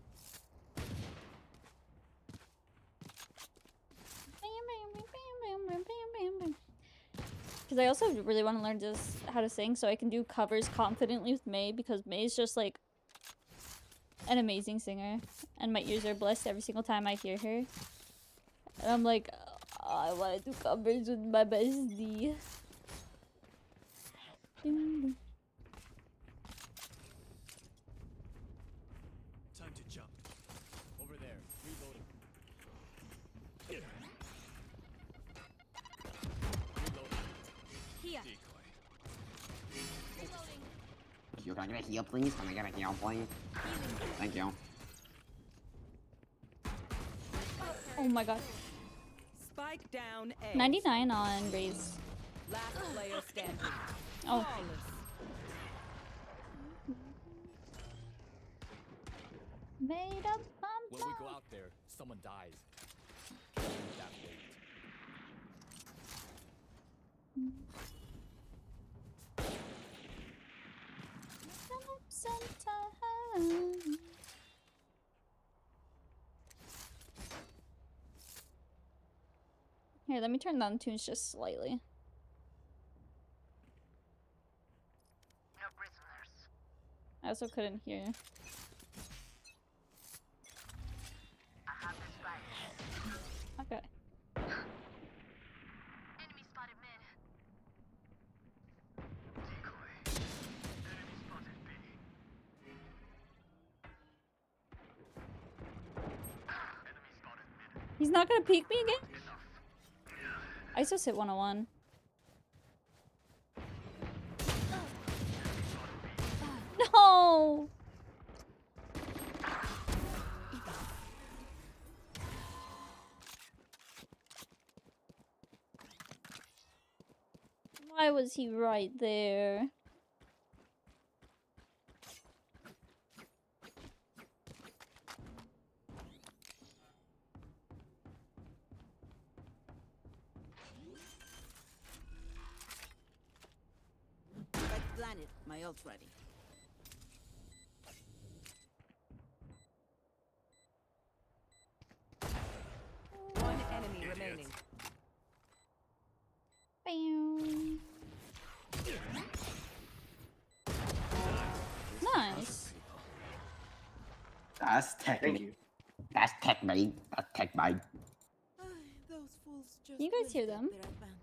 Because I also really want to learn just how to sing so I can do covers confidently with May, because May is just like an amazing singer and my ears are blessed every single time I hear her. And I'm like, oh, I want to do covers with my bestie. Time to jump. Over there, reloading. Reloading. Here. Decoy. You can I get a heal, please? Can I get a heal, please? Thank you. Oh my god. Spike down A. 99 on Raze. Last player standing. Oh. Flawless. Made up When we go out there, someone dies. That late. Here, let me turn down the tunes just slightly. No prisoners. I also couldn't hear. I have this fight. Okay. Enemy spotted mid. Decoy. Enemy spotted B. Enemy spotted mid. He's not gonna peek me again? I just hit 101. No! Why was he right there? Red My ult's ready. One enemy remaining. Bam. Nice. That's tech. Thank you. That's tech, mate. That's tech, mate. Those fools just Can you guys hear them? their advantage.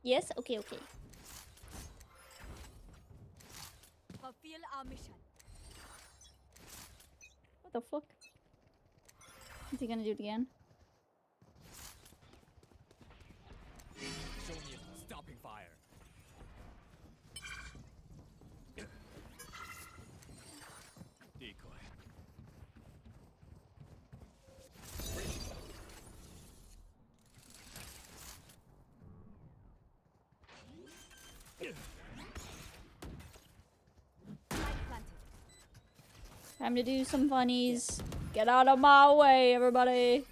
Yes? Okay, okay. Fulfill our mission. What the fuck? Is he gonna do it again? Show me a stopping fire. Decoy. Time to do some funnies. Get out of my way, everybody.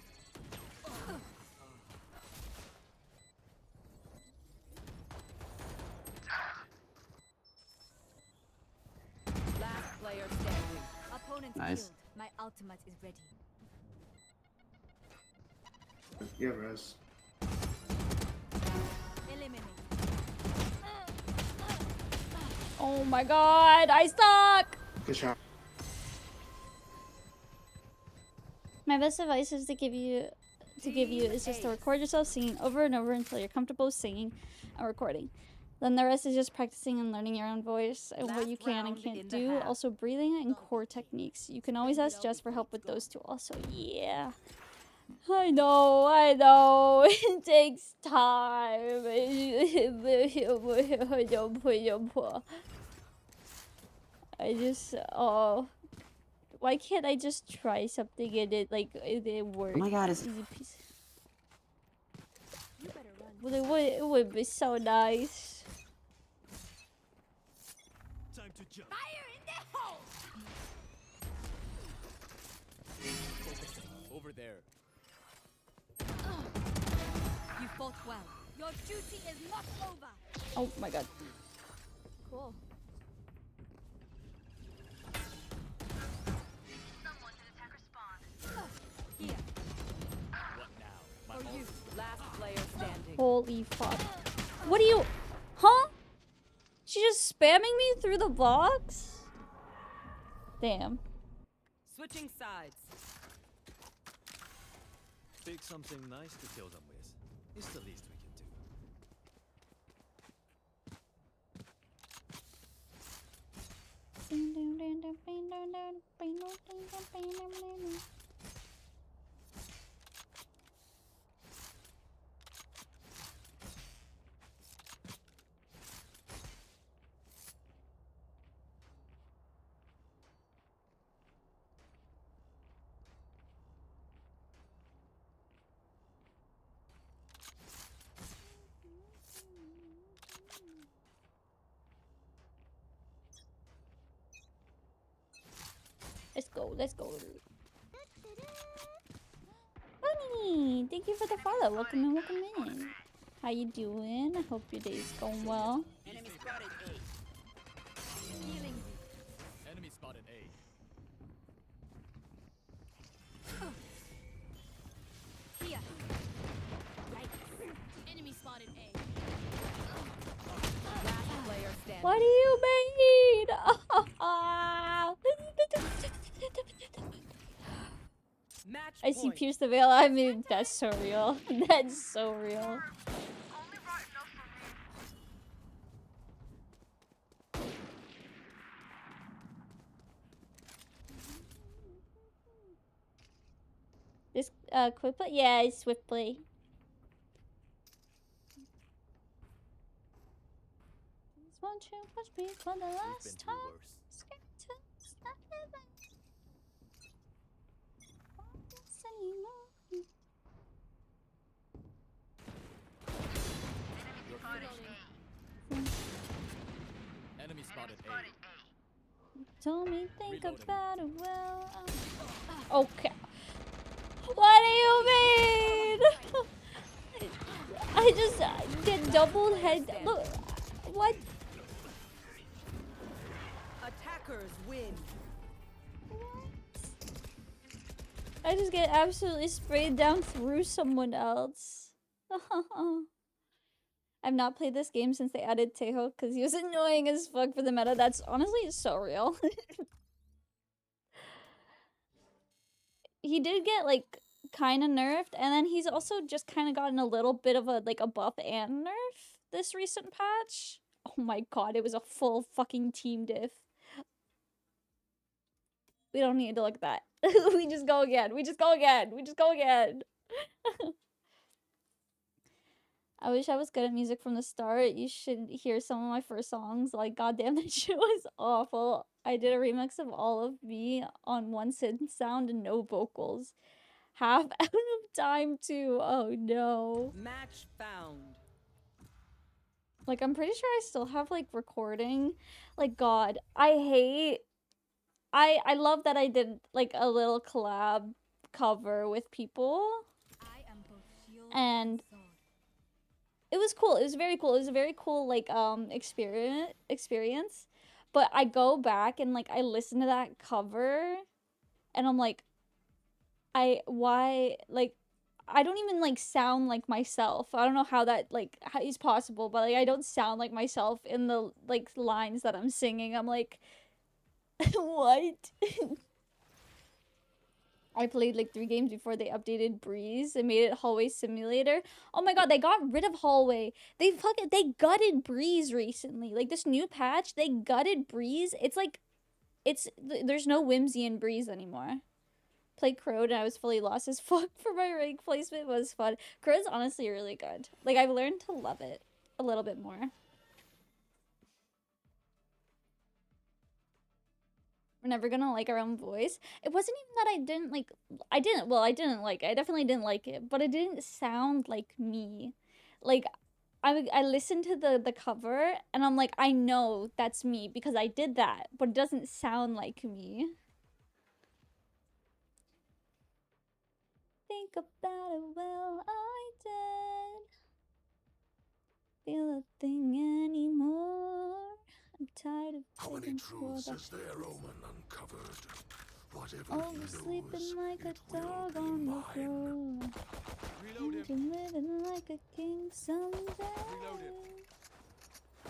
Last player standing. Opponent Nice. killed. My ultimate is ready. Yeah, Rez. Eliminate. Oh my god, I suck! Good shot. My best advice is to give you is just to record yourself singing over and over until you're comfortable singing and recording. Then the rest is just practicing and learning your own voice and what Last you can and round in can't the do. half. Also breathing and core techniques. You can always ask Jess for help with those too. Also, yeah. I know. It takes time. I just, oh. Why can't I just try something and it works? Oh my god, it's... Easy peasy. You better run. Well, it would be so nice. Time to jump. Fire in the hole! Focusing. Over there. You fought well. Your duty is not over. Oh my god. Cool. Here. What now? My For you. Last player standing. Holy fuck. What are you? Huh? She just spamming me through the box? Damn. Switching sides. Pick something nice to kill them with. It's the least we can do. Let's go, let's go. Bunny, thank you for the follow. Welcome in, welcome in. How you doing? I hope your day's going well. Enemy spotted A. Healing. enemy spotted A. Here. Right. Enemy spotted A. Last player standing. What do you mean? Match I see point. Pierce the Veil. I mean, that's so real. That's so real. This quick play? Yeah, it's swift play. Won't you watch me for the We've been last through time? worse. Skeletons, not living. Yes, anymore. You're finished. Spotted A. Told me think Reloading. about it well. Okay. What do you mean? I just get doubled head. Look, what? Attackers win. I just get absolutely sprayed down through someone else. I've not played this game since they added Tejo because he was annoying as fuck for the meta. That's honestly so real. He did get like kind of nerfed, and then he's also just kind of gotten a little bit of a buff and nerf this recent patch. Oh my god, it was a full fucking team diff. We don't need to look at that. We just go again. We just go again. We just go again. I wish I was good at music from the start. You should hear some of my first songs. Like, goddamn, that shit was awful. I did a remix of All of Me on one synth sound and no vocals. Half out of time, too. Oh, no. Match found. Like, I'm pretty sure I still have, like, recording. Like, God, I love that I did, like, a little collab cover with people. And it was cool. It was very cool. It was a very cool, like, experience. But I go back and, like, I listen to that cover, and I'm like, why, like, I don't even, like, sound like myself. I don't know how that, like, how is possible, but, like, I don't sound like myself in the, like, lines that I'm singing. I'm like, what? I played like 3 games before they updated Breeze and made it Hallway Simulator. Oh my god, they got rid of Hallway. They gutted Breeze recently. Like this new patch, they gutted Breeze. It's like, there's no whimsy in Breeze anymore. Played Crowd and I was fully lost as fuck for my rank placement. It was fun. Crowd's honestly really good. Like I've learned to love it a little bit more. We're never gonna like our own voice. It wasn't even that I didn't like, I definitely didn't like it, but it didn't sound like me. Like, I listened to the cover, and I'm like, I know that's me, because I did that, but it doesn't sound like me. Think about it, well, I did. Feel a thing anymore. I'm tired of how many truths is there, Omen, uncovered? Whatever oh, he knows, sleeping like a it will dog be on the mine. floor. Reload I'm him. living like a king someday. Reload him.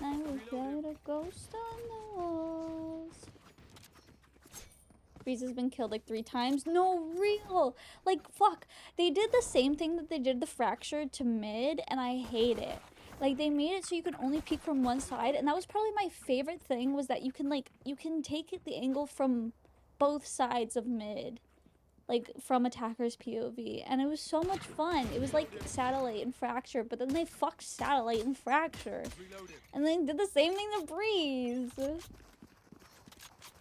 I will Reload get a ghost on the walls. Breeze has been killed like 3 times. No, real. Like, fuck. They did the same thing that they did the Fracture to mid, and I hate it. Like, they made it so you can only peek from one side, and that was probably my favorite thing, was that you can, like, you can take the angle from both sides of mid. Like, from attacker's POV, and it was so much fun. It was like Satellite and Fracture, but then they fucked Satellite and Fracture. And they did the same thing to Breeze.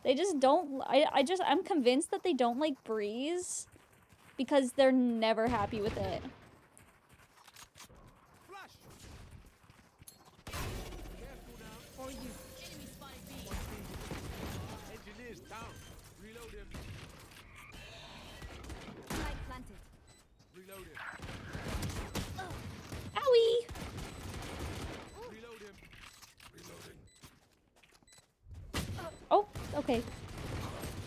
They just don't, I'm convinced that they don't like Breeze because they're never happy with it. Engineer's down. Reload him. Light planted. Reload him. Owie! Reload him. Reloading. Oh, okay.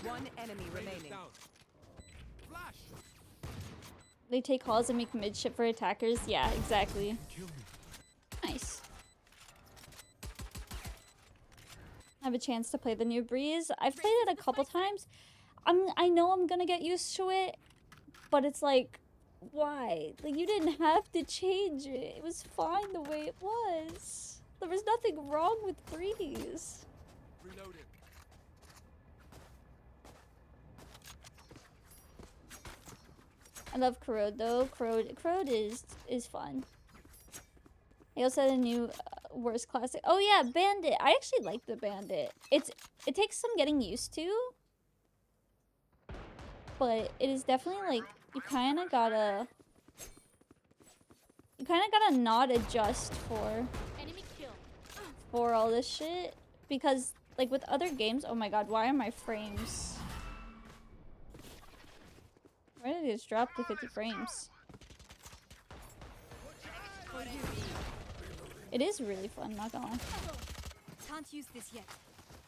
One enemy remaining. Down. Flash. They take calls and make midship for attackers. Yeah, exactly. Nice. I have a chance to play the new Breeze. I've played it a couple times. I know I'm gonna get used to it, but it's like, why? Like, you didn't have to change it. It was fine the way it was. There was nothing wrong with Breeze. Reload him. I love Corrode though. Corrode is fun. They also had a new worst classic. Oh yeah, Bandit. I actually like the Bandit. It takes some getting used to, but it is definitely like you kind of gotta not adjust for all this shit, because like with other games, oh my god, why are my frames? Why did it just drop to 50 frames? It is really fun, not gonna lie. Can't use this yet.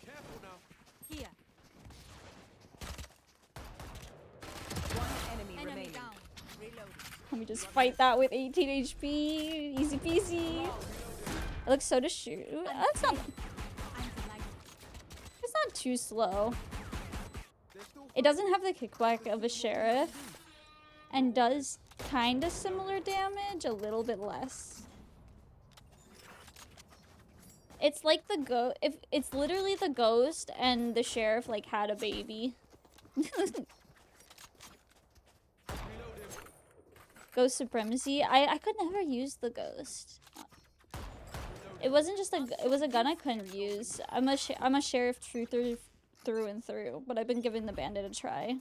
Careful now. Here. One enemy Enemy remaining. down. Reloading. Let me just fight that with 18 HP. Easy peasy. It looks so to shoot. That's not. I'm delighted. It's not too slow. It doesn't have the kickback of a sheriff, and does kind of similar damage, a little bit less. It's like the if it's literally the ghost and the sheriff like had a baby. Ghost supremacy. I could never use the ghost. It wasn't just it was a gun I couldn't use. I'm a sheriff through and through, but I've been giving the bandit a try.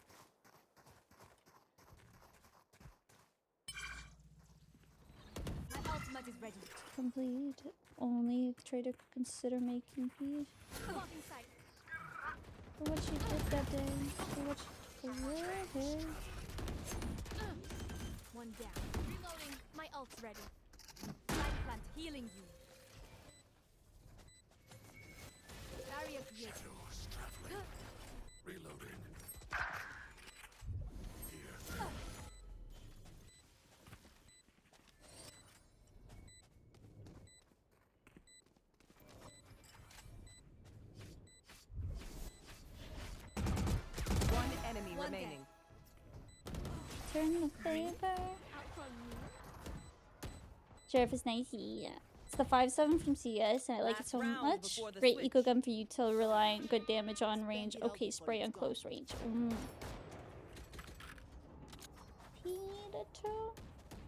My ultimate is ready. Complete. Only if trader could consider making peace. Blocking sight. For what she did that day. For what she did. One down. Reloading. My ult's ready. Light plant healing you. Barrier created. Shadows traveling. Reloading. Here. One enemy remaining. Turn the favor. Sheriff is nice. Yeah. It's the 5.7 from CS, and I like it so much. Great eco gun for util, relying good damage on range. Okay, spray on close range.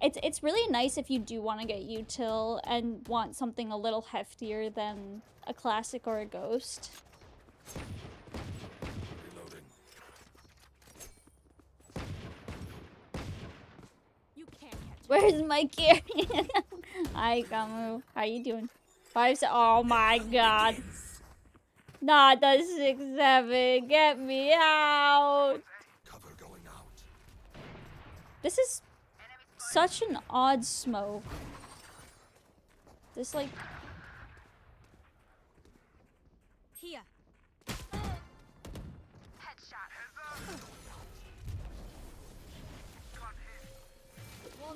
It's really nice if you do want to get util and want something a little heftier than a classic or a ghost. Reloading. You can't catch. Where's my gear? Hi, Gamu. How you doing? 5. Oh my god. Not the 6-7. Get me out. Cover going out. This is such an odd smoke. This like Here.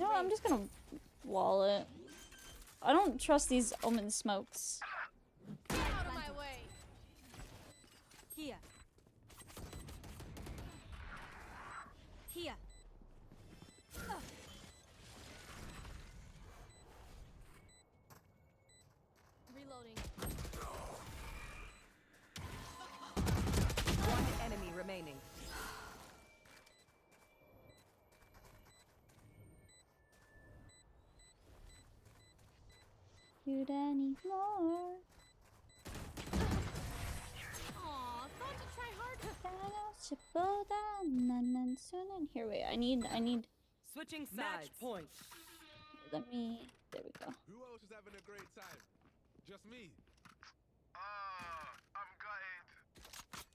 you know what, I'm just gonna wall it. I don't trust these omen smokes. Get out of my way. Here. Here. Reloading. One enemy remaining. You'd anymore. Aw, thought to try harder. Here, wait. I need. Switching sides. Match point. Let me. There we go. Who else is having a great time? Just me. I'm gutted.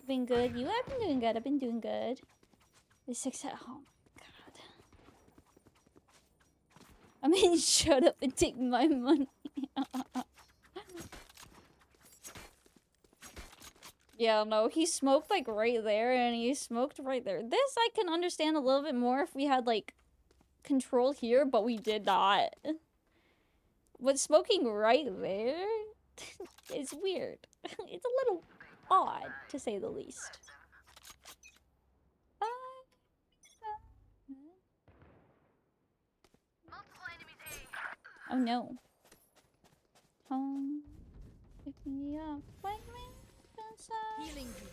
Been good. You have been doing good. I've been doing good. The 6 at home. God. I mean, shut up and take my money. Yeah, no, he smoked like right there, and he smoked right there. This I can understand a little bit more if we had like control here, but we did not. But smoking right there is weird. It's a little odd, to say the least. Oh no. Pick me up. Wake me inside. Healing you.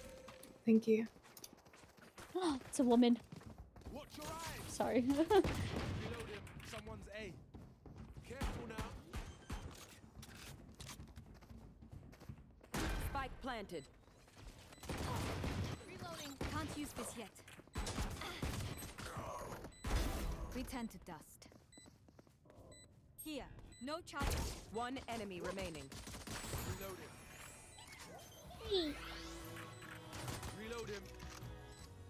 Thank you. Oh, it's a woman. Watch your eyes. Sorry. Reload him. Someone's A. Careful now. Spike planted. Reloading. Can't use this yet. Return to dust. Here. No charge. One enemy remaining. Reloading. Reload him.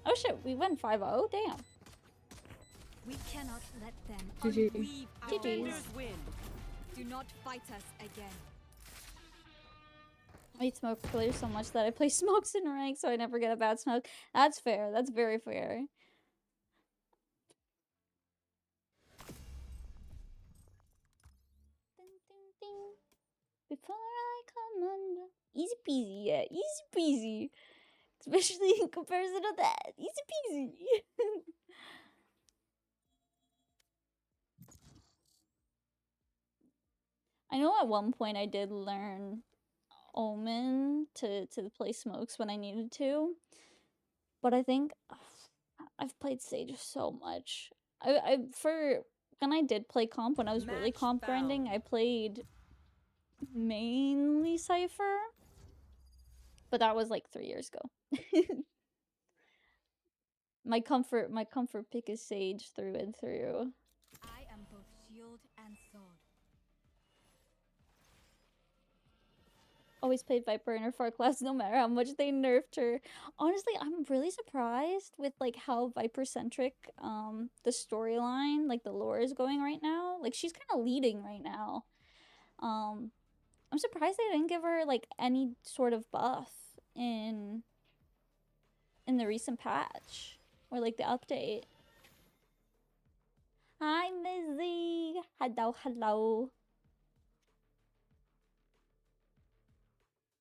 Oh shit, we went 5-0. Damn. We cannot let them GG. unweave our GG's. Defenders win. Do not fight us again. I hate smoke players so much that I play smokes in rank so I never get a bad smoke. That's fair. That's very fair. Ding, ding, ding. Before I come under. Easy peasy, yeah. Easy peasy. Especially in comparison to that. Easy peasy. I know at one point I did learn Omen to play smokes when I needed to. But I think I've played Sage so much. For when I did play comp, when I was really Match comp grinding, found. I played mainly Cypher. But that was like 3 years ago. my comfort pick is Sage through and through. I am both shield and sword. Always played Viper in her far class no matter how much they nerfed her. Honestly, I'm really surprised with like how Viper centric the storyline, like the lore is going right now. Like she's kind of leading right now. I'm surprised they didn't give her like any sort of buff in the recent patch or like the update. Hi Lizzie. Hello.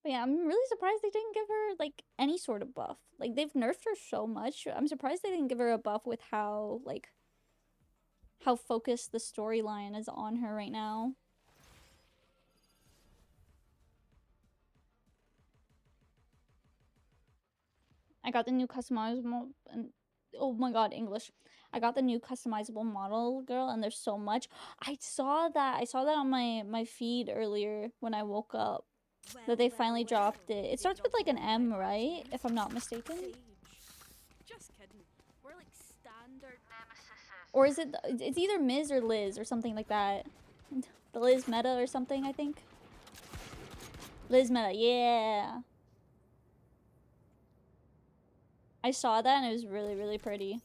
But yeah, I'm really surprised they didn't give her, like, any sort of buff. Like, they've nerfed her so much. I'm surprised they didn't give her a buff with how, like, how focused the storyline is on her right now. I got the new customizable... and oh my god, English. I got the new customizable model, girl, and there's so much. I saw that on my feed earlier when I woke up. That they finally dropped it. It starts with like an M, right? If I'm not mistaken. Just kidding. We're like standard nemesis. Or is it? It's either Ms. or Liz or something like that. The Liz meta or something, I think. Liz meta, yeah. I saw that and it was really, really pretty.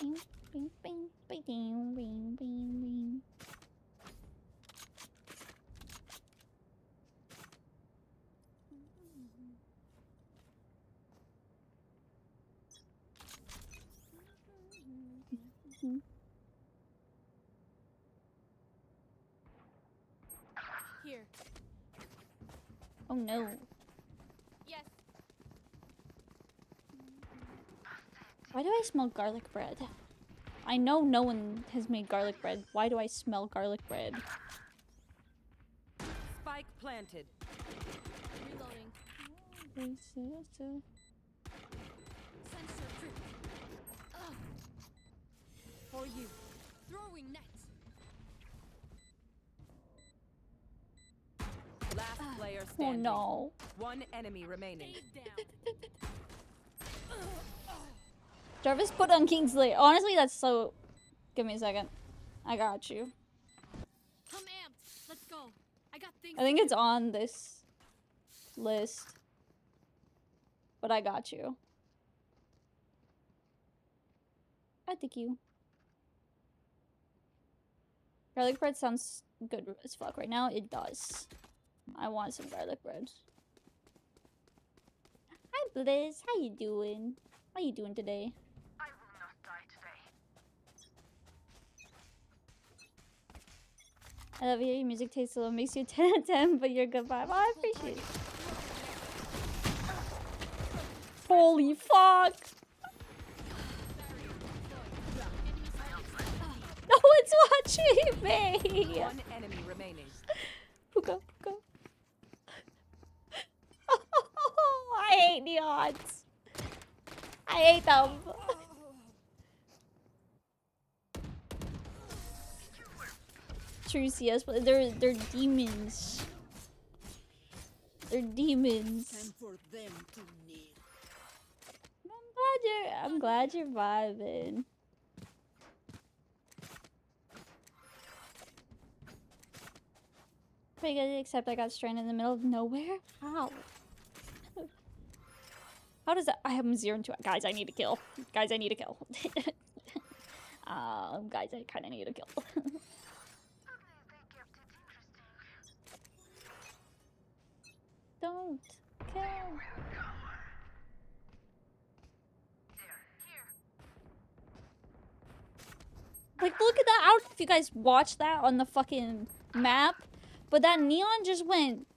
Bing, bing, bing, bing, bing, bing, bing. Here. Oh no. Yes. Why do I smell garlic bread? I know no one has made garlic bread. Why do I smell garlic bread? Spike planted. Reloading. Sensor trip. For you. Throwing net. Last player Oh standing. no. One enemy remaining. Stay down. Jarvis put on Kingsley. Honestly, that's so... Give me a second. I got you. Come amped. Let's go. I got things. I think it's on this list. But I got you. I thank you. Garlic bread sounds good as fuck right now. It does. I want some garlic bread. Hi Blizz, how you doing? How you doing today? I will not die today. I love you. Your music tastes a little makes you 10 out of 10, but you're a good vibe. Oh, I appreciate it. Holy fuck! No one's watching me! One enemy remaining. Hookah, hookah. I hate neons. I hate them. True CS, but they're demons. They're demons. Time for them to kneel. I'm glad you're vibing. Pretty good, except I got stranded in the middle of nowhere. How? How does that? I have 0 and 2. Guys, I need to kill. Guys, I need to kill. Guys, I kind of need to kill. Don't kill. Like, look at that. I don't know if you guys watched that on the fucking map, but that neon just went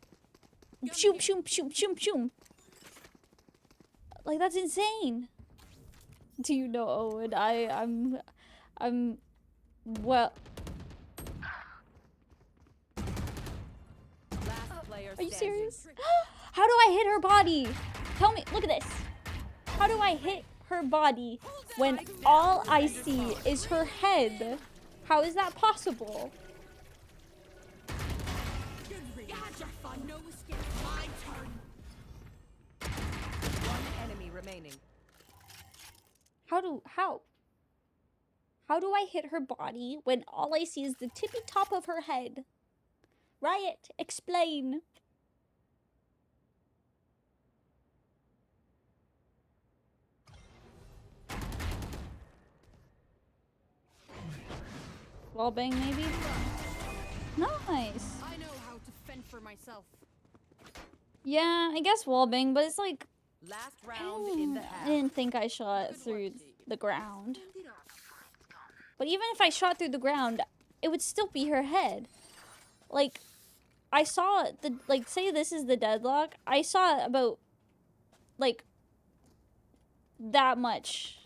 shoom, shoom, shoom, shoom, shoom. Like, that's insane. Do you know Owen? I'm well. Last player Are you standing. serious? How do I hit her body? Tell me. Look at this. How do I hit her body when all I see is her head? How is that possible? One enemy remaining. How do I hit her body when all I see is the tippy top of her head? Riot, explain. Wallbang maybe? Nice. I know how to fend for myself. Yeah, I guess wallbang, but it's like Last round in the I half. didn't think I shot through the ground. But even if I shot through the ground, it would still be her head. Like, I saw the, like, say this is the deadlock. I saw about, like, that much.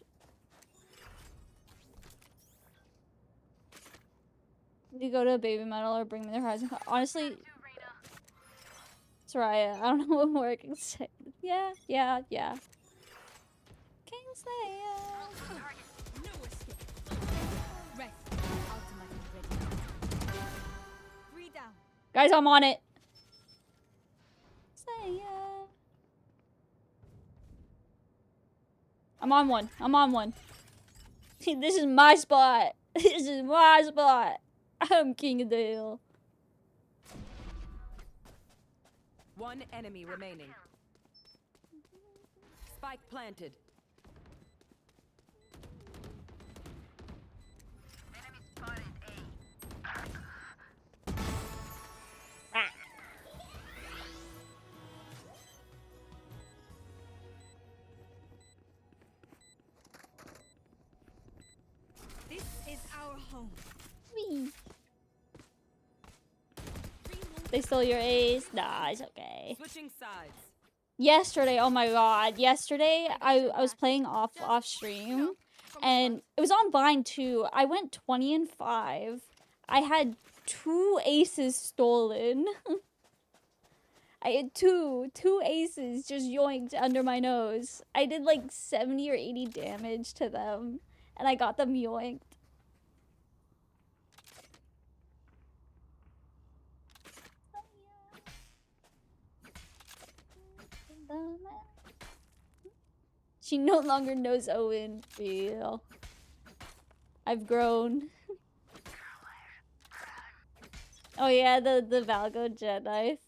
You go to a baby metal or bring me the horizon. Honestly, Soraya, I don't know what more I can say. Yeah. Kingslayer. Guys, I'm on it. Slayer. I'm on one. This is my spot. This is my spot. I'm king of the hill. One enemy remaining. Spike planted. This is our home. Whee. They stole your ace. Nah, it's okay. Switching sides. Yesterday, oh my god. Yesterday, I was playing off stream. And it was on Vine too. I went 20 and 5. I had 2 aces stolen. I had two aces just yoinked under my nose. I did like 70 or 80 damage to them. And I got them yoinked. She no longer knows Owen. Feel. I've grown. Oh yeah, the Valgo jet knife.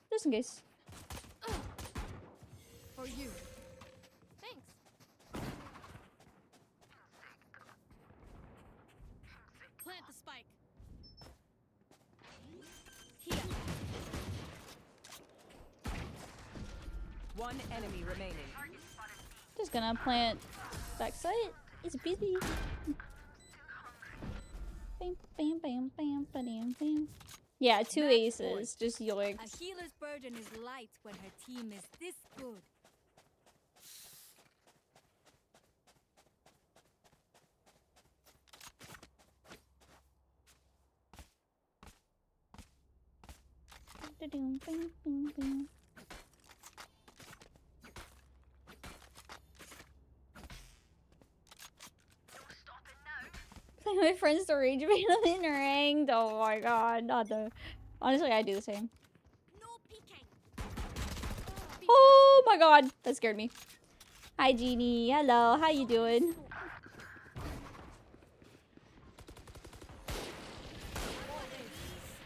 Just in case. For you. Thanks. Plant the spike. Here. One enemy remaining. Just gonna plant backside. It's busy. Bam, bam, bam, bam, bam, bam. Yeah, 2 aces. Just yoinked. A healer's burden is light when her team is this good. Bam, bam, bam. Play my friends to rage bait them in ranked. Oh my god, not the. Honestly, I do the same. No peeking. Oh my god, that scared me. Hi, Jeannie. Hello. How you doing?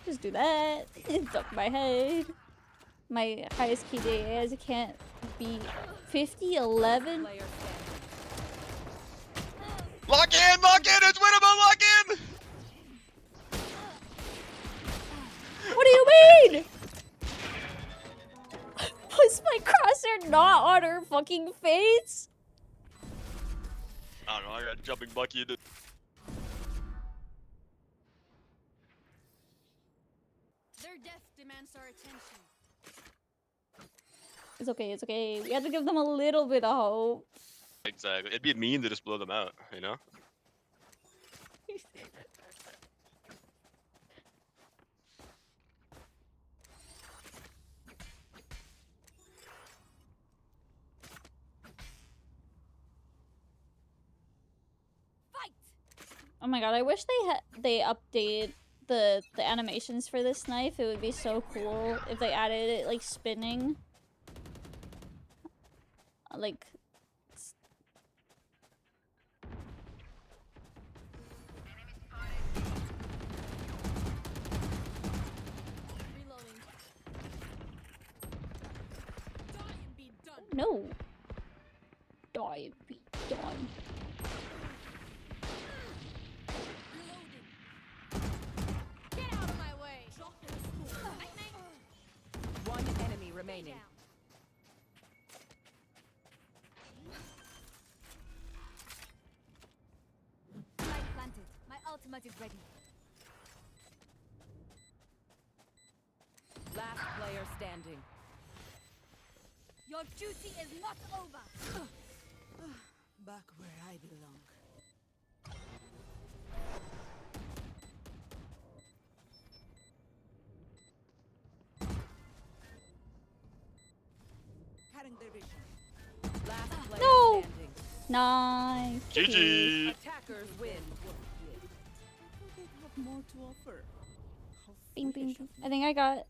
Just do that. Duck my head. My highest KDA is I can't beat 50, 11. Lock in! Lock in! It's winnable! Lock in! What do you mean? Was my crosshair not on her fucking face? I don't know, I got jumping Bucky into... Their death demands our attention. It's okay, it's okay. We have to give them a little bit of hope. Exactly. It'd be mean to just blow them out, you know? Oh my god, I wish they update the animations for this knife. It would be so cool if they added it like spinning. Like Reloading. no. Die and be done. Get out of my way. One enemy remaining. Light planted. My ultimate is ready. Last player standing. Your duty is not over. Back where I belong. Cutting their vision. Last player No! standing. Nice. GG! Attackers win. They have more to offer. How Bing, bing, foolish bing. of I think I got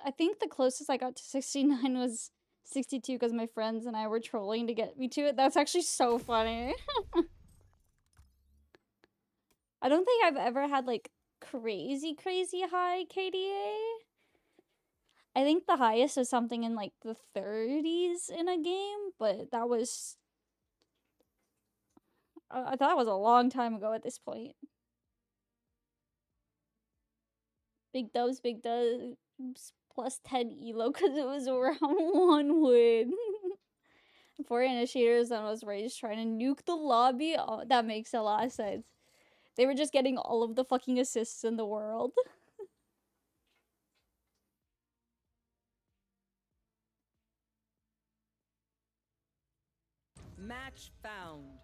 I think the closest I got to 69 was 62 because my friends and I were trolling to get me to it. That's actually so funny. I don't think I've ever had like crazy high KDA. I think the highest was something in like the 30s in a game, but that was I thought it was a long time ago at this point. Big dubs, plus 10 elo because it was around 1 win. 4 initiators and was Rage trying to nuke the lobby. Oh, that makes a lot of sense. They were just getting all of the fucking assists in the world. Match found.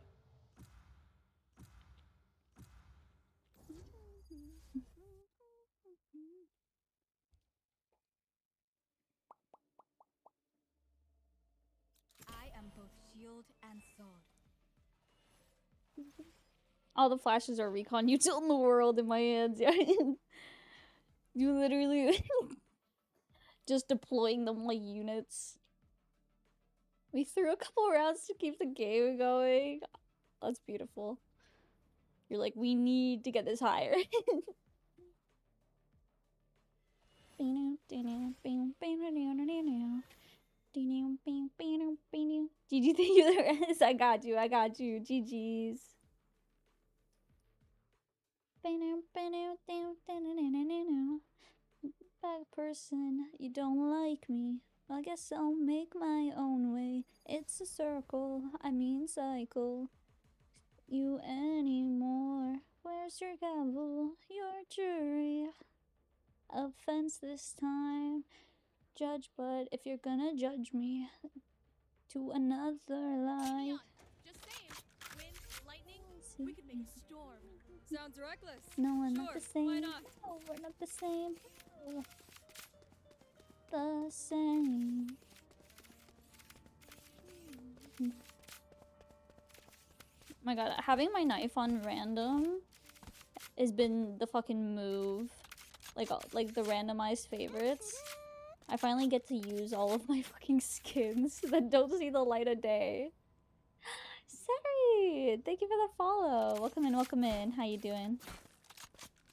I am both shield and sword. All the flashes are recon util in the world in my hands. Yeah. You literally just deploying them like units. We threw a couple rounds to keep the game going. That's beautiful. You're like, we need to get this higher. GG, thank you the rest. I got you. GG's. Bad person, you don't like me. I guess I'll make my own way. It's a circle, I mean cycle. You anymore. Where's your gavel? Your jury. Offense this time. Judge, but if you're gonna judge me to another life. Just saying. Wind, lightning, we could make a storm. Sounds reckless. No, we're not the same. Why not? No, we're not the same. The same. Oh my god, having my knife on random has been the fucking move. Like the randomized favorites. I finally get to use all of my fucking skins that don't see the light of day. Sorry! Thank you for the follow. Welcome in, welcome in. How you doing?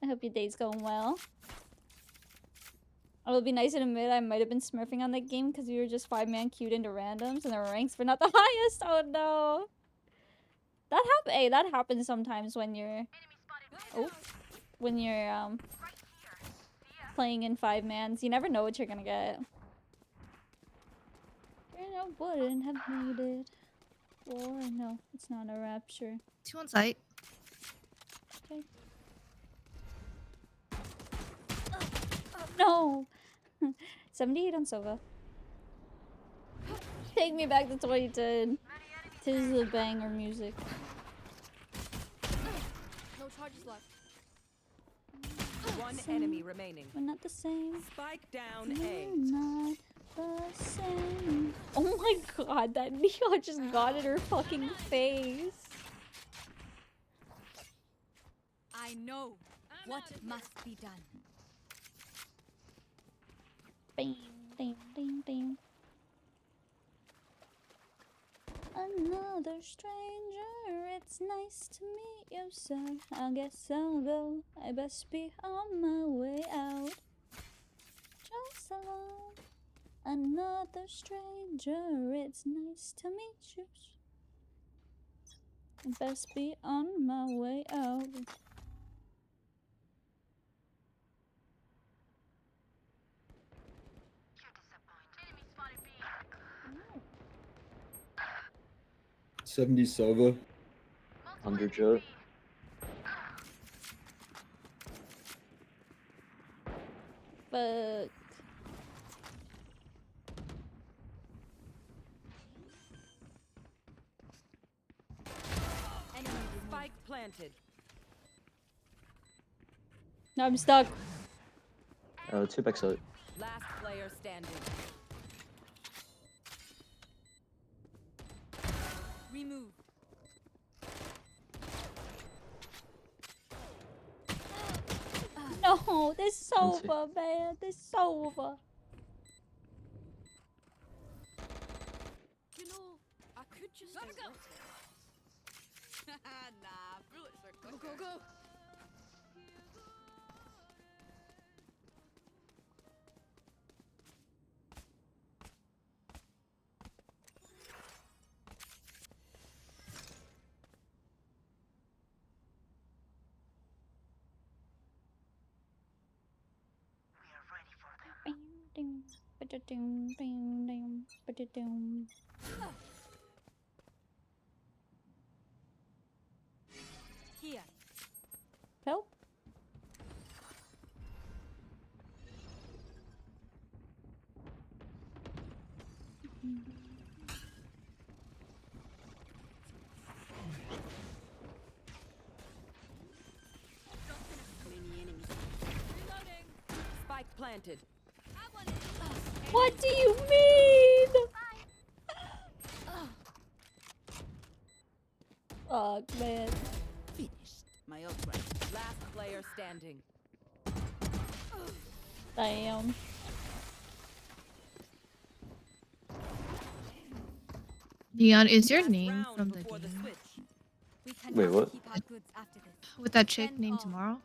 I hope your day's going well. I will be nice and admit I might have been smurfing on that game because we were just 5-man queued into randoms and the ranks were not the highest. Oh no. That happens sometimes when you're playing in 5-mans. You never know what you're gonna get. And I wouldn't have needed. Or no, it's not a rapture. 2 on site. Okay. No! 78 on Sova. Take me back to 2010. Tis the banger music. No charges left. One enemy remaining. We're not the same. Spike down A. We're not the same. Oh my god, that Neo just got in her fucking face. I know what must be done. Bing, ding, ding, ding. Another stranger, it's nice to meet you, sir. I guess I'll go. I best be on my way out. Just alone. Another stranger, it's nice to meet you. I best be on my way out. Oh. 70 Sova. 100 Jet. Fuck. Spike planted. No, I'm stuck. 2 backside. Last player standing. Remove. No, this Sova, man. This Sova. You know, I could just let go. Nah, bullets are quicker. Go, go, go. Bing, ding, ba-da-ding, bing, ding, ba-da-ding. Here. Help. Spike planted. What do you mean? Fuck, man. Finished. My ult right. Last player standing. Damn. Dion, is your name Round from the before game? switch. We can Wait, what? keep our goods after this. With that chick named Tomorrow?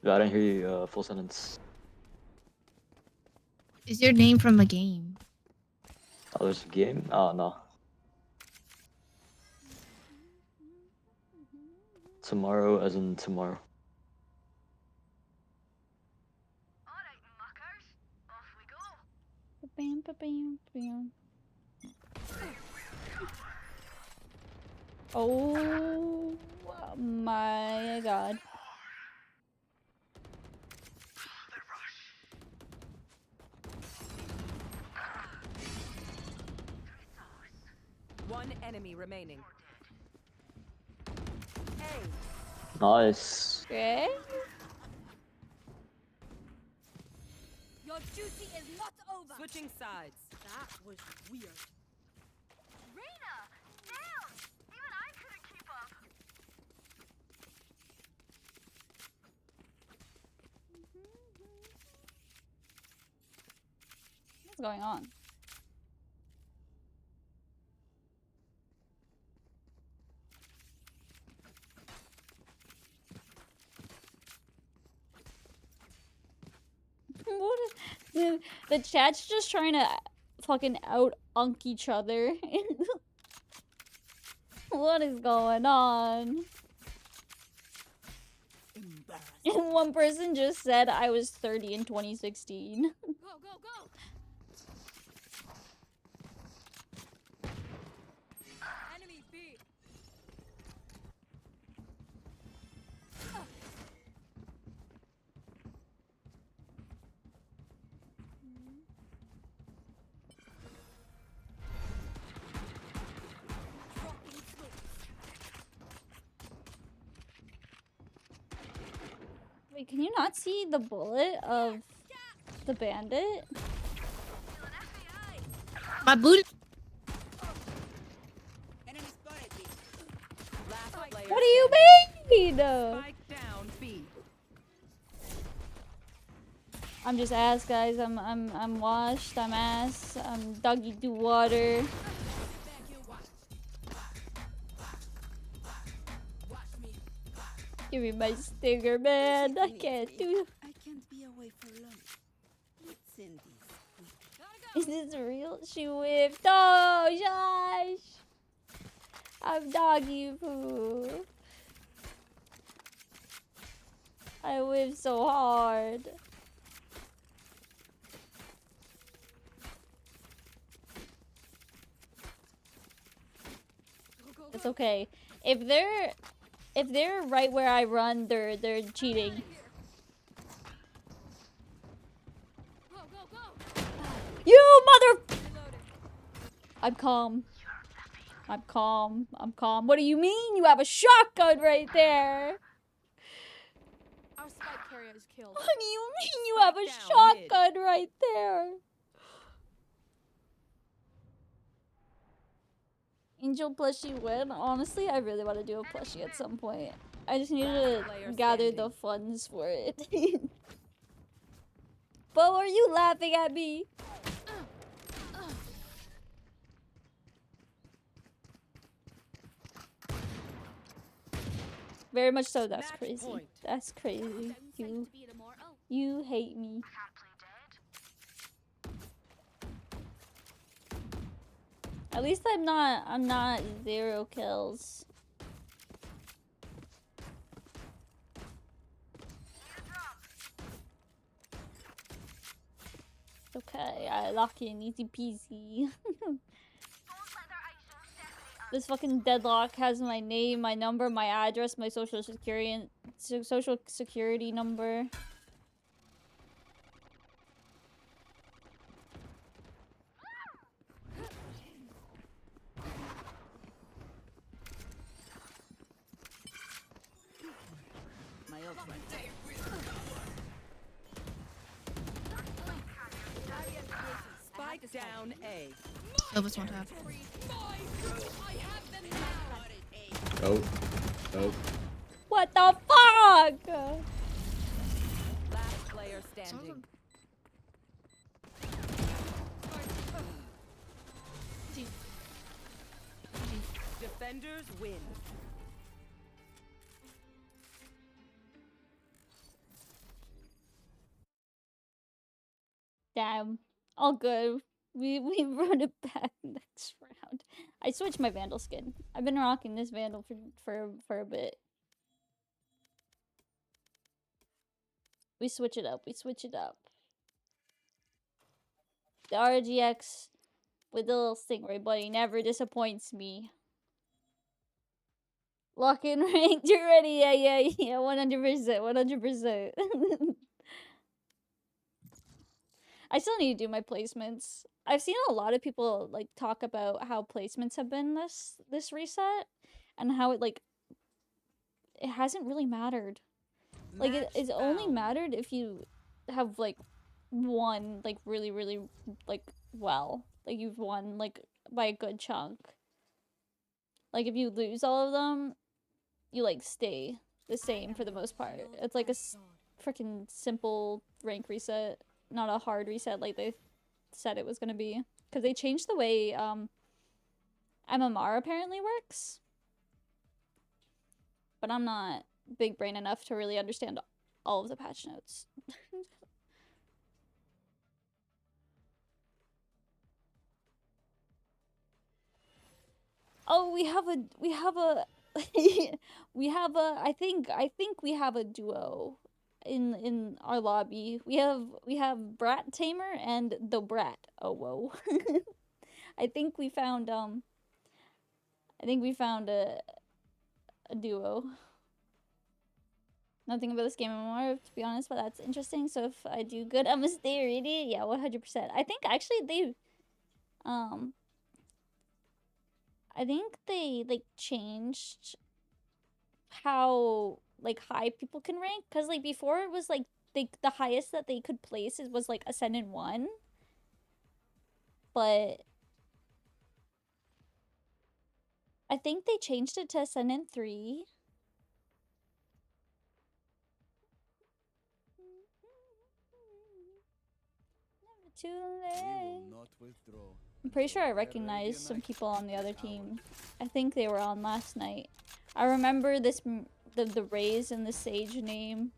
I didn't hear you full sentence. Is your name from a game? Oh, there's a game? Oh, no. Tomorrow as in tomorrow. Ba-bam, ba-bam, ba-bam. Oh my god. One enemy remaining. Hey. Nice. Okay. Your duty is not over. Switching sides. That was weird. Reyna, down! Even I couldn't keep up. going on? What is, the chat's just trying to fucking out-unk each other. What is going on? And one person just said I was 30 in 2016. Go, go, go! Enemy B. Wait, can you not see the bullet of the bandit? My booty. What do you mean? Spike down B. I'm just ass, guys. I'm washed. I'm ass. I'm doggy do water. Give me my stinger, man. I can't do. I can't be away for long. Let's send Is this real? She whipped. Oh, Josh. I'm doggy poo. I whipped so hard. It's okay. If they're right where I run, they're cheating. You mother! I'm calm. I'm calm. I'm calm. What do you mean? You have a shotgun right there. Our spike carrier is killed. What do you mean you have a shotgun right there? Angel plushie win? Honestly, I really want to do a plushie at some point. I just need to gather the funds for it. Bo, are you laughing at me? Very much so. That's crazy. That's crazy. You hate me. At least I'm not 0 kills. Okay, I lock in easy peasy. This fucking deadlock has my name, my number, my address, my social security number. My ultimate. Spike down A. Elvis won't have. Oh. Oh. What the fuck? Last player standing. Defenders win. Damn. All good. We run it back next round. I switched my Vandal skin. I've been rocking this Vandal for a bit. We switch it up. We switch it up. The RGX with the little stingray buddy never disappoints me. Lock in ranked. You're ready. Yeah. 100%. 100%. I still need to do my placements. I've seen a lot of people like talk about how placements have been this reset and how it hasn't really mattered. Like it's only mattered if you have like won like really like well. Like you've won like by a good chunk. Like if you lose all of them, you like stay the same for the most part. It's like a freaking simple rank reset, not a hard reset like they said it was gonna be, because they changed the way MMR apparently works. But I'm not big brain enough to really understand all of the patch notes. Oh, we have a I think we have a duo in our lobby. We have Brat Tamer and the Brat. Oh whoa. I think we found a duo. Nothing about this game anymore, to be honest, but that's interesting. So if I do good, I'm gonna stay ready. Yeah, 100%. I think actually they I think they like changed how like high people can rank, because like before it was like the highest that they could place was like Ascendant 1, but I think they changed it to Ascendant 3. Never too late. I'm pretty sure I recognize some people on the other team. I think they were on last night. I remember this the Raze and the Sage name.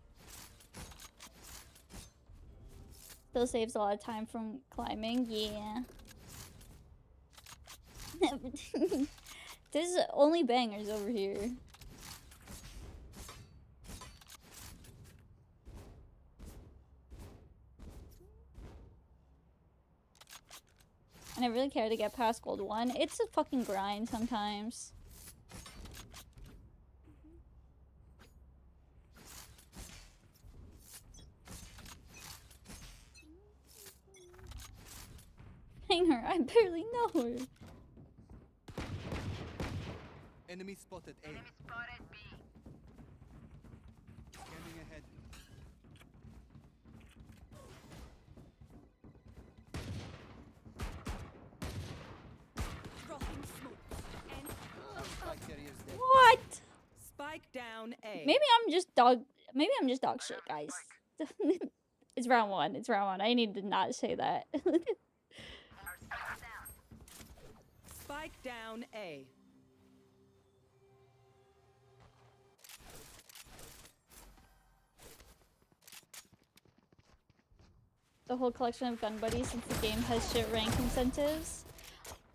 Still saves a lot of time from climbing. Yeah. There's only bangers over here. And I really care to get past Gold 1. It's a fucking grind sometimes. Hang her, I barely know her. Enemy spotted A. Enemy spotted B. Scanning ahead. Dropping smoke. And What? Spike down A. Maybe I'm just dog shit, guys. It's round 1. It's round 1. I need to not say that. Spike down A. The whole collection of gun buddies since the game has shit rank incentives.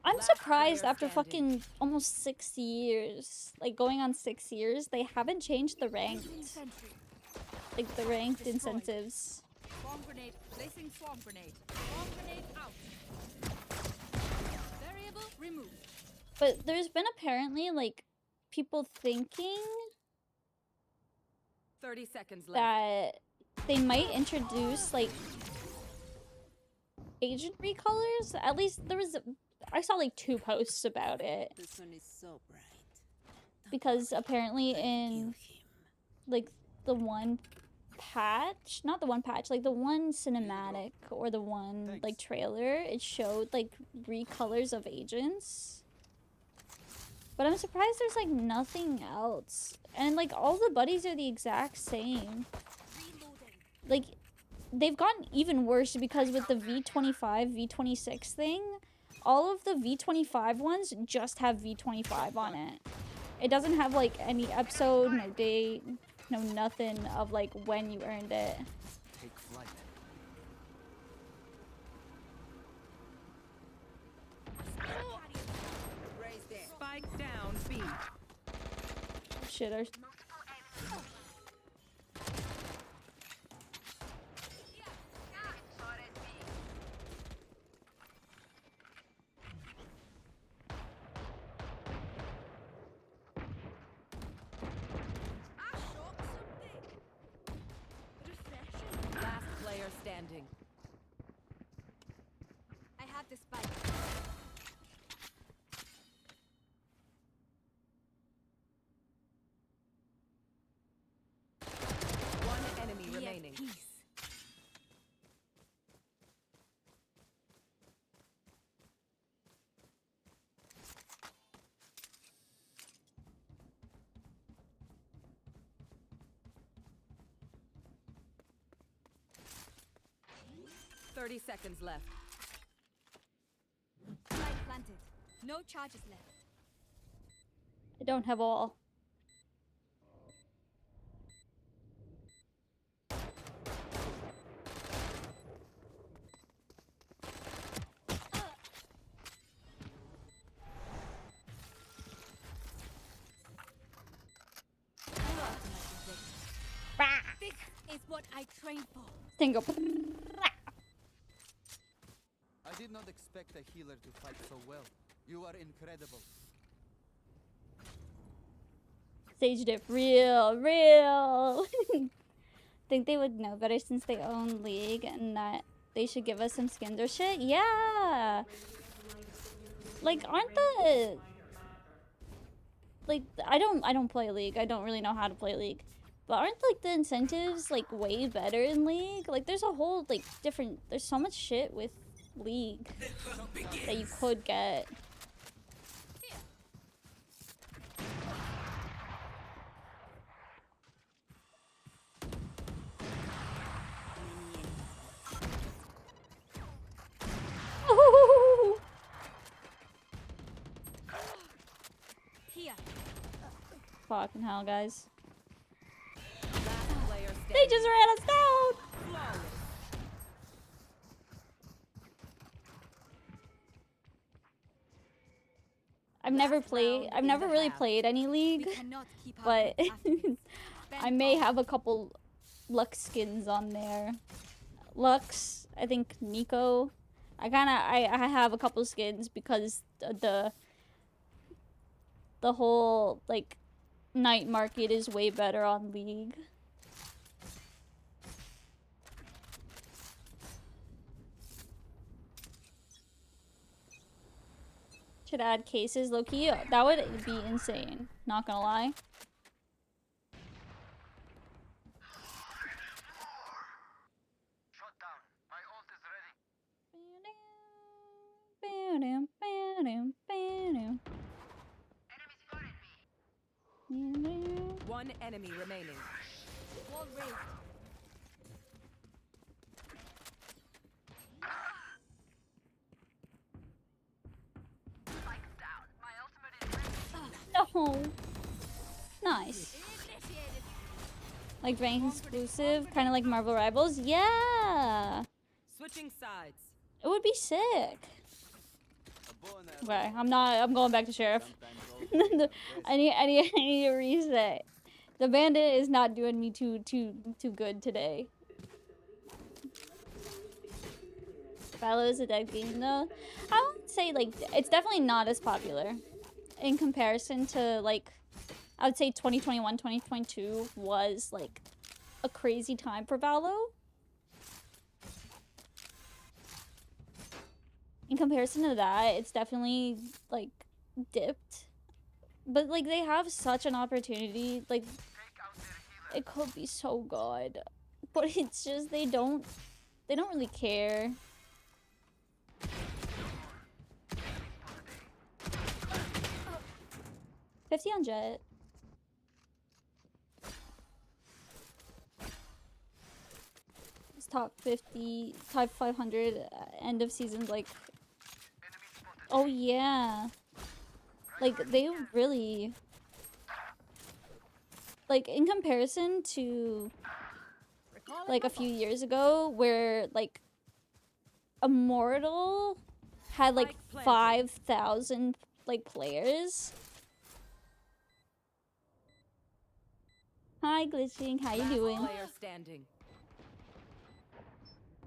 I'm surprised after fucking almost 6 years, like going on 6 years, they haven't changed the ranked, like the ranked incentives. Swarm grenade. Placing swarm grenade. Swarm grenade out. Variable removed. But there's been apparently like people thinking 30 seconds left. that they might introduce like agent recolors. At least I saw like 2 posts about it. This one is so bright. Because apparently in like the one patch, not the one patch, like the one cinematic or the one like trailer, it showed like recolors of agents. But I'm surprised there's like nothing else. And like all the buddies are the exact same. Like they've gotten even worse because with the V25, V26 thing, all of the V25 ones just have V25 on it. It doesn't have like any episode, no date, no nothing of like when you earned it. Take flight. Spike down B. Shit, our Last player standing. I have the spike. One enemy remaining. Peace. .30 seconds left. No charges left. I don't have all. This is what I trained for. Tingle. I did not expect a healer to fight so well. You are incredible. Sage dip, real. Think they would know better since they own League and that they should give us some skins or shit? Yeah. Like, aren't the... Like, I don't play League. I don't really know how to play League. But aren't, like, the incentives, like, way better in League? Like, there's a whole, like, different... There's so much shit with League that you could get. Here. Fucking hell, guys. Last player standing. They just ran us down! Flawless. I've never really played any League, but I may have a couple Lux skins on there. Lux, I think Nico. I have a couple skins because the whole, like, night market is way better on League. Should add cases, low-key. That would be insane. Not gonna lie. One enemy remaining. Wall raised. No. Nice. Like rank exclusive, kind of like Marvel Rivals. Yeah. Switching sides. It would be sick. Okay, I'm going back to Sheriff. I need to reset. The Bandit is not doing me too good today. Fallow is a dead game though. I would say, like, it's definitely not as popular in comparison to, like, I would say 2021, 2022 was, like, a crazy time for Fallow. In comparison to that, it's definitely, like, dipped. But, like, they have such an opportunity. Like, it could be so good. But it's just, they don't really care. $50 on Jet. It's top 50, top 500 end of season, like... Oh yeah. Like, they really... Like, in comparison to, like, a few years ago, where, like, Immortal had, like, 5,000, like, players. Hi, Glitching. How you doing? Player standing.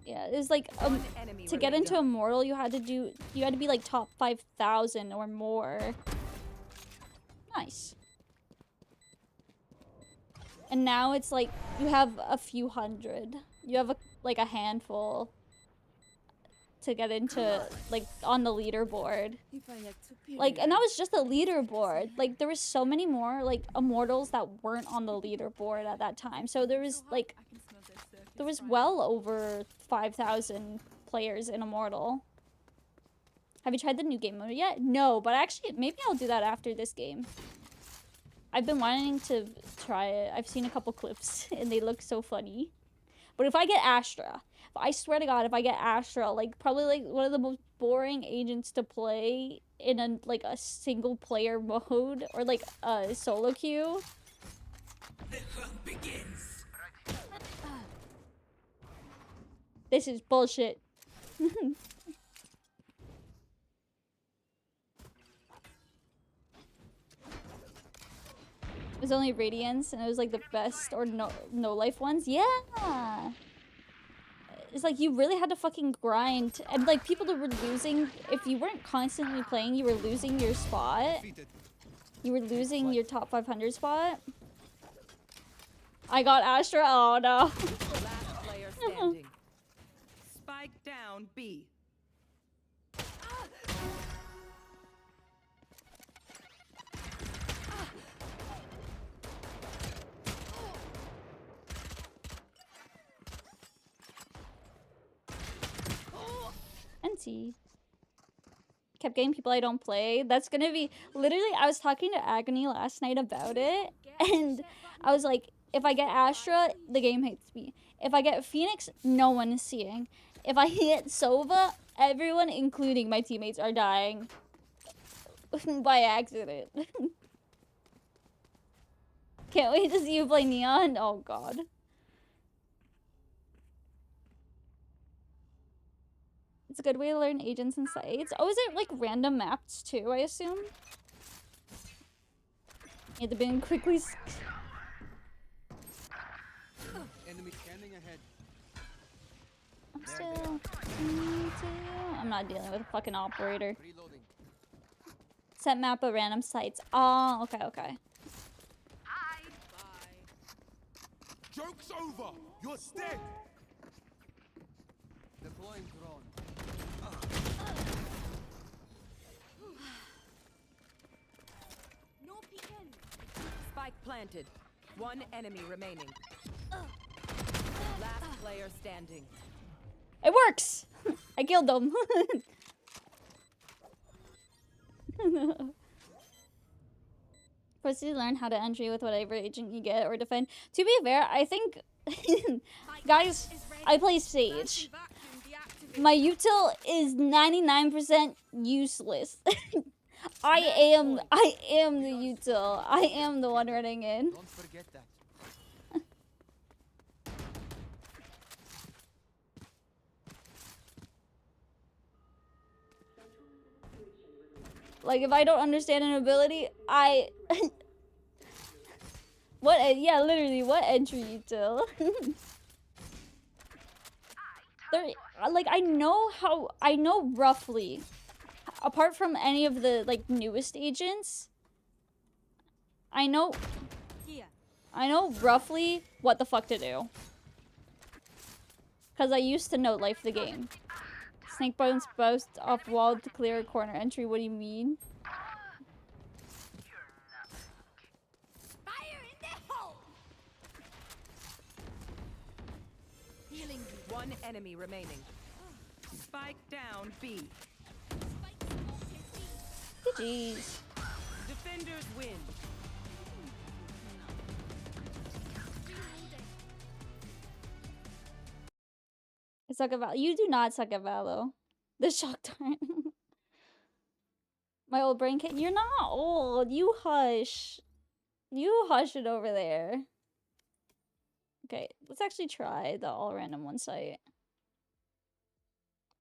Yeah, it was like, to get into Immortal, you had to be, like, top 5,000 or more. Nice. And now it's like, you have a few hundred. You have, like, a handful to get into, like, on the leaderboard. Like, and that was just the leaderboard. Like, there was so many more, like, Immortals that weren't on the leaderboard at that time. So there was, like, there was well over 5,000 players in Immortal. Have you tried the new game mode yet? No, but actually, maybe I'll do that after this game. I've been wanting to try it. I've seen a couple clips, and they look so funny. But if I get Astra, I swear to God, if I get Astra, like probably like one of the most boring agents to play in a like a single player mode or like a solo queue. The hunt begins. This is bullshit. It was only Radiance, and it was like the best or no life ones. Yeah, it's like you really had to fucking grind, and like people that were losing. If you weren't constantly playing, you were losing your spot. You were losing your top 500 spot. I got Astra. Oh no. Last player standing. Spike down B. NT. Kept getting people I don't play. That's gonna be literally. I was talking to Agony last night about it, and I was like, if I get Astra, the game hates me. If I get Phoenix, no one is seeing. If I get Sova, everyone, including my teammates, are dying by accident. Can't wait to see you play Neon. Oh god. It's a good way to learn agents and sites. Oh, is it like random maps too, I assume? You have to be quickly. Enemy scanning ahead. I'm not dealing with a fucking operator. Reloading. Set map of random sites. Oh, okay, okay. Joke's over. You're dead. Deploying drone. No peeking. Spike planted. One enemy remaining. Last player standing. It works! I killed them. First, you learn how to entry with whatever agent you get or defend. To be fair, I think, guys, I play Sage. My util is 99% useless. I am the util. I am the one running in. Don't forget that. Like, if I don't understand an ability, what? Yeah, literally, what entry util? Like, I know roughly, apart from any of the, like, newest agents, I know roughly what the fuck to do. Because I used to know life the game. Snake bones boast off wall to clear a corner entry. What do you mean? Fire in the hole. Healing. One enemy remaining. Spike down B. GG's. Defenders win. I suck at Val. You do not suck at Valo. The shock time. My old brain kid. You're not old. You hush. You hush it over there. Okay, let's actually try the all random one site.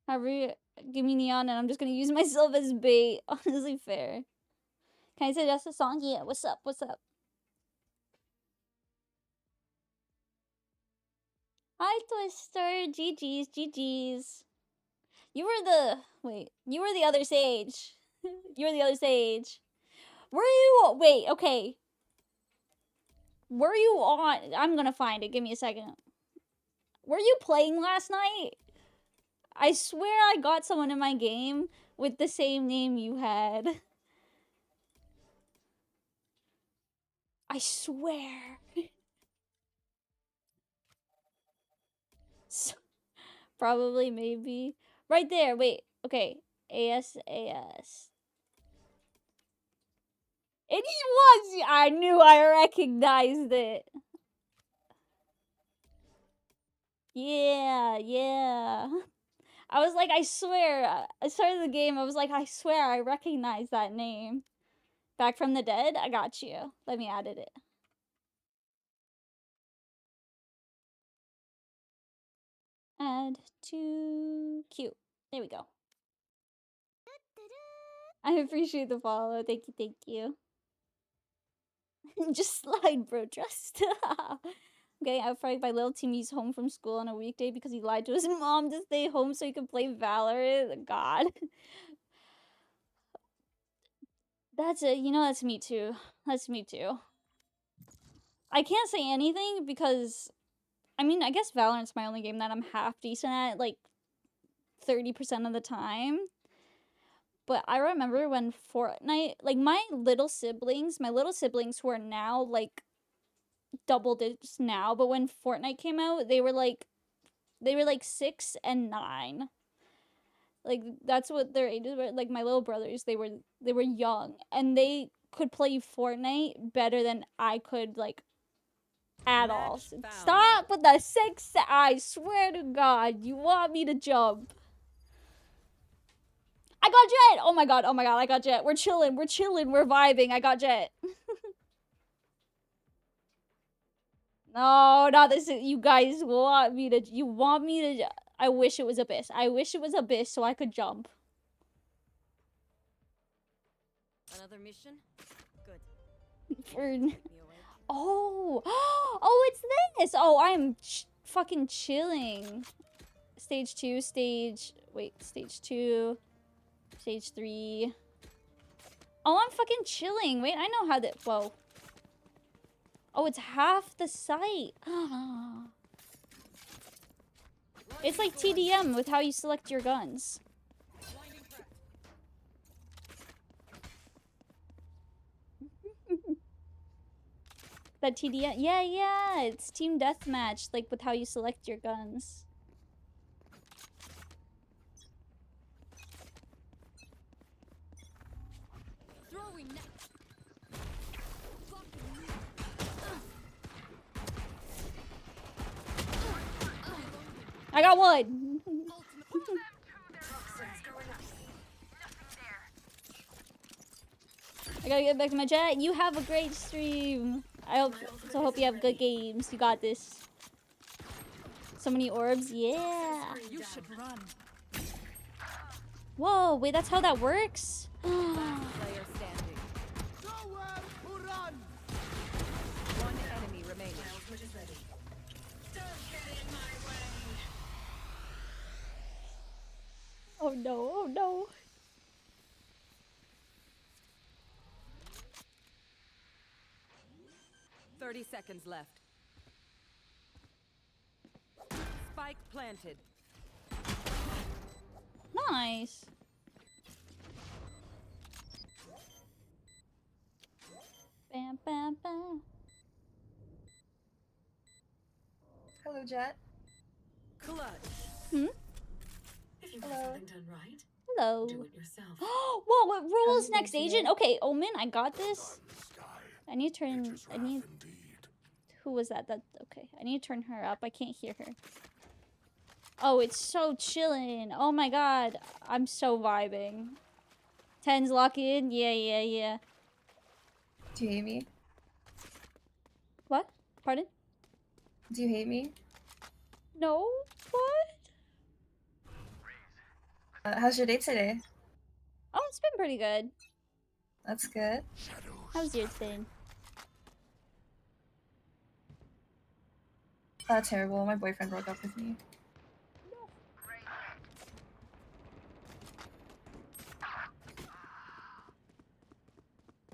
However, give me Neon and I'm just gonna use myself as bait. Honestly fair. Can I suggest a song? Yeah, what's up? What's up? Hi, Twister. GG's, GG's. You were the... Wait. You were the other Sage. You were the other Sage. Were you... Wait, okay. Were you on... I'm gonna find it. Give me a second. Were you playing last night? I swear I got someone in my game with the same name you had. I swear. So, probably, maybe. Right there, wait. Okay. AS. It was! I knew I recognized it. Yeah, yeah. I was like, I swear. I started the game. I was like, I swear I recognize that name. Back from the Dead? I got you. Let me edit it. Add to queue. There we go. I appreciate the follow. Thank you, thank you. Just slide, bro. Trust. I'm getting outfragged by little Timmy's home from school on a weekday because he lied to his mom to stay home so he could play Valorant. God. That's it. You know, that's me too. That's me too. I can't say anything because, I mean, I guess Valorant's my only game that I'm half decent at, like, 30% of the time. But I remember when Fortnite, like, my little siblings who are now, like, double digits now, but when Fortnite came out, they were like 6 and 9. Like, that's what their ages were. Like, my little brothers, they were young, and they could play Fortnite better than I could, like, at all. Stop with the 6. I swear to God, you want me to jump. I got Jet! Oh my god, I got Jet. We're chilling, we're vibing. I got Jet. No, not this. You guys want me to, I wish it was Abyss. I wish it was Abyss so I could jump. Another mission? Good. Oh! Oh, it's this! Oh, I'm fucking chilling. Stage 2, stage 2, stage 3. Oh, I'm fucking chilling. Wait, I know how that, whoa. Oh, it's half the site. It's like TDM with how you select your guns. That TDM, yeah, it's team deathmatch, like with how you select your guns. Throwing net. I got one. I gotta get back to my chat. You have a great stream. I hope you have good games. You got this. So many orbs. Yeah. You should run. Whoa, wait, that's how that works? Player standing. Nowhere to run. One enemy remaining. Oh no, oh no. $30 seconds left. Spike planted. Nice. Bam, bam, bam. Hello, Jet. Clutch. Hmm? If you want something done right, Hello. do it yourself. Whoa, what rules next agent? Okay, Omen, I got this. I need to turn, who was that? Okay, I need to turn her up. I can't hear her. Oh, it's so chillin'. Oh my god, I'm so vibing. 10's lock in. Yeah. Do you hate me? What? Pardon? Do you hate me? No? What? How's your day today? Oh, it's been pretty good. That's good. How's yours been? Terrible. My boyfriend broke up with me.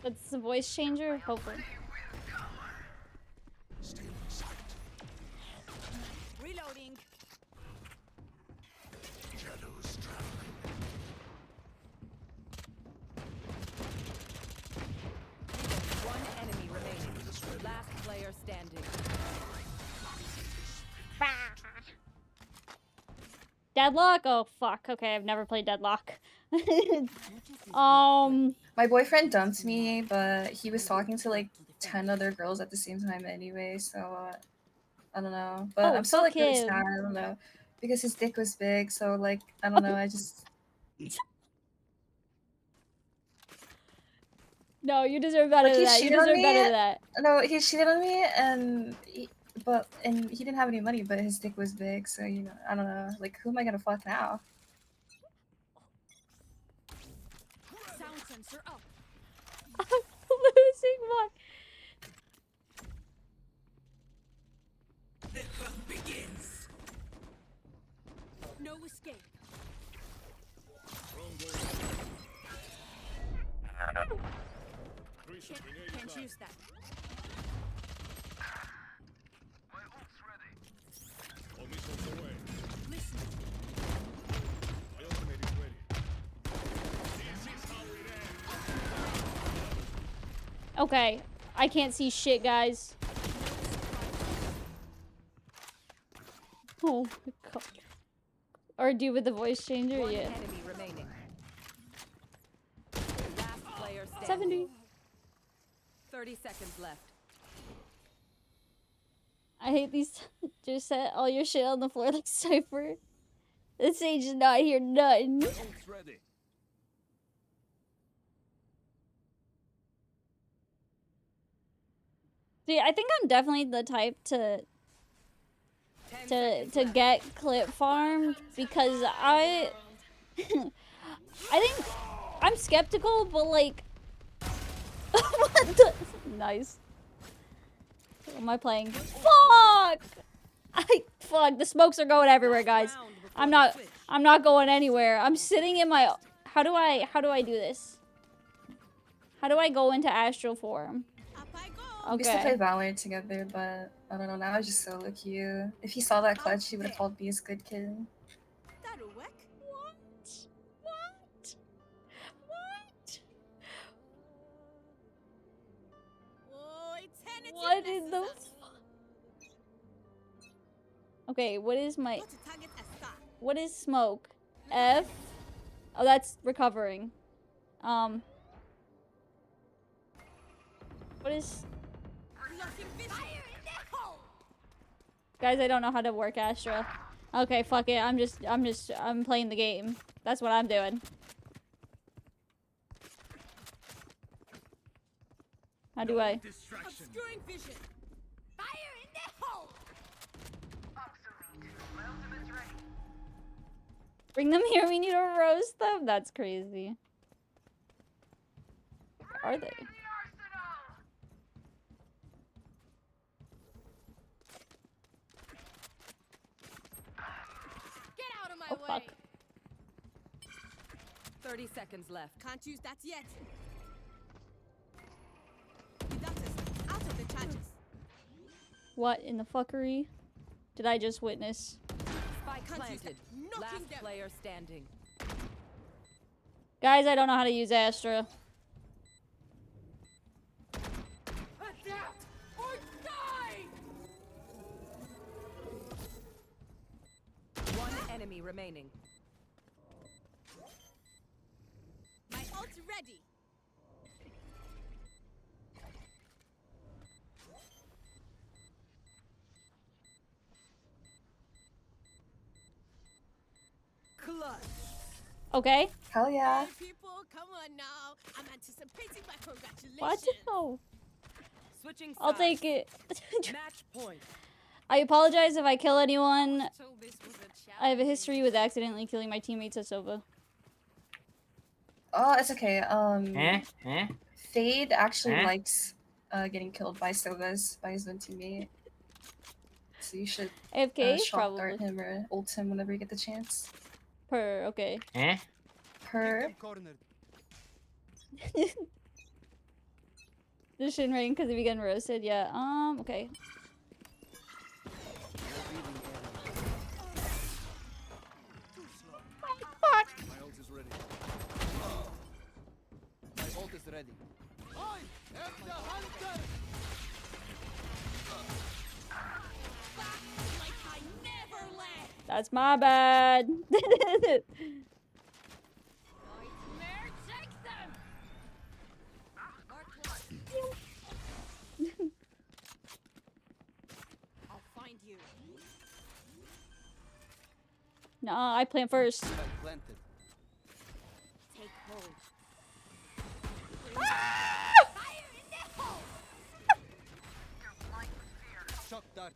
That's the voice changer? Hopefully. Reloading. Shadows traveling. One enemy remaining. Last player standing. Deadlock? Oh, fuck. Okay, I've never played Deadlock. My boyfriend dumped me, but he was talking to like 10 other girls at the same time anyway, so I don't know. But Oh, I'm still like fuck really him. sad. I don't know. Because his dick was big, so like I don't know, I just No, you deserve better like than he that. You cheated on deserve me. better than that. No, he cheated on me and he didn't have any money, but his dick was big, so you know, I don't know. Like who am I gonna fuck now? Sound sensor up. I'm losing one. The hunt begins. No escape. Can't use that. Listen. Okay, I can't see shit, guys. Oh my god. Or do with the voice changer, One yeah. enemy remaining. Last player standing. 70. 30 seconds left. I hate these. Just set all your shit on the floor like Cypher. This Sage is not here, nothing. Ready. See, I think I'm definitely the type to get clip farmed because I think I'm skeptical, but like what the nice. What am I playing? Fuck! Fuck, the smokes are going everywhere, guys. I'm not going anywhere. I'm sitting in my how do I do this? How do I go into astral form? We used to play Okay. Valorant together, but I don't know, now I just solo queue. If he saw that clutch, he would have called me his good kid. That'll work. What? Whoa, eternity What in the blesses us. Okay, what is my Go to target a star. what is smoke? F. Oh, that's recovering. What is Blocking vision. Fire in the hole. guys, I don't know how to work Astra. Okay, fuck it. I'm playing the game. That's what I'm doing. How do I? Obscuring vision. Fire in the hole. Bring them here, we need to roast them? That's crazy. Where are they? Get out of my Oh, way. fuck. 30 seconds left. Can't use that yet. Without us, out of the charges. What in the fuckery did I just witness? Spike planted. Knocking Last them. player standing. Guys, I don't know how to use Astra. Adapt or die. One enemy remaining. My ult's ready. Clutch. Okay. Hell yeah. Hey people, come on now. I'm anticipating my congratulations. What? No. Switching I'll sides. take it. Match point. I apologize if I kill anyone. So this was a I have a history with accidentally killing my teammates at Sova. Oh, it's okay. Fade actually likes getting killed by Sovas, by his own teammate. So you should AFK? shock dart Probably. him or ult him whenever you get the chance. Okay. Per. The Shin ring because if you get roasted, yeah. Okay. Fuck. My ult is ready. My ult is ready. I am the hunter. Back like I never left. That's my bad. Nightmare, take them. I'll find you. Nah, I plant first. Planted. Take hold. Shock dart.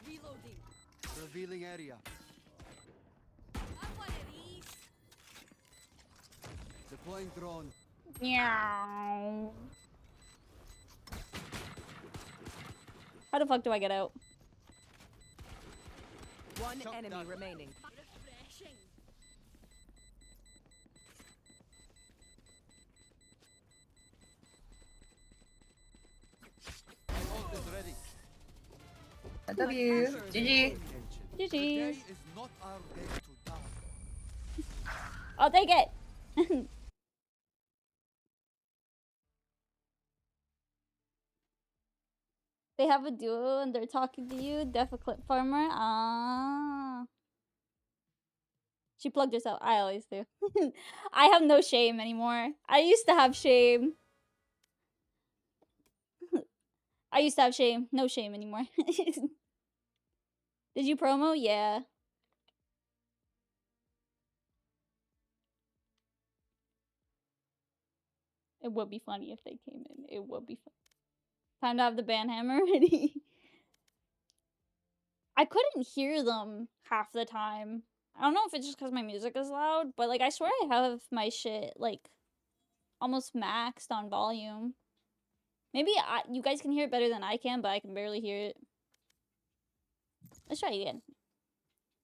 Reloading. Revealing area. Have one of these. Deploying drone. Meow. How the fuck do I get out? One enemy remaining. Refreshing. Ult is ready. W. GG. GG. Today is not our day to die. I'll take it. They have a duo and they're talking to you. Def a clip farmer. Ah. She plugged herself. I always do. I have no shame anymore. I used to have shame. I used to have shame. No shame anymore. Did you promo? Yeah. It would be funny if they came in. It would be fun. Time to have the band hammer ready. I couldn't hear them half the time. I don't know if it's just because my music is loud, but like I swear I have my shit like almost maxed on volume. Maybe you guys can hear it better than I can, but I can barely hear it. Let's try again.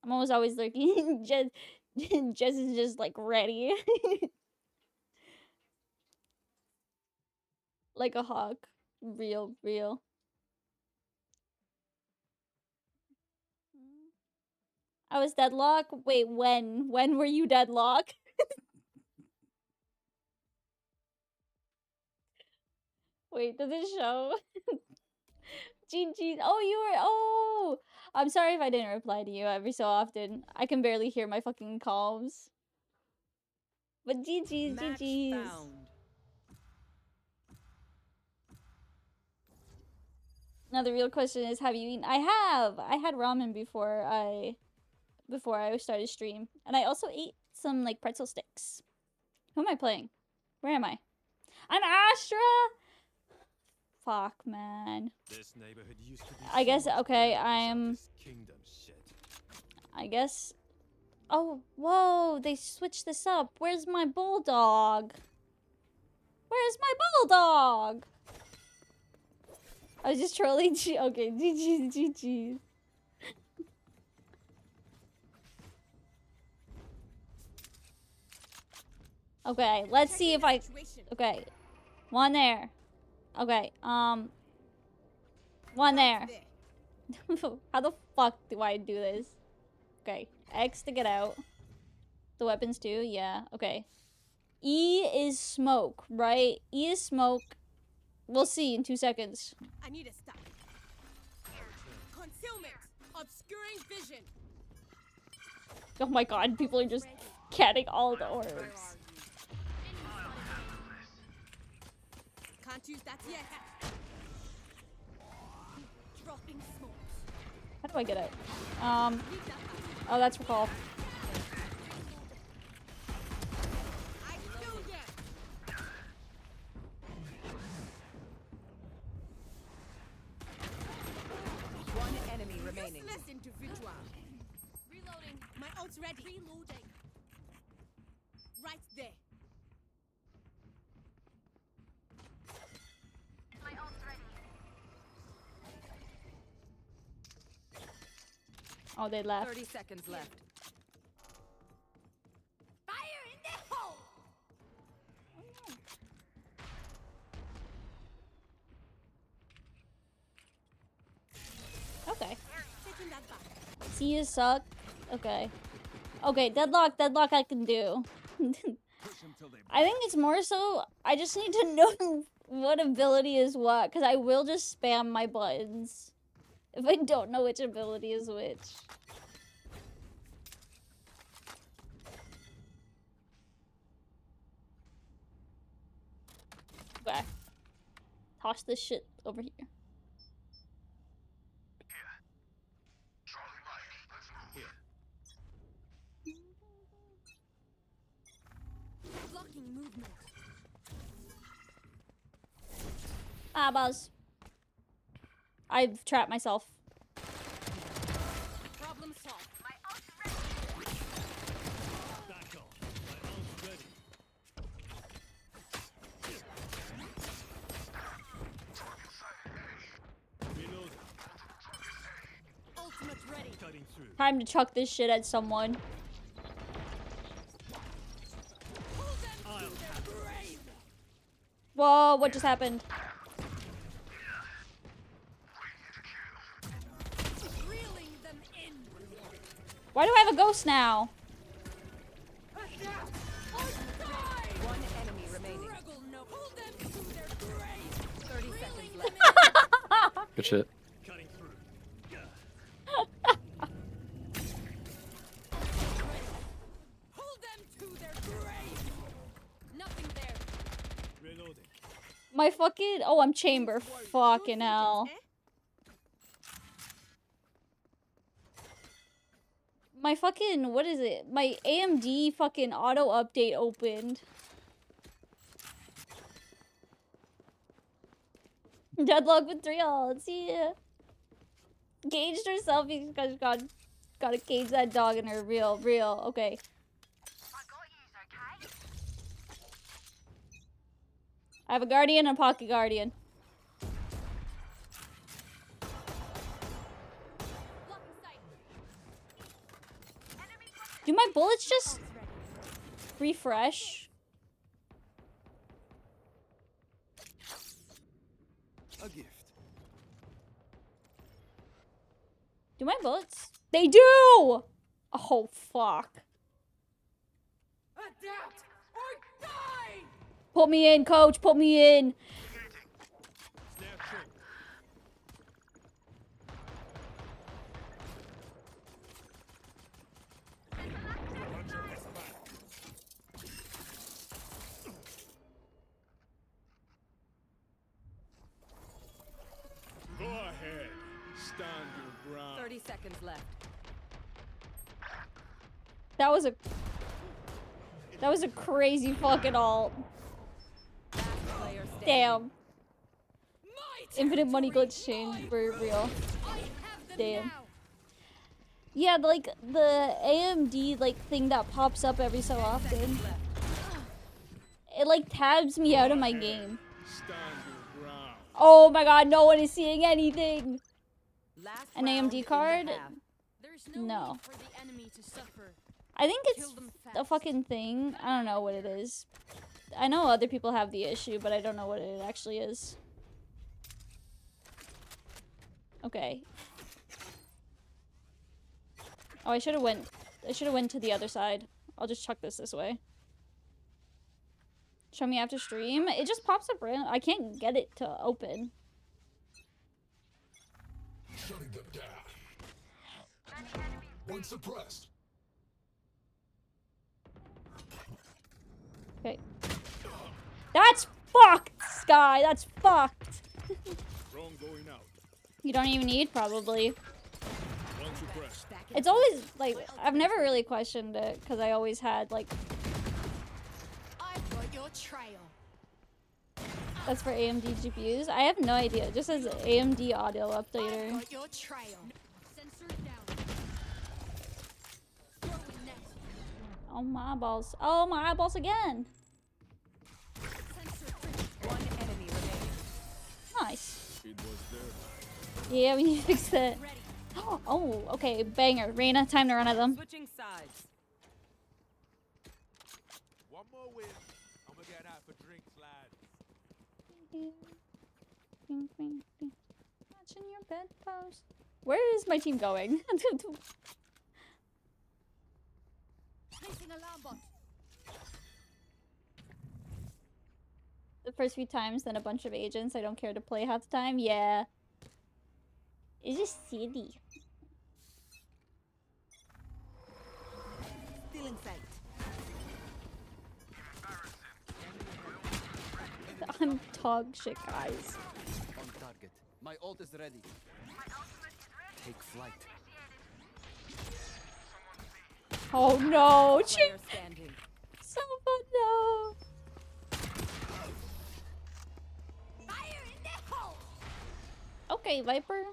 I'm almost always lurking. Jess is just like ready. Like a hawk. Real. I was deadlock? Wait, when? When were you deadlock? Wait, does it show? GG. Oh, you were. Oh! I'm sorry if I didn't reply to you every so often. I can barely hear my fucking calls. But GG's. Now the real question is, have you eaten? I have! I had ramen before I started stream. And I also ate some, like, pretzel sticks. Who am I playing? Where am I? I'm Astra! Fuck, man. This neighborhood used to be I guess, so much okay, better without I'm... this kingdom shit. I guess... Oh, whoa, they switched this up. Where's my bulldog? Where's my bulldog? I was just trolling. Okay, GG's. Okay, let's see if I... Okay. One there. Okay, one there. How the fuck do I do this? Okay, X to get out. The weapons too? Yeah, okay. E is smoke, right? E is smoke. We'll see in 2 seconds. I need a stop. Concealment. Obscuring vision. Oh my god, people are just getting all the orbs. Can't use that yet. Dropping smokes. How do I get out? Oh, that's recall. I killed them. One enemy remaining. Useless individual. Reloading. My ult's ready. Reloading. Right there. My ult's ready. Oh, they left. 30 seconds left. Fire in the hole. Okay. Taking that back. See you suck. Okay. Okay, deadlock I can do. I think it's more so I just need to know what ability is what, because I will just spam my buttons if I don't know which ability is which. Okay. Toss this shit over here. Ah, Buzz. I've trapped myself. Problem solved. Back off. My ult's ready. Reload. Ultimate ready. Cutting through. Time to chuck this shit at someone. Whoa, what just happened? Reeling them in. Why do I have a ghost now? One enemy remaining. 30 seconds left. Good shit. Cutting through. Hold them to their grave. Nothing there. Reloading. My fucking... Oh, I'm chamber. Fucking hell. My fucking... What is it? My AMD fucking auto update opened. Deadlock with 3 ults. Yeah. Caged herself because gotta cage that dog in her. Real. Okay. I have a guardian and a pocket guardian. Do my bullets just refresh? A gift. Do my bullets? They do! Oh, fuck. Adapt or die. Put me in, coach. Put me in. Snare trigger. Go ahead. Stand your ground. 30 seconds left. That was a crazy fucking ult. Last player standing. Damn. Infinite money glitch chain for real. Damn. Yeah, like the AMD like thing that pops up every so often. It like tabs me out of my game. Stand your ground. Oh my god, no one is seeing anything. Last An round AMD in card? the half. There's No. need for the enemy to suffer. I think it's Kill them a fast. fucking thing. I don't know what it is. I know other people have the issue, but I don't know what it actually is. Okay. Oh, I should have went to the other side. I'll just chuck this way. Show me after stream. It just pops up random. I can't get it to open. Shutting them down. One suppressed. Okay. That's fucked, Sky. That's fucked. Drone going out. You don't even need, probably. One suppressed. It's always, like, I've never really questioned it, because I always had, like... I've got your trail. That's for AMD GPUs? I have no idea. It just says AMD audio I've updater. got your trail. Sensor down. Throwing net. Oh, my eyeballs. Oh, my eyeballs again. Sensor free. One enemy remaining. Nice. It was there. Yeah, we need to fix that. Ready. Oh, okay. Banger. Reyna, time to run at them. Switching sides. One more win. I'm gonna get out for drinks, lads. Watching your bedpost. Where is my team going? Placing alarm bot. The first few times, then a bunch of agents I don't care to play half the time. Yeah. It's just silly. Still in sight. I'm dog shit, guys. On target. My ult is ready. Take flight. Oh no, Player standing. Someone no. Fire in the okay, Viper.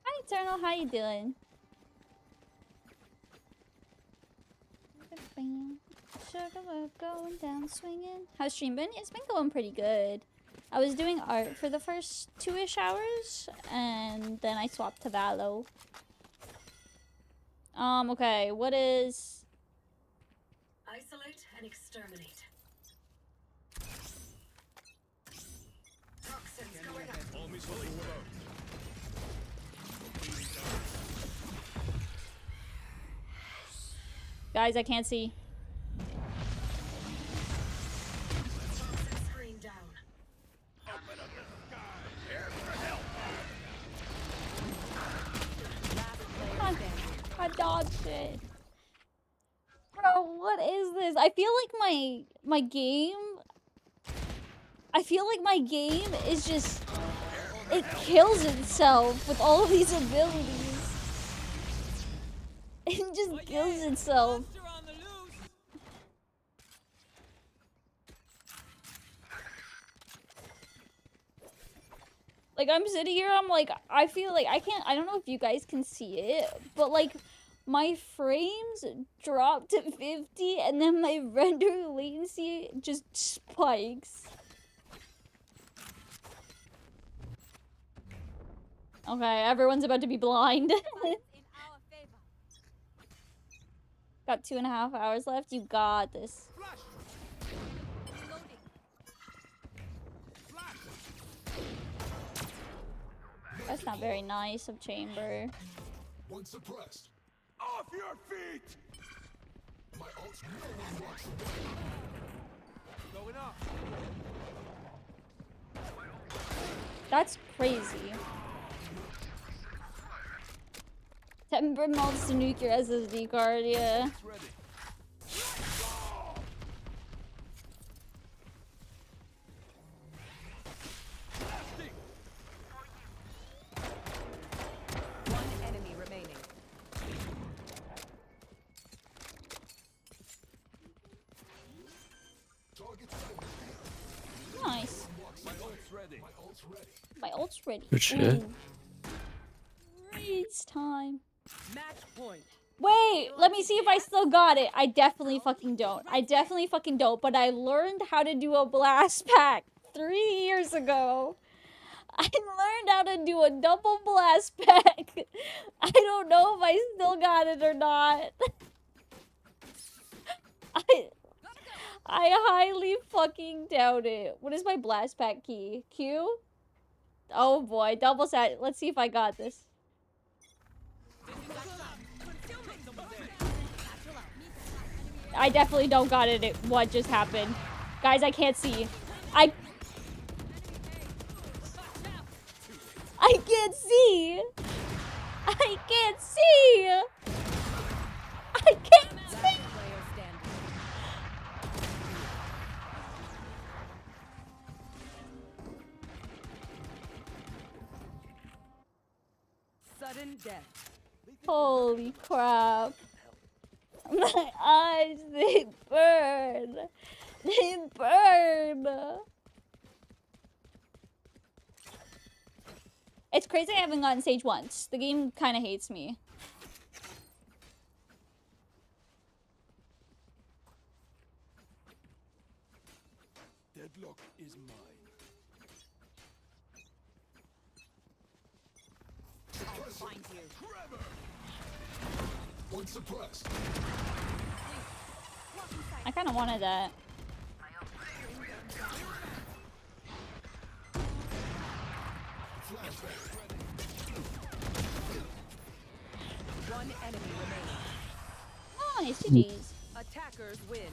Hi, Eternal. How you doing? Sugar going down swinging. How's stream been? It's been going pretty good. I was doing art for the first 2-ish hours, and then I swapped to Valo. Okay, what is... Isolate and exterminate. Toxins going up. All missiles overload. Guys, I can't see. Toxin screen down. Open up the sky. Here for help. I dodged it. Bro, what is this? I feel like my game... I feel like my game is just... It kills itself with all of these abilities. It just kills itself. Like, I'm sitting here, I'm like, I feel like I don't know if you guys can see it, but like, my frames drop to 50 and then my render latency just spikes. Okay, everyone's about to be blind. Got 2.5 hours left. You got this. That's not very nice of Chamber. One suppressed. Off your feet! My ult's no one walks away. Going up. That's crazy. Timber melts to nuke your SSD card, yeah. One enemy remaining. Nice. My ult's ready. My ult's ready. My ult's ready. Good shit. Ooh. It's time. Match point. Wait, let me see if I still got it. I definitely fucking don't. I definitely fucking don't, but I learned how to do a blast pack 3 years ago. I learned how to do a double blast pack. I don't know if I still got it or not. I highly fucking doubt it. What is my blast pack key? Q? Oh boy, double set. Let's see if I got this. I definitely don't got it. What just happened? Guys, I can't see. I can't see. I can't see. I can't see. Sudden death. Holy crap. My eyes, they burn. They burn. It's crazy I haven't gotten stage once. The game kind of hates me. Deadlock is mine. I'll find you. Trevor! One suppressed. I kind of wanted that. One enemy remaining. Nice, GG's. Attackers win.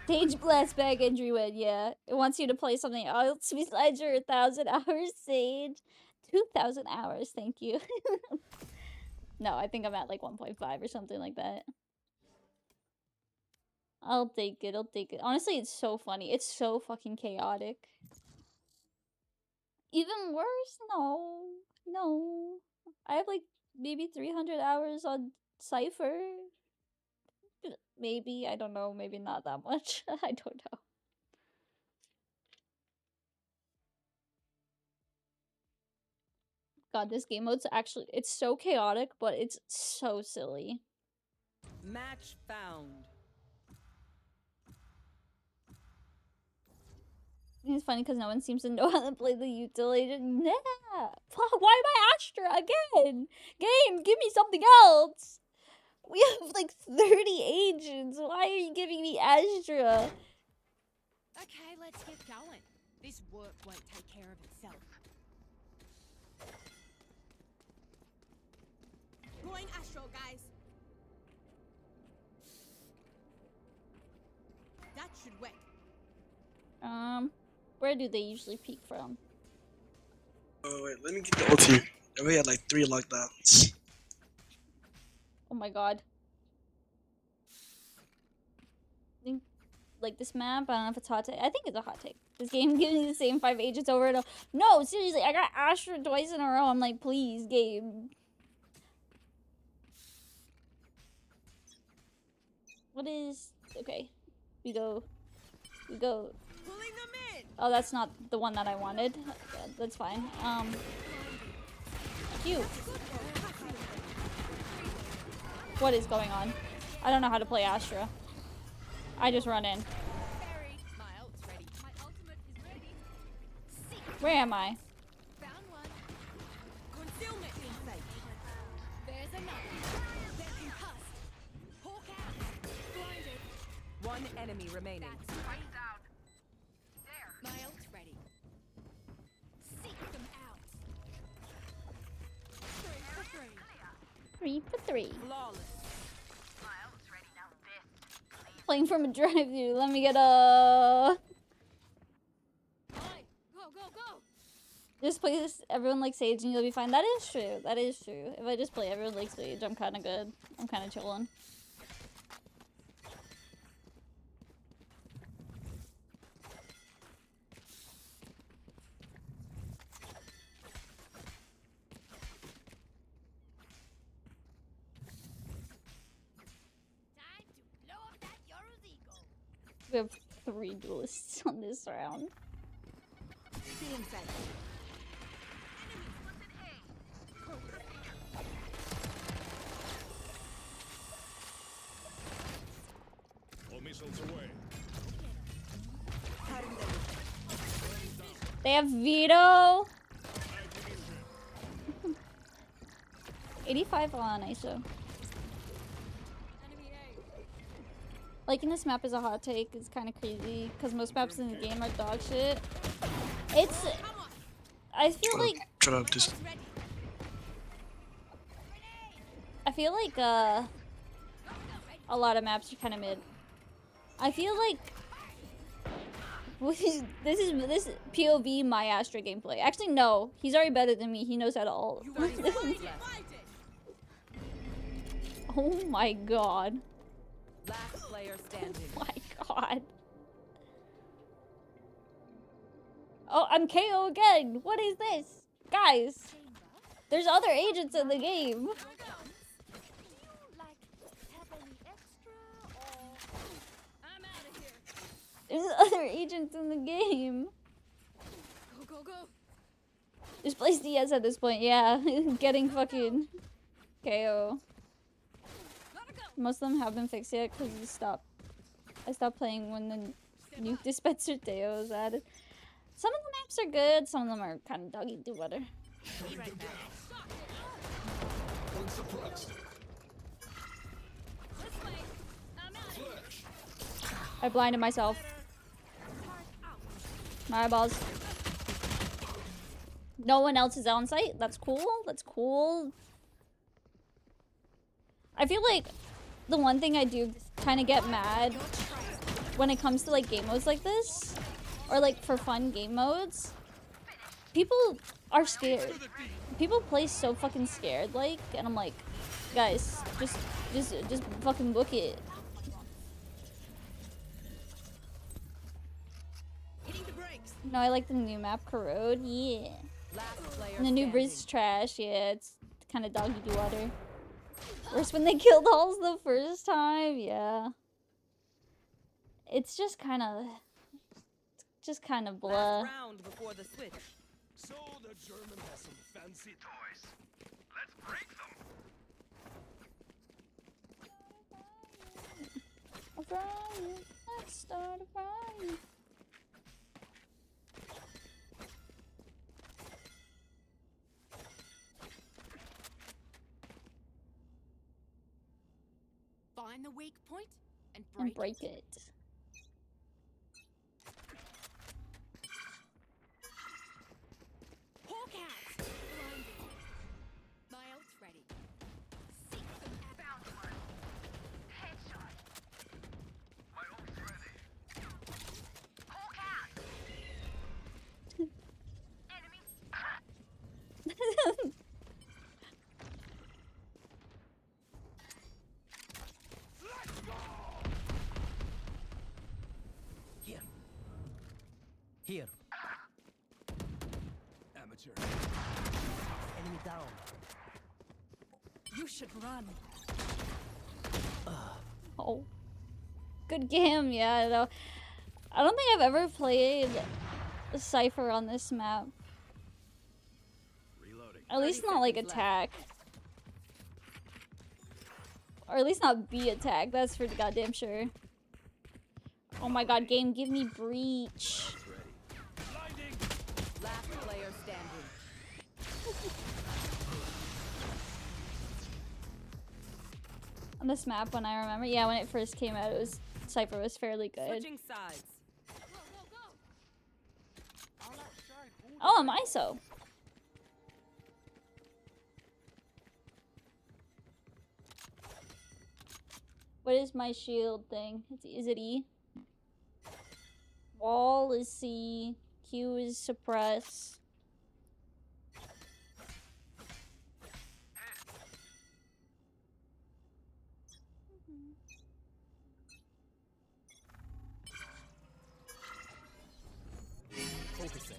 Stage blast back injury win, yeah. It wants you to play something else besides your 1,000 hours Sage. 2,000 hours, thank you. No, I think I'm at like 1.5 or something like that. I'll take it, I'll take it. Honestly, it's so funny. It's so fucking chaotic. Even worse? No. No. I have like maybe 300 hours on Cypher. Maybe, I don't know, maybe not that much. I don't know. God, this game mode's actually, it's so chaotic, but it's so silly. Match found. It's funny because no one seems to know how to play the utility. Nah! Why am I Astra again? Game, give me something else! We have like 30 agents. Why are you giving me Astra? Okay, let's get going. This work won't take care of itself. Going astral, guys. That should work. Where do they usually peek from? Oh wait, let me get the ulti. We had like 3 lockdowns. Oh my god. I think, like, this map, I don't know if it's hot take. I think it's a hot take. This game gives me the same 5 agents over and over. No, seriously, I got Astra twice in a row. I'm like, please, game. What is... Okay. We go... Oh, that's not the one that I wanted. That's fine. Cute. What is going on? I don't know how to play Astra. I just run in. Where am I? One enemy remaining. My ult's ready. Seek them out. 3 for 3. Flawless. Playing from a drive-thru. Let me get a... Go, go, go! Just play this, everyone likes Sage and you'll be fine. That is true. That is true. If I just play everyone likes Sage, I'm kind of good. I'm kind of chilling. We have 3 duelists on this round. All missiles away. They have veto. 85 on ISO. Liking this map is a hot take. It's kind of crazy because most maps in the game are dog shit. It's... I feel like... I feel like, a lot of maps are kind of mid. I feel like... This is POV my Astra gameplay. Actually, no. He's already better than me. He knows how to ult. Oh my god. Last player standing. Oh my god. Oh, I'm KO again. What is this? Guys, there's other agents in the game. There's other agents in the game. Go, go, go! Just place DS at this point, yeah. Getting fucking KO. Most of them haven't fixed yet because I stopped playing when the new dispenser Deo was added. Some of the maps are good, some of them are kind of doggy do better. I blinded myself. My eyeballs. No one else is on site. That's cool. That's cool. I feel like the one thing I do kind of get mad when it comes to like game modes like this, or like for fun game modes, people are scared. People play so fucking scared, like, and I'm like, guys, just fucking book it. No, I like the new map, Corrode. Yeah. And the new bridge is trash. Yeah, it's kind of doggy do water. Worse when they killed Halls the first time, yeah. It's just kind of blah. Round before the switch. So the German has some fancy toys. Let's break them. A fire, let's start a fire. Find the weak point and break it. Hawk out! Blinded. My ult's ready. Seek them found one. Headshot. My ult's ready. Hawk out! Enemy. Here. Amateur. Enemy down. You should run. Oh. Good game, yeah. Though. I don't think I've ever played a Cypher on this map. Reloading. At least not like attack. Or at least not B attack, that's for goddamn sure. Oh my god, game, give me breach. Last player standing. On this map, when I remember, yeah, when it first came out, it was Cypher was fairly good. Switching sides. Oh, I'm ISO. What is my shield thing? Is it E? Wall is C. Q is suppress. Focusing.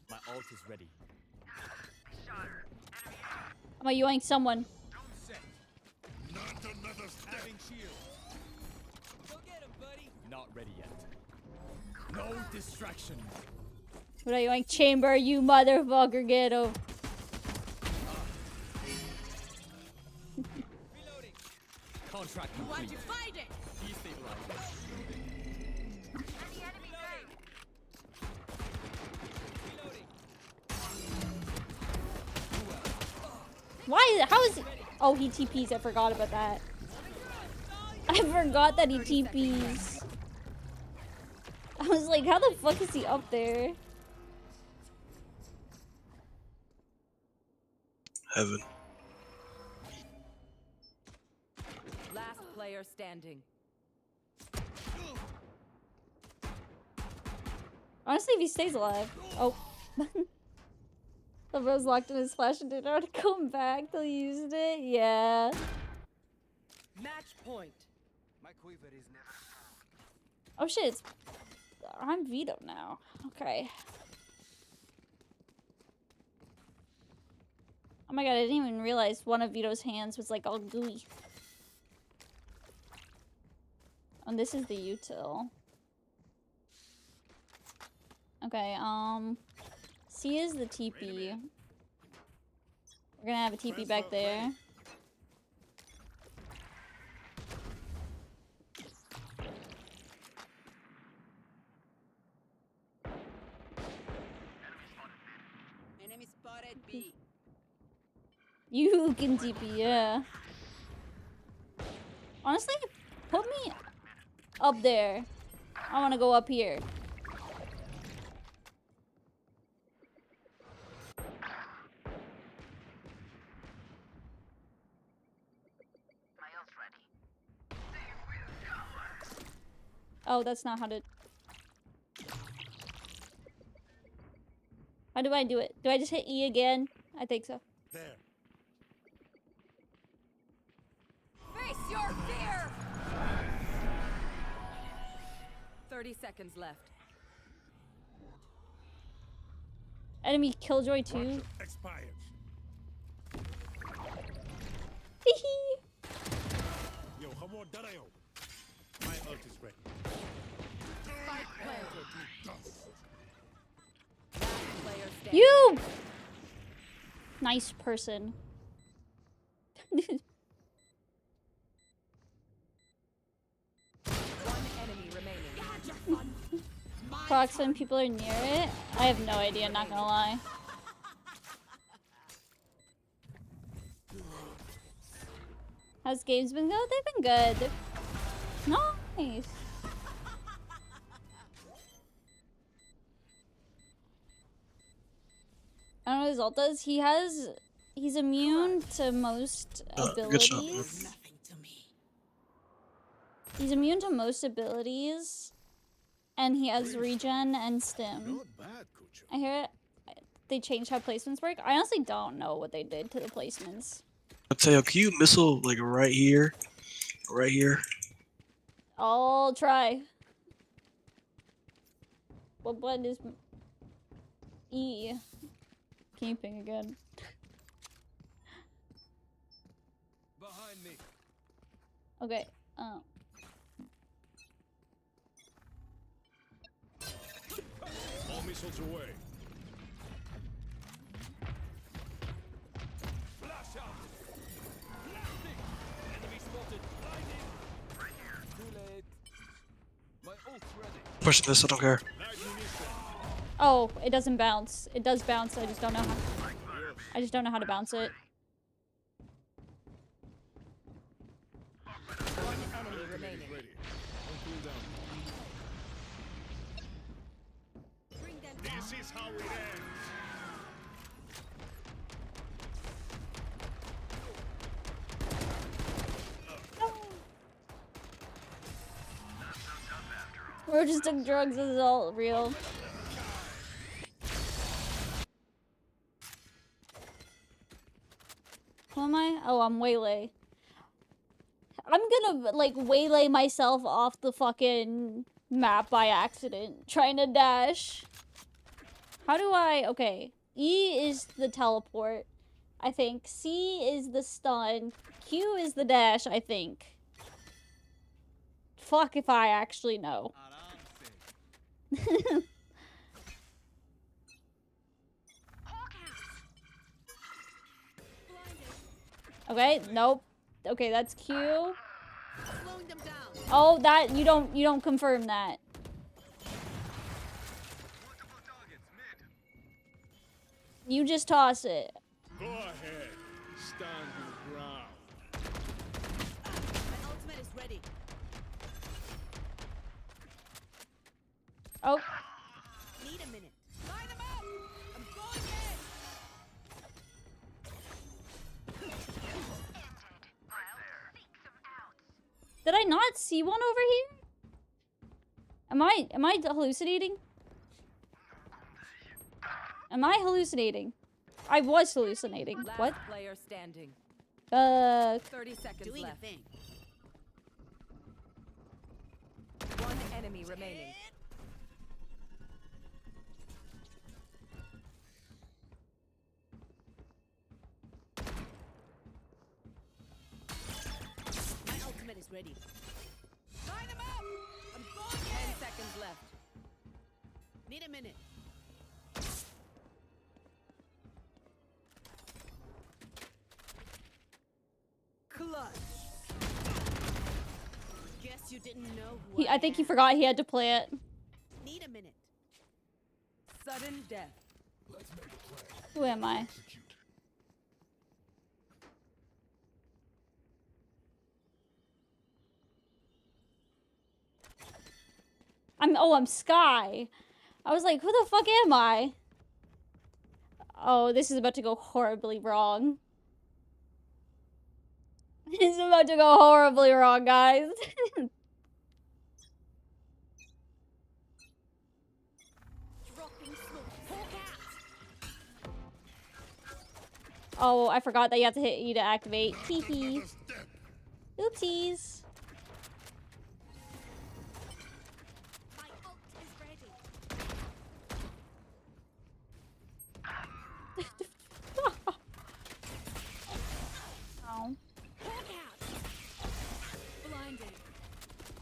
My ult is ready. I'm gonna yoink someone. Not another having shield. Go get him, buddy. Not ready yet. No distraction. What are you yoink? Chamber, you motherfucker, get him. Reloading. Contract You want complete. to fight it? Destabilizing. Why? How is? Oh, he TPs. I forgot about that. I forgot that he TPs. I was like, how the fuck is he up there? Heaven. Last player standing. Honestly, if he stays alive. Oh. The bro's locked in his flash and didn't know how to come back till he used it. Yeah. Match point. My quiver is never. Oh shit, it's... I'm Vito now. Okay. Oh my god, I didn't even realize one of Vito's hands was like all gooey. And this is the util. Okay, C is the TP. We're gonna have a TP back there. Enemy spotted B. You can TP, yeah. Honestly, put me up there. I wanna go up here. Oh, that's not how to... How do I do it? Do I just hit E again? I think so. There. Face your fear! 30 seconds left. Enemy Killjoy too. Expired. Hehe. Yo, come on, Darayo. My ult is ready. Spike planted. Player standing. You nice person. One enemy remaining. Prox when people are near it? I have no idea, not gonna lie. How's games been going? They've been good. Nice. I don't know what his ult does. He's immune to most Good shot, man. abilities. He's immune to most abilities. And he has regen and stim. I hear it. They changed how placements work. I honestly don't know what they did to the placements. I'll tell you, can you missile like right here? Right here? I'll try. What button is E? Can you ping again? Behind me. Okay. All missiles away. Flash out. Blasting. Enemy spotted. Blinding. Right here. Too late. My ult's ready. Push this, I don't care. Oh, it doesn't bounce. It does bounce. I just don't know how. I just don't know how to bounce it. One enemy remaining. Ready. Don't cool down. This is how it ends. We're just took drugs. This is all real. Who am I? Oh, I'm Waylay. I'm gonna, like, waylay myself off the fucking map by accident. Trying to dash. How do I... Okay. E is the teleport, I think. C is the stun. Q is the dash, I think. Fuck if I actually know. Okay, nope. Okay, that's Q. Oh, that you don't confirm that. You just toss it. Go ahead. Stand your ground. My ultimate is ready. Oh. Need a minute. Line them up. I'm going in. Did I not see one over here? Am I hallucinating? Am I hallucinating? I was hallucinating. Last What? player standing. 30 seconds Doing left. a thing. One enemy remaining. My ultimate is ready. Line them up. I'm going in. 10 seconds left. Need a minute. Clutch. Guess you didn't know who I think he forgot he had to play it. Need a minute. Sudden death. Who am I? I'm Sky. I was like, who the fuck am I? Oh, this is about to go horribly wrong. This is about to go horribly wrong, guys. Dropping smoke. Hawk out. Oh, I forgot that you have to hit E to activate. Hee hee. Oopsies. My ult is ready.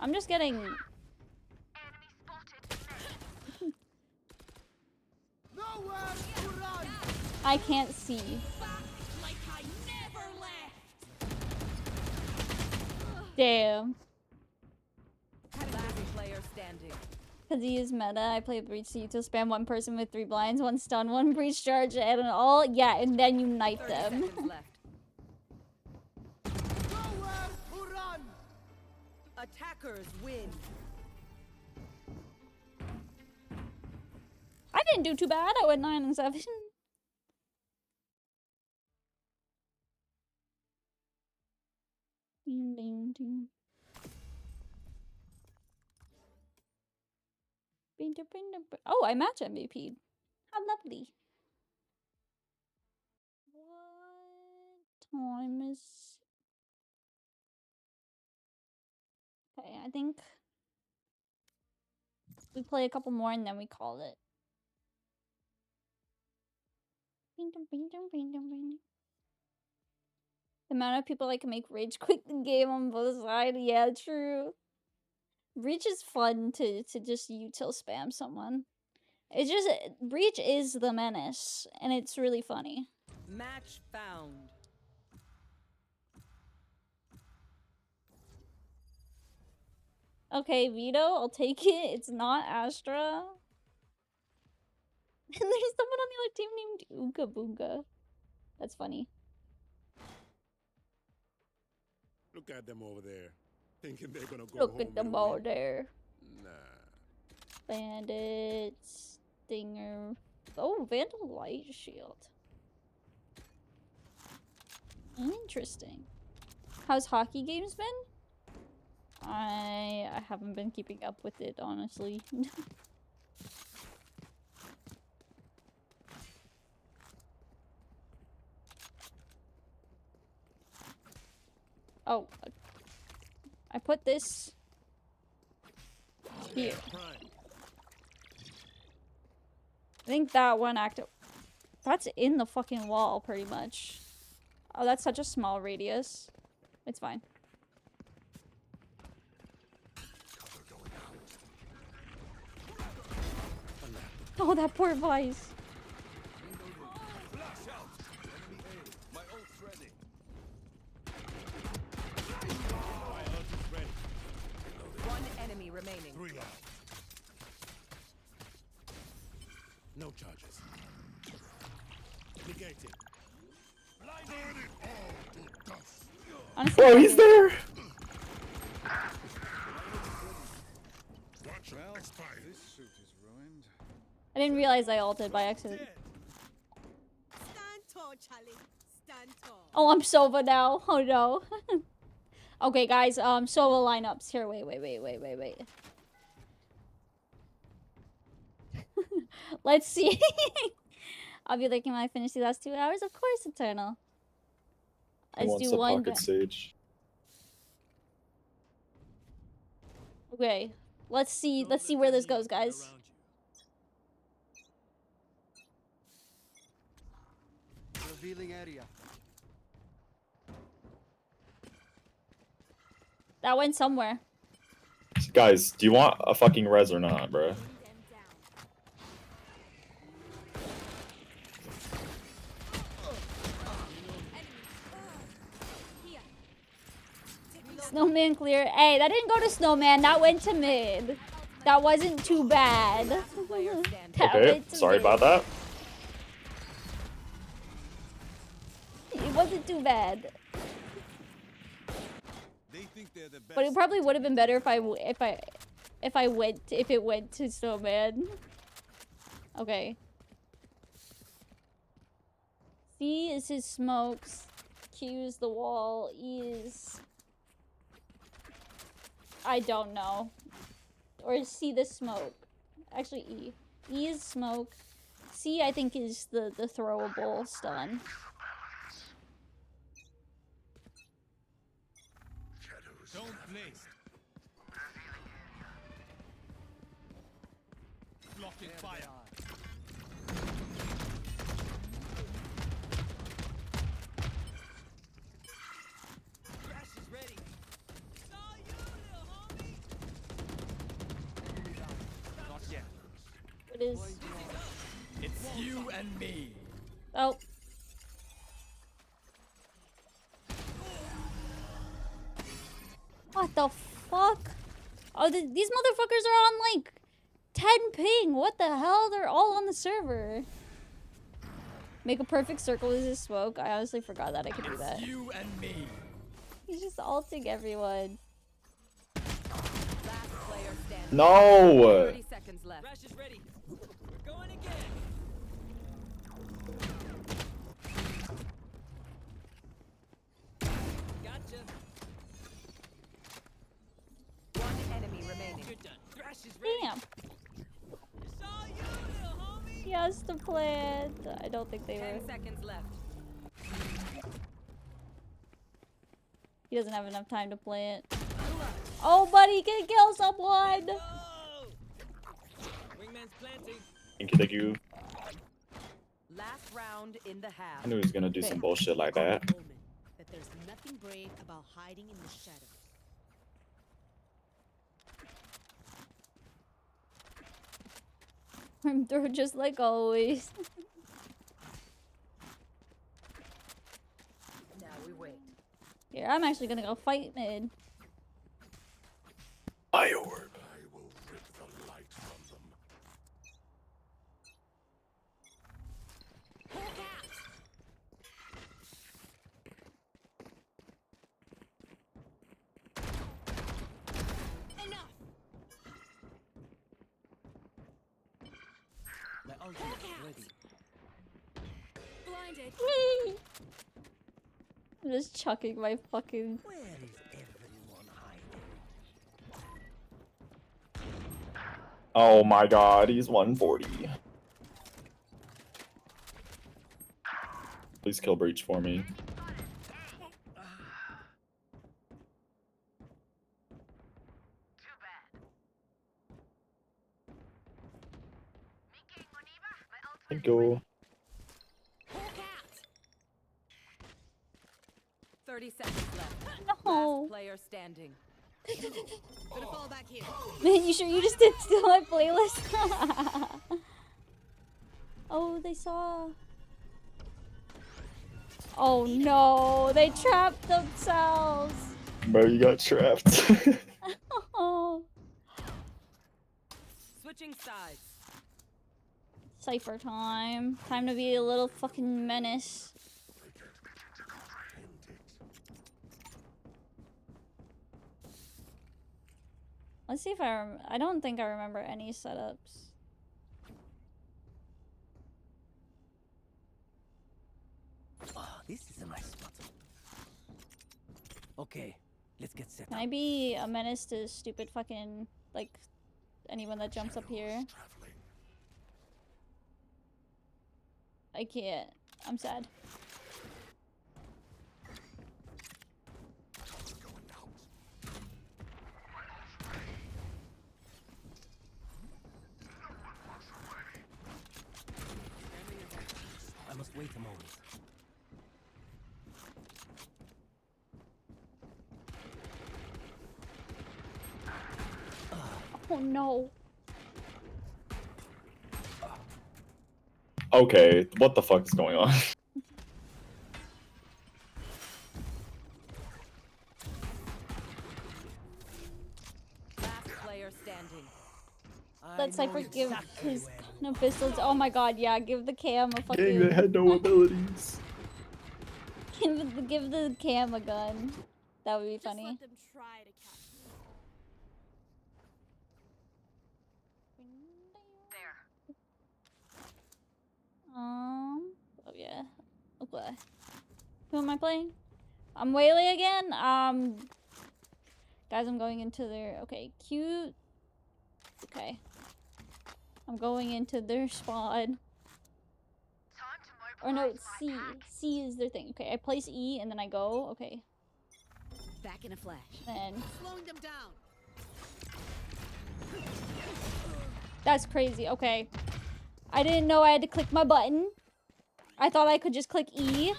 I'm just getting... I can't see. Like I never left. Damn. Last player standing. Because he is meta, I play Breach so you to spam one person with 3 blinds, 1 stun, 1 Breach charge, and an all. Yeah, and then you knife 30 them. seconds left. Nowhere to run. Attackers win. I didn't do too bad. I went 9 and 7. Ding, ding, ding. Oh, I match MVP. How lovely. What time is... Okay, I think we play a couple more and then we call it. The amount of people I can make rage quit the game on both sides. Yeah, true. Breach is fun to just util spam someone. It's just, Breach is the menace, and it's really funny. Match found. Okay, Vito, I'll take it. It's not Astra. And there's someone on the other team named Ooga Booga. That's funny. Look at them over there, thinking they're gonna go Look home at them and all win. there. Nah. Bandits, Stinger. Oh, Vandal Light Shield. Interesting. How's hockey games been? I haven't been keeping up with it, honestly. Oh, I put this here. I think that one active. That's in the fucking wall, pretty much. Oh, that's such a small radius. It's fine. Oh, that poor Vice. My ult's ready. One enemy remaining. 3 out. No charges. Negating. Burn it all to dust. Honestly, oh, he's there! Watch well, spy. This suit is ruined. I didn't realize I ulted by accident. Stand tall, Charlie. Stand tall. Oh, I'm Sova now. Oh no. Okay, guys, Sova lineups. Here, wait. Let's see. I'll be looking when I finish the last 2 hours. Of course, Eternal. Let's do one. Pocket stage. Okay. Let's see where this goes, guys. Revealing area. That went somewhere. Guys, do you want a fucking res or not, bro? Snowman clear. Hey, that didn't go to Snowman. That went to mid. That wasn't too bad. That Okay, went to sorry mid. about that. It wasn't too bad. They think they're the best. But it probably would have been better if it went to Snowman. Okay. C is his smokes. Q is the wall. E is... I don't know. Or is C the smoke? Actually, E. E is smoke. C, I think, is the throwable stun. Don't place. Blocking fire. Flash is ready. Saw you, little homie. It is. It's you and me. Oh. What the fuck? Oh, these motherfuckers are on like 10 ping. What the hell? They're all on the server. Make a perfect circle with his smoke. I honestly forgot that I could do that. It's you and me. He's just ulting everyone. Last player standing. No! 30 seconds left. Crash is ready. We're going again. Gotcha. One enemy remaining. You're done. Thrash is ready. Damn. It's all you, little homie. He has to plant. I don't think they 10 were. seconds left. He doesn't have enough time to plant. Oh, buddy, can kill someone. Wingman's planting. Thank you. Last round in the half. I knew he was gonna do some bullshit like that. That there's nothing brave about hiding in the shadows. I'm through just like always. Now we wait. Here, I'm actually gonna go fight mid. My orb. I will rip the light from them. Enough. My ultimate is ready. Blinded. I'm just chucking my fucking. Where is everyone hiding? Oh my god, he's 140. Please kill Breach for me. Thank you. 30 seconds left. No. Last player standing. Gonna fall back here. Man, you sure you just did steal my playlist? Oh, they saw. Oh no, they trapped themselves. Bro, you got trapped. Oh. Switching sides. Cypher time. Time to be a little fucking menace. Let's see if I don't think I remember any setups. Oh, this is a nice spot. Okay, let's get set Can up. I be a menace to stupid fucking, like, anyone that jumps up here? I can't. I'm sad. I must wait a moment. Oh no. Okay, what the fuck is going on? Last player standing. Let Cypher give his no pistols. Oh my god, yeah, give the cam a Dang, fucking. they had no abilities. give the cam a gun. That would be funny. Let them try to catch me. Oh yeah. Okay. Who am I playing? I'm Whaley again. Guys, I'm going into their. Okay, cute. Okay. I'm going into their spawn. Or no, it's C. C is their thing. Okay, I place E and then I go. Okay. Back in a flash. Then. Slowing them down. That's crazy. Okay. I didn't know I had to click my button. I thought I could just click E.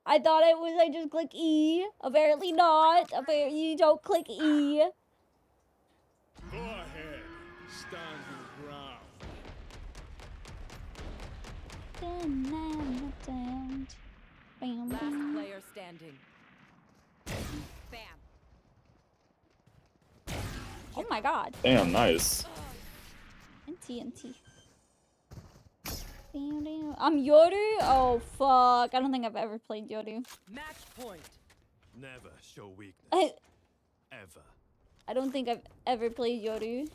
I thought it was I just click E. Apparently not. Apparently you don't click E. Go ahead. Stand Bam, Last bam. player standing. Bam. Oh my god. Damn, nice. And TNT. I'm Yoru? Oh fuck. I don't think I've ever played Yoru. Match point. Never show weakness. Ever. I don't think I've ever played Yoru.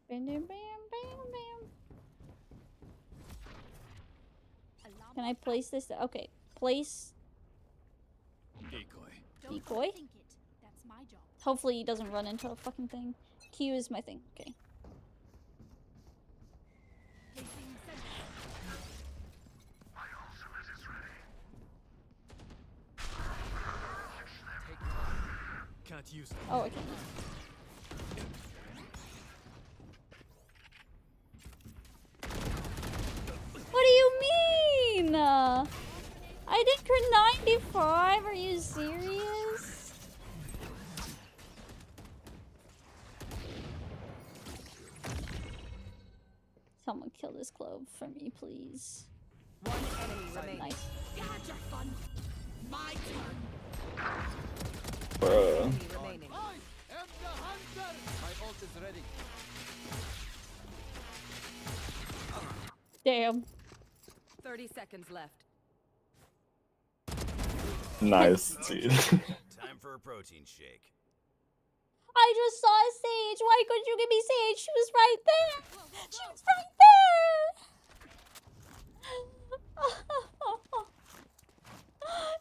Bam, bam, bam, bam. Can I place this? Okay, place Decoy. decoy. That's my job. Hopefully he doesn't run into a fucking thing. Q is my thing. Okay. Can't use it. Oh, I can't. What do you mean? I think you're 95. Are you serious? Someone kill this globe for me, please. One enemy remaining. Nice. Gadget fun. My turn. Bruh. Enemy remaining. I am the hunter. My ult is ready. Damn. 30 seconds left. Nice, dude. Time for a protein shake. I just saw Sage. Why couldn't you give me Sage? She was right there. She was right there.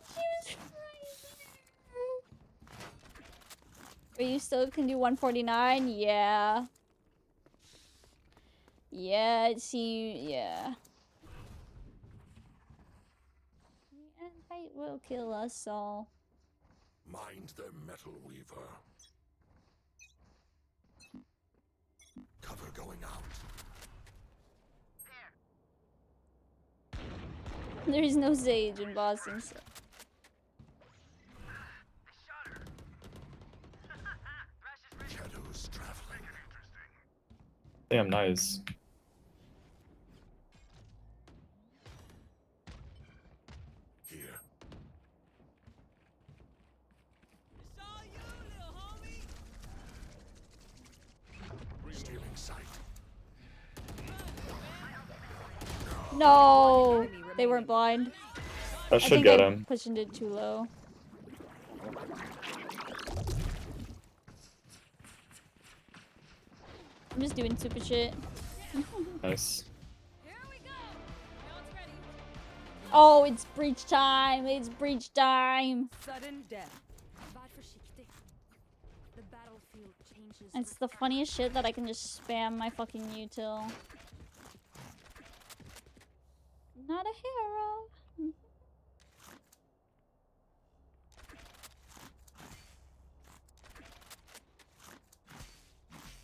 She was right there. Are you still can do 149? Yeah. Yeah, see, yeah. The end height will kill us all. Mind the metal weaver. Cover going out. There's no Sage in Boston, so. Shadows traveling. Damn, nice. Here. Stealing sight. No, they weren't blind. That should get him. Pushing it too low. I'm just doing super shit. Nice. Oh, it's breach time. It's breach time. Sudden death. The battlefield changes. It's the funniest shit that I can just spam my fucking util. Not a hero.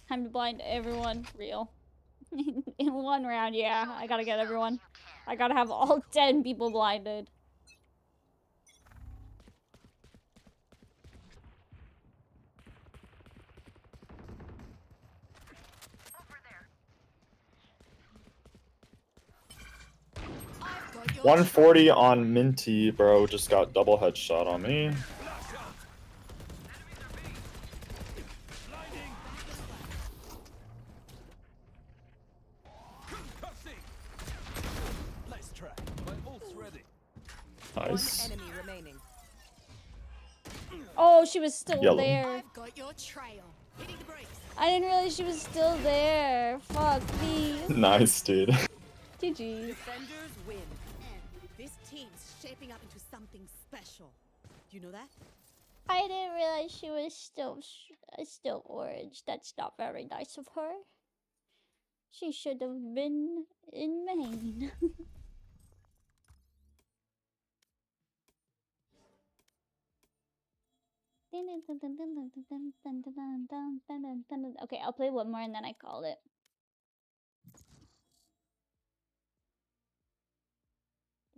Time to blind everyone. Real. In one round, yeah. I gotta get everyone. I gotta have all 10 people blinded. I've got 140 on Minty, bro. Just got double headshot on me. Nice try. My ult's ready. Nice. One enemy remaining. Oh, she was still Yellow. there. I've got your trail. Hitting the brakes. I didn't realize she was still there. Fuck me. Nice, dude. GG. Defenders win. This team's shaping up into something special. You know that? I didn't realize she was still orange. That's not very nice of her. She should have been in Maine. Okay, I'll play one more and then I call it.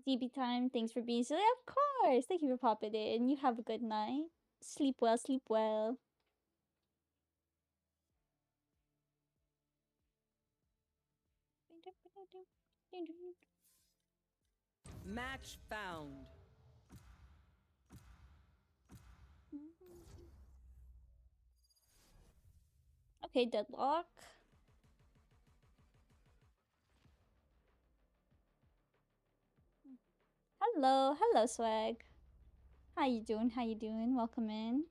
DB time, thanks for being silly. Of course, thank you for popping in. You have a good night. Sleep well, sleep well. Match found. Okay, deadlock. Hello, hello, swag. How you doing? How you doing? Welcome in.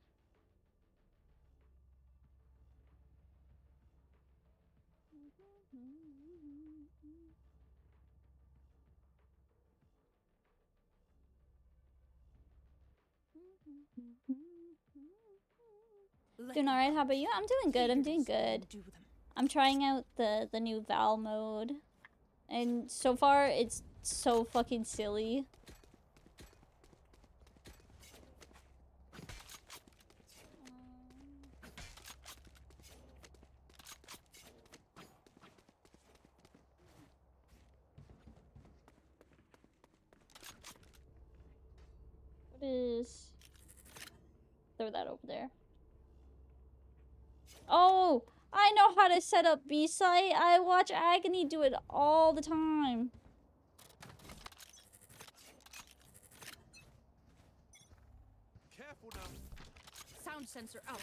Doing alright, how about you? I'm doing good, I'm doing good. I'm trying out the new Val mode. And so far, it's so fucking silly. What is... Throw that over there. Oh! I know how to set up B-site. I watch Agony do it all the time. Careful now. Sound sensor out.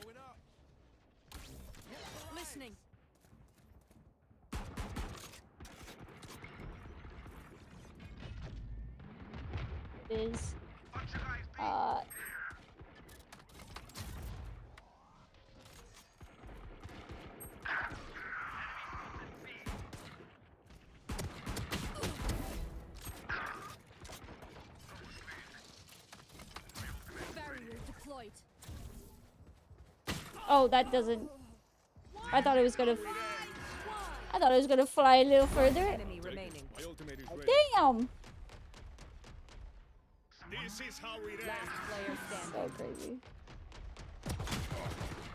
Listening. It is... Barrier deployed. Oh, that doesn't... I thought it was gonna... I thought it was gonna fly a little further. Enemy remaining. My ultimate is ready. Damn! This is how we Last player standing. So crazy.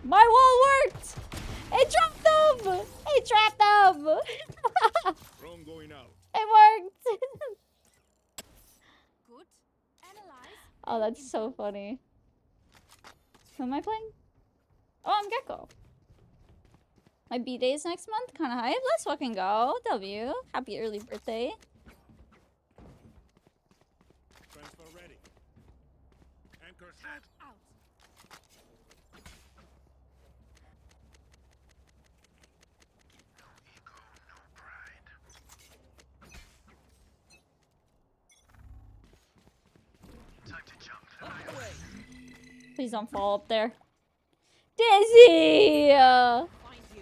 My wall worked! It dropped them! It trapped them! Drone going out. It worked! Good. Analyze. Oh, that's so funny. Who am I playing? Oh, I'm Gecko. My B-day is next month. Kinda hype. Let's fucking go. W. Happy early birthday. Transfer ready. Anchor set. Out. Please don't fall up there. Dizzy! Find you.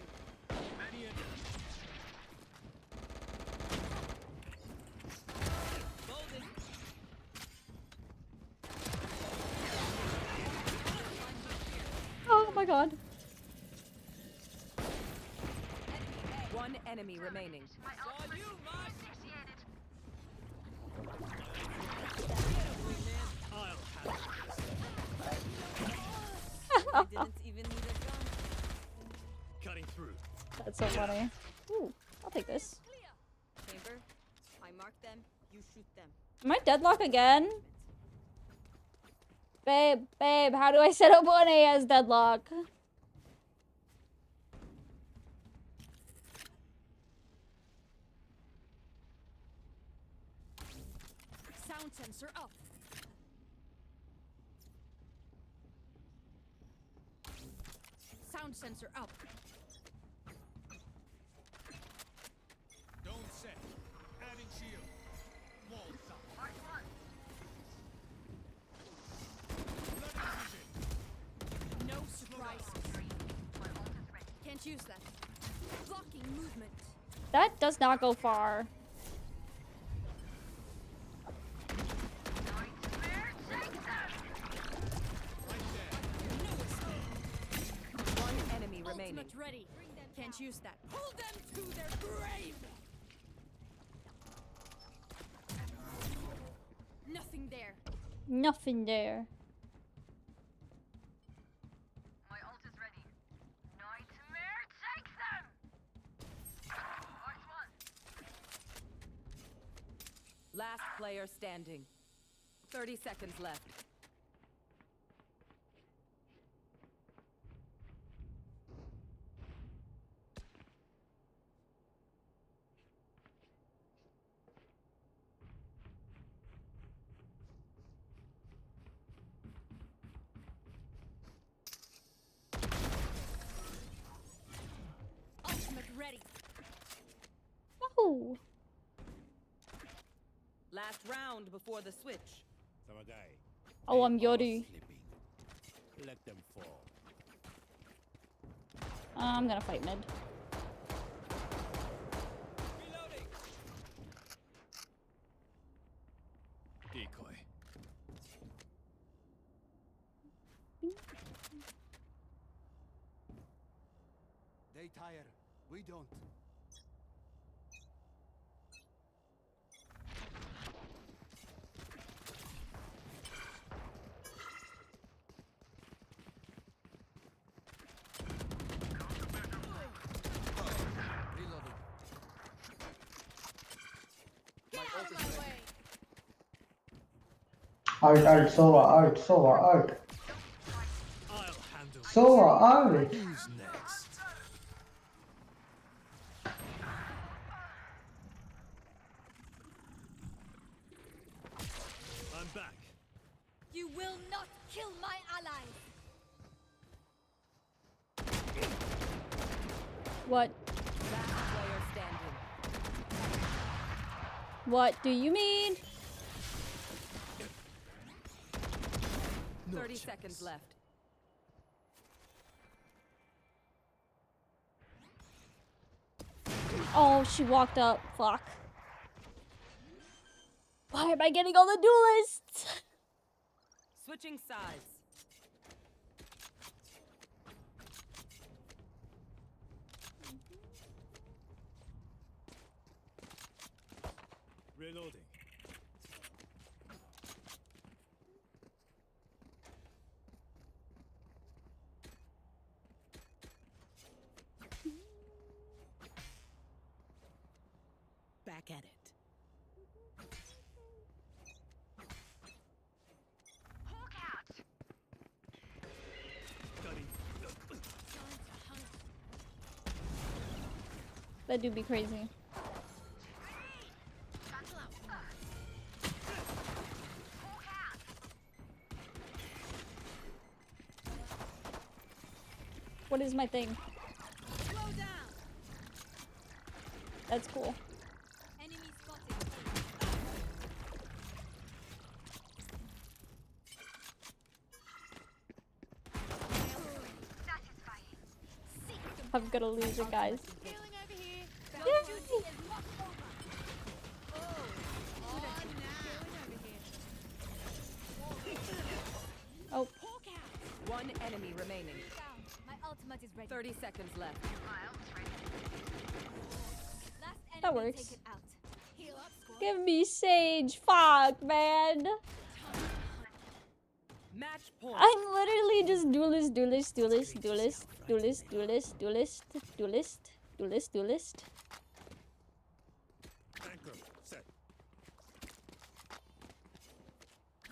Oh my god. One enemy remaining. I didn't even need a gun. Cutting through. That's so funny. Ooh, I'll take this. Chamber, I mark them, you shoot them. Am I deadlock again? Babe, how do I set up 1A as deadlock? Sound sensor up. Sound sensor up. Don't set. Adding shield. Walls up. No surprises. Can't use that. Blocking movement. That does not go far. One enemy remaining. Ultimate ready. Can't use that. Pull them to their grave. Nothing there. Nothing there. My ult is ready. Nightmare takes them. Last player standing. 30 seconds left. ready. Oh. Last round before the switch. Oh, I'm Yori. Let them fall. I'm gonna fight mid. Reloading. Decoy. They tire. We don't. Reloading. Get out of my way. Alt, alt. I'll handle Sova, alt. Who's next? I'm back. You will not kill my allies. What? Last player standing. What do you mean? 30 seconds left. Oh, she walked up. Fuck. Why am I getting all the duelists? Switching sides. Reloading. Back at it. That dude be crazy. What is my thing? Slow down. That's cool. Enemy spotted. I'm gonna lose it, guys. Healing over here. Yay. Your duty is not over. Oh. One enemy remaining. Down. My ultimate is ready. 30 seconds left. Last enemy That works. taken out. Heal up, squad. Give me Sage. Fuck, man. Match point. I'm literally just duelist. Anchor set.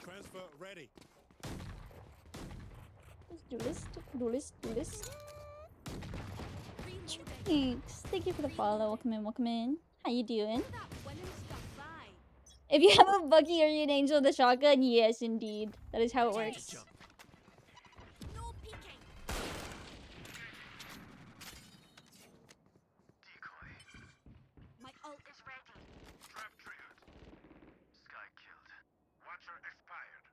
Transfer ready. Duelist. Thanks. Thank you for the follow. Welcome in. How you doing? If you have a Bucky or an Angel with a shotgun, yes, indeed. That is how it works. No peeking. My ult is ready. Trap triggered. Sky killed. Watcher expired.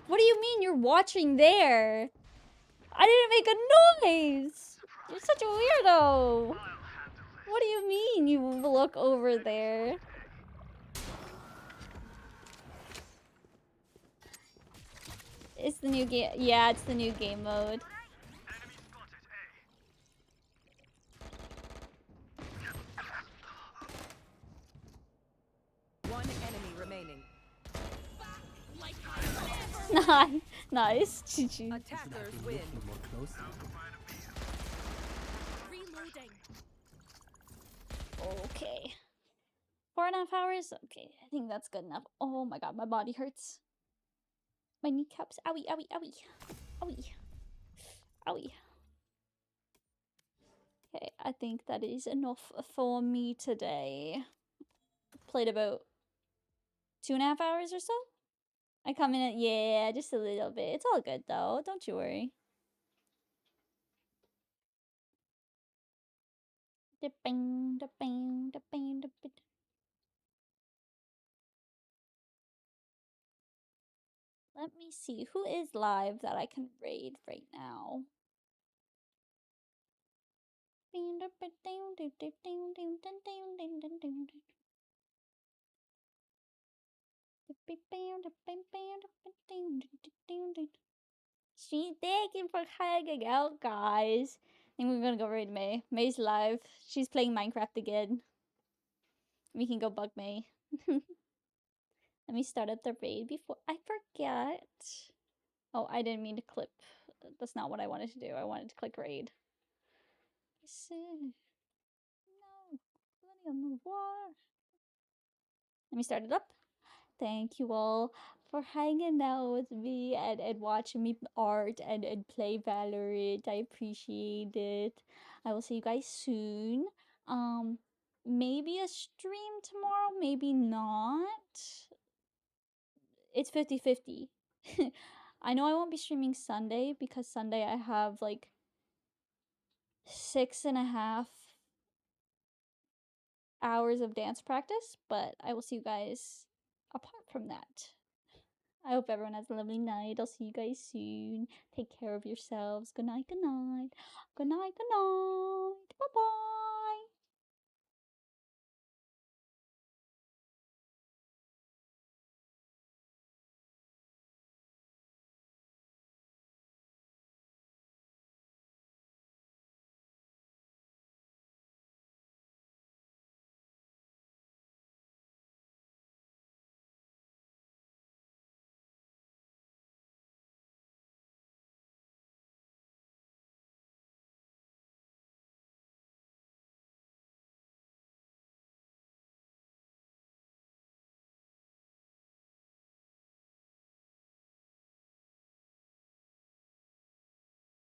What do you mean you're watching there? I didn't make a noise! You're such a weirdo! What do you mean you look over there? It's the new game. Yeah, it's the new game mode. One enemy remaining. Nice. GG. Attackers win. Reloading. Okay. 4.5 hours? Okay, I think that's good enough. Oh my god, my body hurts. My kneecaps. Owie. Okay, I think that is enough for me today. Played about 2.5 hours or so, I come in at, yeah, just a little bit. It's all good though. Don't you worry. Dipping, dipping, dipping, dipping. Let me see who is live that I can raid right now. Thank you for hanging out, guys. I think we're gonna go raid May. May's live. She's playing Minecraft again. We can go bug May. Let me start up the raid before I forget. Oh, I didn't mean to clip. That's not what I wanted to do. I wanted to click raid. No, bloody on the war. Let me start it up. Thank you all for hanging out with me and watching me art and play Valorant. I appreciate it. I will see you guys soon. Maybe a stream tomorrow, maybe not. It's 50-50. I know I won't be streaming Sunday because Sunday I have like 6.5 hours of dance practice, but I will see you guys apart from that. I hope everyone has a lovely night. I'll see you guys soon. Take care of yourselves. Good night, good night. Good night, good night. Bye-bye.